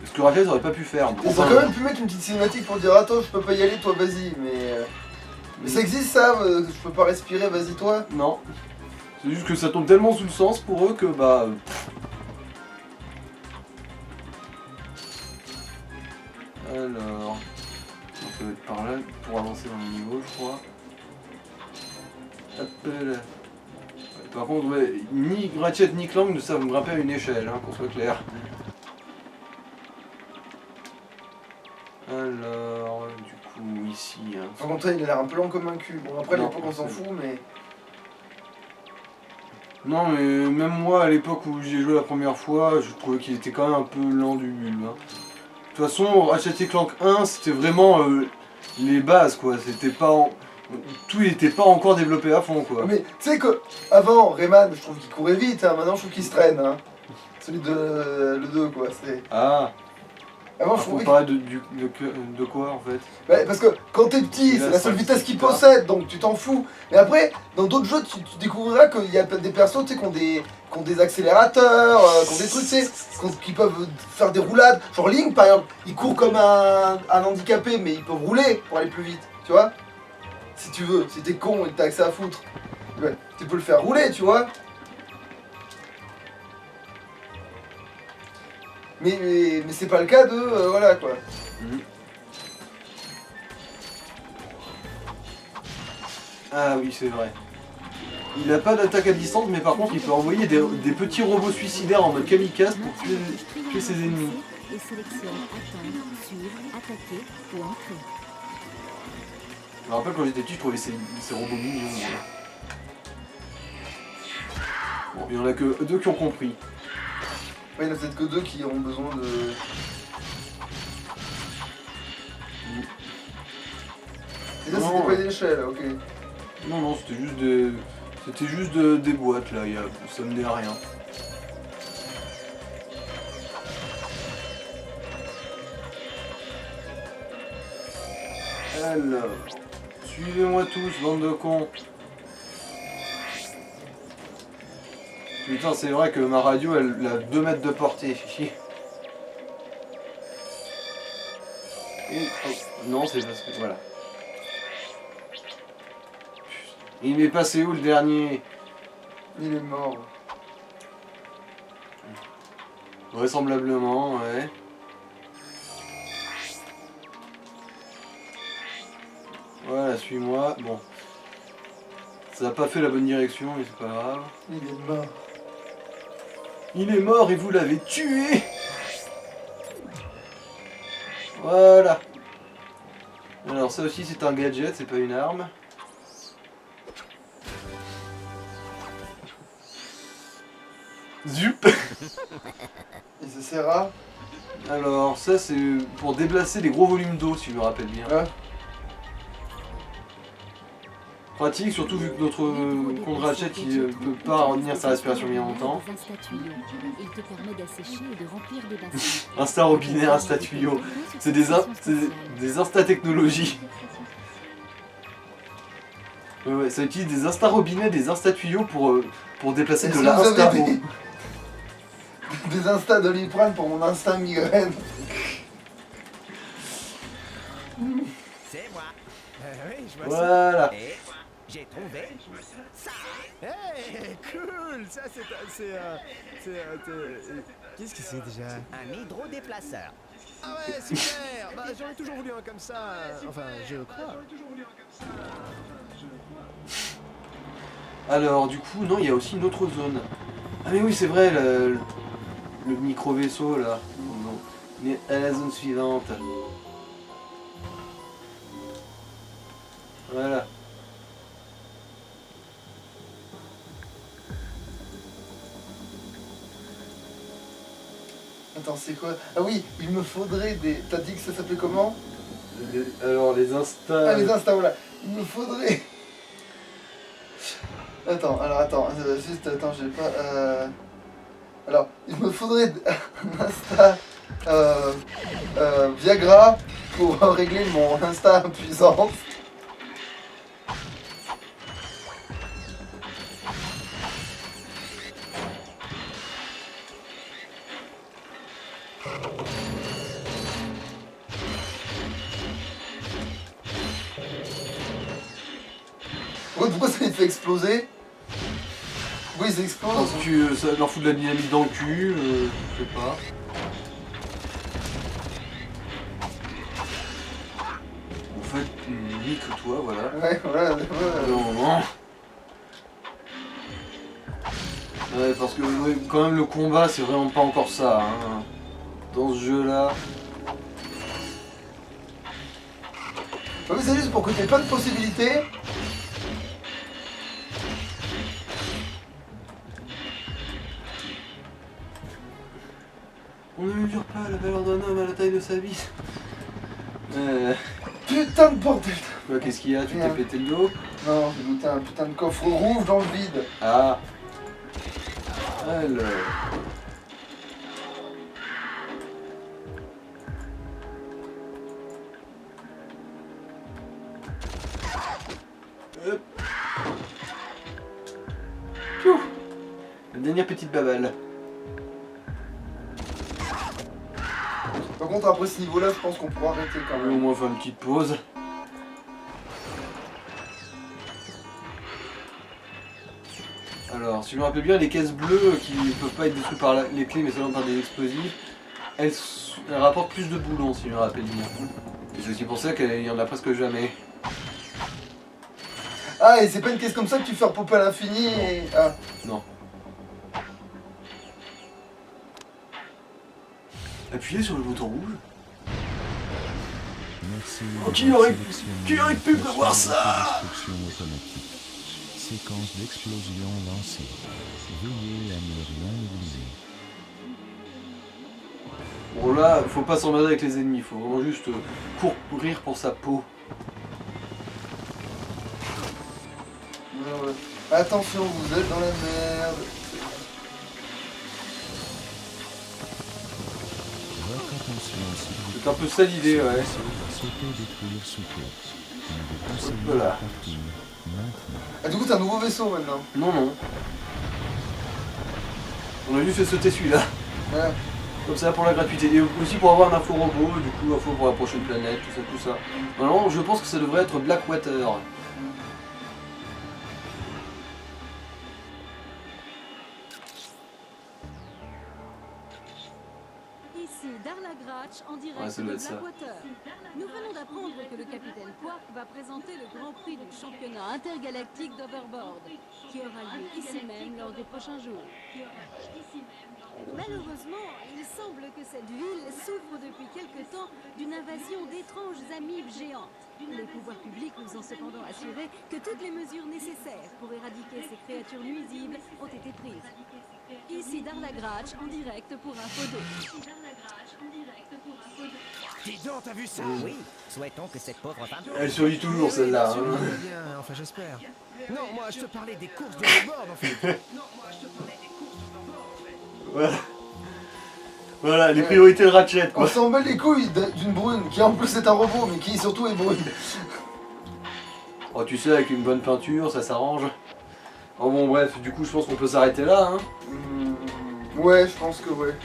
[SPEAKER 2] Ce que Ratchet aurait pas pu faire.
[SPEAKER 1] Ils ont quand même pu mettre une petite cinématique pour dire attends je peux pas y aller toi vas-y mais ça existe ça, je peux pas respirer vas-y toi.
[SPEAKER 2] Non. C'est juste que ça tombe tellement sous le sens pour eux que bah... Alors... On peut être par là pour avancer dans le niveau je crois. Hop là. Ouais, par contre ouais, ni Ratchet ni Clank ne savent grimper à une échelle, hein, qu'on soit clair. Alors... Du coup ici... Hein,
[SPEAKER 1] Par contre il a l'air un peu lent comme un cul. Bon après à
[SPEAKER 2] Non,
[SPEAKER 1] l'époque on s'en
[SPEAKER 2] c'est-
[SPEAKER 1] fout mais...
[SPEAKER 2] Non mais même moi à l'époque où j'ai joué la première fois, je trouvais qu'il était quand même un peu lent du bulbe. Hein. De toute façon, Ratchet et Clank 1, c'était vraiment les bases quoi, c'était pas tout n'était pas encore développé à fond quoi.
[SPEAKER 1] Mais tu sais que avant Rayman je trouve qu'il courait vite, hein. Maintenant je trouve qu'il se traîne. Hein. Celui de le 2 quoi, c'est...
[SPEAKER 2] Ah,
[SPEAKER 1] Avant je
[SPEAKER 2] faut
[SPEAKER 1] trouvais
[SPEAKER 2] parler de quoi en fait?
[SPEAKER 1] Ouais, parce que quand t'es petit,
[SPEAKER 2] Et là,
[SPEAKER 1] c'est la seule
[SPEAKER 2] ça,
[SPEAKER 1] vitesse qu'il
[SPEAKER 2] c'est super.
[SPEAKER 1] possède, donc tu t'en fous. Mais après, dans d'autres jeux, tu découvriras qu'il y a des persos tu sais, qui ont des accélérateurs, qui ont des trucs, tu sais, qui peuvent faire des roulades. Genre Link, par exemple, il court comme un handicapé, mais il peut rouler pour aller plus vite, tu vois. Si tu veux, si t'es con et que t'as accès à foutre, ouais, tu peux le faire rouler, tu vois. Mais c'est pas le cas de... voilà, quoi.
[SPEAKER 2] Ah oui, c'est vrai. Il a pas d'attaque à distance, mais par contre, il peut envoyer des petits robots suicidaires en mode kamikaze pour tuer ses ennemis.
[SPEAKER 3] Et sélectionne attendre, suivre, attaquer ou entrer.
[SPEAKER 2] Je me rappelle quand j'étais petit, je trouvais ces robots mignons. Bon, il y en a que 2 qui ont compris.
[SPEAKER 1] Ouais, il y en a peut-être que 2 qui auront besoin de... Et là, c'était pas une échelle, ok.
[SPEAKER 2] Non, non, c'était juste des boîtes là, ça menait à rien. Alors, suivez-moi tous, bande de cons. Putain, c'est vrai que ma radio, elle a 2 mètres de portée, chichi. Et, oh, non, c'est parce que... Voilà. Il m'est passé où le dernier?
[SPEAKER 1] Il est mort.
[SPEAKER 2] Vraisemblablement, ouais. Voilà, suis-moi. Bon. Ça n'a pas fait la bonne direction, mais c'est pas grave.
[SPEAKER 1] Il est mort.
[SPEAKER 2] Il est mort et vous l'avez tué! Voilà. Alors ça aussi c'est un gadget, c'est pas une arme. Zup.
[SPEAKER 1] Et ça sert à...
[SPEAKER 2] Alors ça c'est pour déplacer les gros volumes d'eau si je me rappelle bien.
[SPEAKER 1] Ouais.
[SPEAKER 2] Pratique, surtout vu que notre compte Ratchet il peut pas retenir sa respiration bien longtemps.
[SPEAKER 3] Il te permet d'assécher et de remplir des bassins.
[SPEAKER 2] Insta robinet, Insta tuyau. C'est des Insta technologies. Ouais, ça utilise des Insta robinets, des Insta tuyaux pour déplacer de la Insta eau.
[SPEAKER 1] Des Insta Doliprane pour mon instinct migraine.
[SPEAKER 10] C'est moi. Oui, je vois
[SPEAKER 2] Voilà.
[SPEAKER 10] ça. Et j'ai trouvé ça. Hey, cool. Ça, qu'est-ce que c'est déjà?
[SPEAKER 4] Un hydrodéplaceur.
[SPEAKER 10] Ah ouais, super. Bah, j'en ai toujours voulu un comme ça. Enfin, je crois.
[SPEAKER 2] Alors, du coup, non, il y a aussi une autre zone. Ah mais oui, c'est vrai, le micro-vaisseau, là. Bon. On est à la zone suivante. Voilà.
[SPEAKER 1] Attends, c'est quoi? Ah oui, il me faudrait des... T'as dit que ça s'appelait comment?
[SPEAKER 2] Alors, les Insta...
[SPEAKER 1] Ah, les Insta, voilà. Il me faudrait... Attends, juste, attends, j'ai pas... Alors, il me faudrait un Insta... Viagra pour régler mon Insta impuissance. Ouais, pourquoi ça les fait exploser? Pourquoi ils explosent?
[SPEAKER 2] Parce que ça leur fout de la dynamite dans le cul, je sais pas. En fait, nique-toi, voilà.
[SPEAKER 1] Ouais, voilà.
[SPEAKER 2] Non, non. Ouais, parce que ouais, quand même le combat c'est vraiment pas encore ça, hein. Dans ce jeu là.
[SPEAKER 1] Ouais, mais c'est juste pour que t'aies plein de possibilités.
[SPEAKER 2] On ne mesure pas la valeur d'un homme à la taille de sa bite.
[SPEAKER 1] Putain de bordel.
[SPEAKER 2] Quoi, qu'est-ce qu'il y a? Tu t'es
[SPEAKER 1] Rien.
[SPEAKER 2] pété le dos?
[SPEAKER 1] Non, j'ai goûté un putain de coffre rouge dans le vide.
[SPEAKER 2] Ah. Alors. Hop. Piou. La dernière petite babale.
[SPEAKER 1] Par contre, après ce niveau-là, je pense qu'on pourra arrêter quand
[SPEAKER 2] On va au
[SPEAKER 1] même.
[SPEAKER 2] moins faire une petite pause. Alors, si je me rappelle bien, les caisses bleues qui ne peuvent pas être détruites par les clés mais seulement par des explosifs, elles rapportent plus de boulons si je me rappelle bien. Et c'est aussi pour ça qu'il y en a presque jamais.
[SPEAKER 1] Ah, et c'est pas une caisse comme ça que tu fais repopper à l'infini et... Ah.
[SPEAKER 2] Non. Appuyez sur le bouton rouge.
[SPEAKER 11] Merci.
[SPEAKER 2] Oh, qui aurait pu prévoir ça?
[SPEAKER 11] Séquence d'explosion lancée. Veillez à ne rien négliger.
[SPEAKER 2] Bon là, faut pas s'emmerder avec les ennemis, faut vraiment juste courir pour sa peau.
[SPEAKER 1] Ouais. Attention, vous êtes dans la merde.
[SPEAKER 11] Votre attention, s'il vous plaît.
[SPEAKER 2] C'est un peu ça l'idée, ouais.
[SPEAKER 11] Souhaitez détruire sous côte. On vous conseille de
[SPEAKER 2] Voilà.
[SPEAKER 11] partir maintenant.
[SPEAKER 1] Ah, du coup, t'as un nouveau vaisseau maintenant.
[SPEAKER 2] Non, non. On a juste fait sauter celui-là.
[SPEAKER 1] Ouais.
[SPEAKER 2] Comme ça pour la gratuité. Et aussi pour avoir un info robot, du coup, info pour la prochaine planète, tout ça. Normalement, je pense que ça devrait être Blackwater.
[SPEAKER 3] Ici Darla Gratch en direct
[SPEAKER 2] Ouais, ça doit
[SPEAKER 3] de
[SPEAKER 2] être ça.
[SPEAKER 3] Blackwater. Nous venons d'apprendre que le capitaine Quark va présenter le Grand Prix du championnat intergalactique d'Overboard, qui aura lieu ici même lors des prochains jours. Malheureusement, il semble que cette ville souffre depuis quelque temps d'une invasion d'étranges amibes géantes. Les pouvoirs publics nous ont cependant assuré que toutes les mesures nécessaires pour éradiquer ces créatures nuisibles ont été prises. Ici Darla Gratch en direct pour Info 2.
[SPEAKER 5] Dis donc, t'as vu ça?
[SPEAKER 4] Oui, souhaitons que cette pauvre femme...
[SPEAKER 2] Elle survit toujours celle-là.
[SPEAKER 5] Bien sûr,
[SPEAKER 2] Hein.
[SPEAKER 5] tout va bien, enfin j'espère. Non, moi je te parlais des courses de snowboard en fait.
[SPEAKER 2] Voilà. Voilà, les priorités de Ratchet,
[SPEAKER 1] On
[SPEAKER 2] quoi.
[SPEAKER 1] s'en bat les couilles d'une brune, qui en plus est un robot, mais qui surtout est brune.
[SPEAKER 2] Oh, tu sais, avec une bonne peinture, ça s'arrange. Oh bon, bref, du coup, je pense qu'on peut s'arrêter là, hein.
[SPEAKER 1] Ouais, je pense que ouais.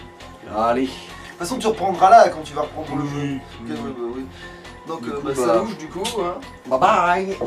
[SPEAKER 2] Allez.
[SPEAKER 1] De toute façon, tu reprendras là quand tu vas reprendre le jeu. Ok, ouais, bah oui. Donc,
[SPEAKER 2] Du coup,
[SPEAKER 1] ça
[SPEAKER 2] bah,
[SPEAKER 1] louche du coup. Hein.
[SPEAKER 2] Bye bye.